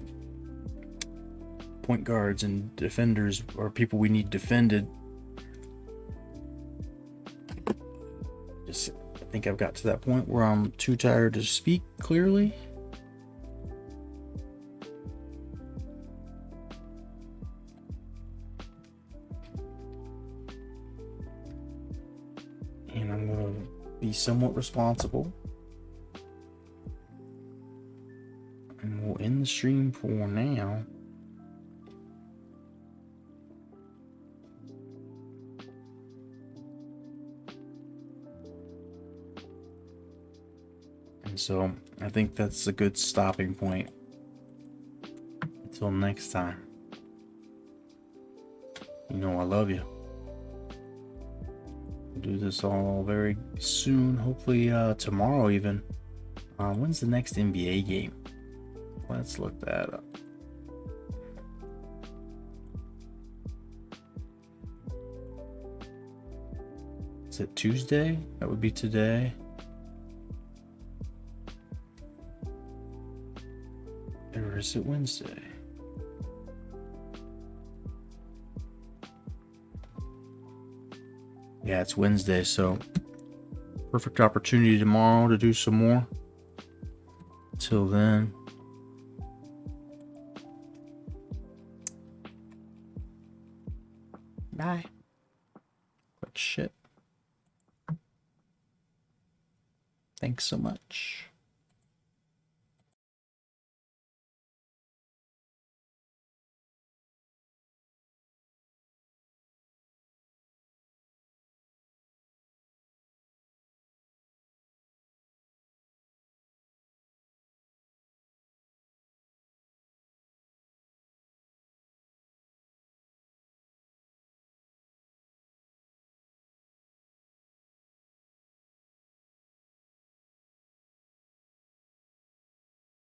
point guards and defenders or people we need defended. Just, I think I've got to that point where I'm too tired to speak clearly. And I'm going to be somewhat responsible. And we'll end the stream for now. And so I think that's a good stopping point. Until next time. You know I love you. We'll do this all very soon. Hopefully tomorrow even. When's the next NBA game? Let's look that up. Is it Tuesday? That would be today. Or is it Wednesday? Yeah, it's Wednesday, so perfect opportunity tomorrow to do some more. Till then. Bye. But shit. Thanks so much.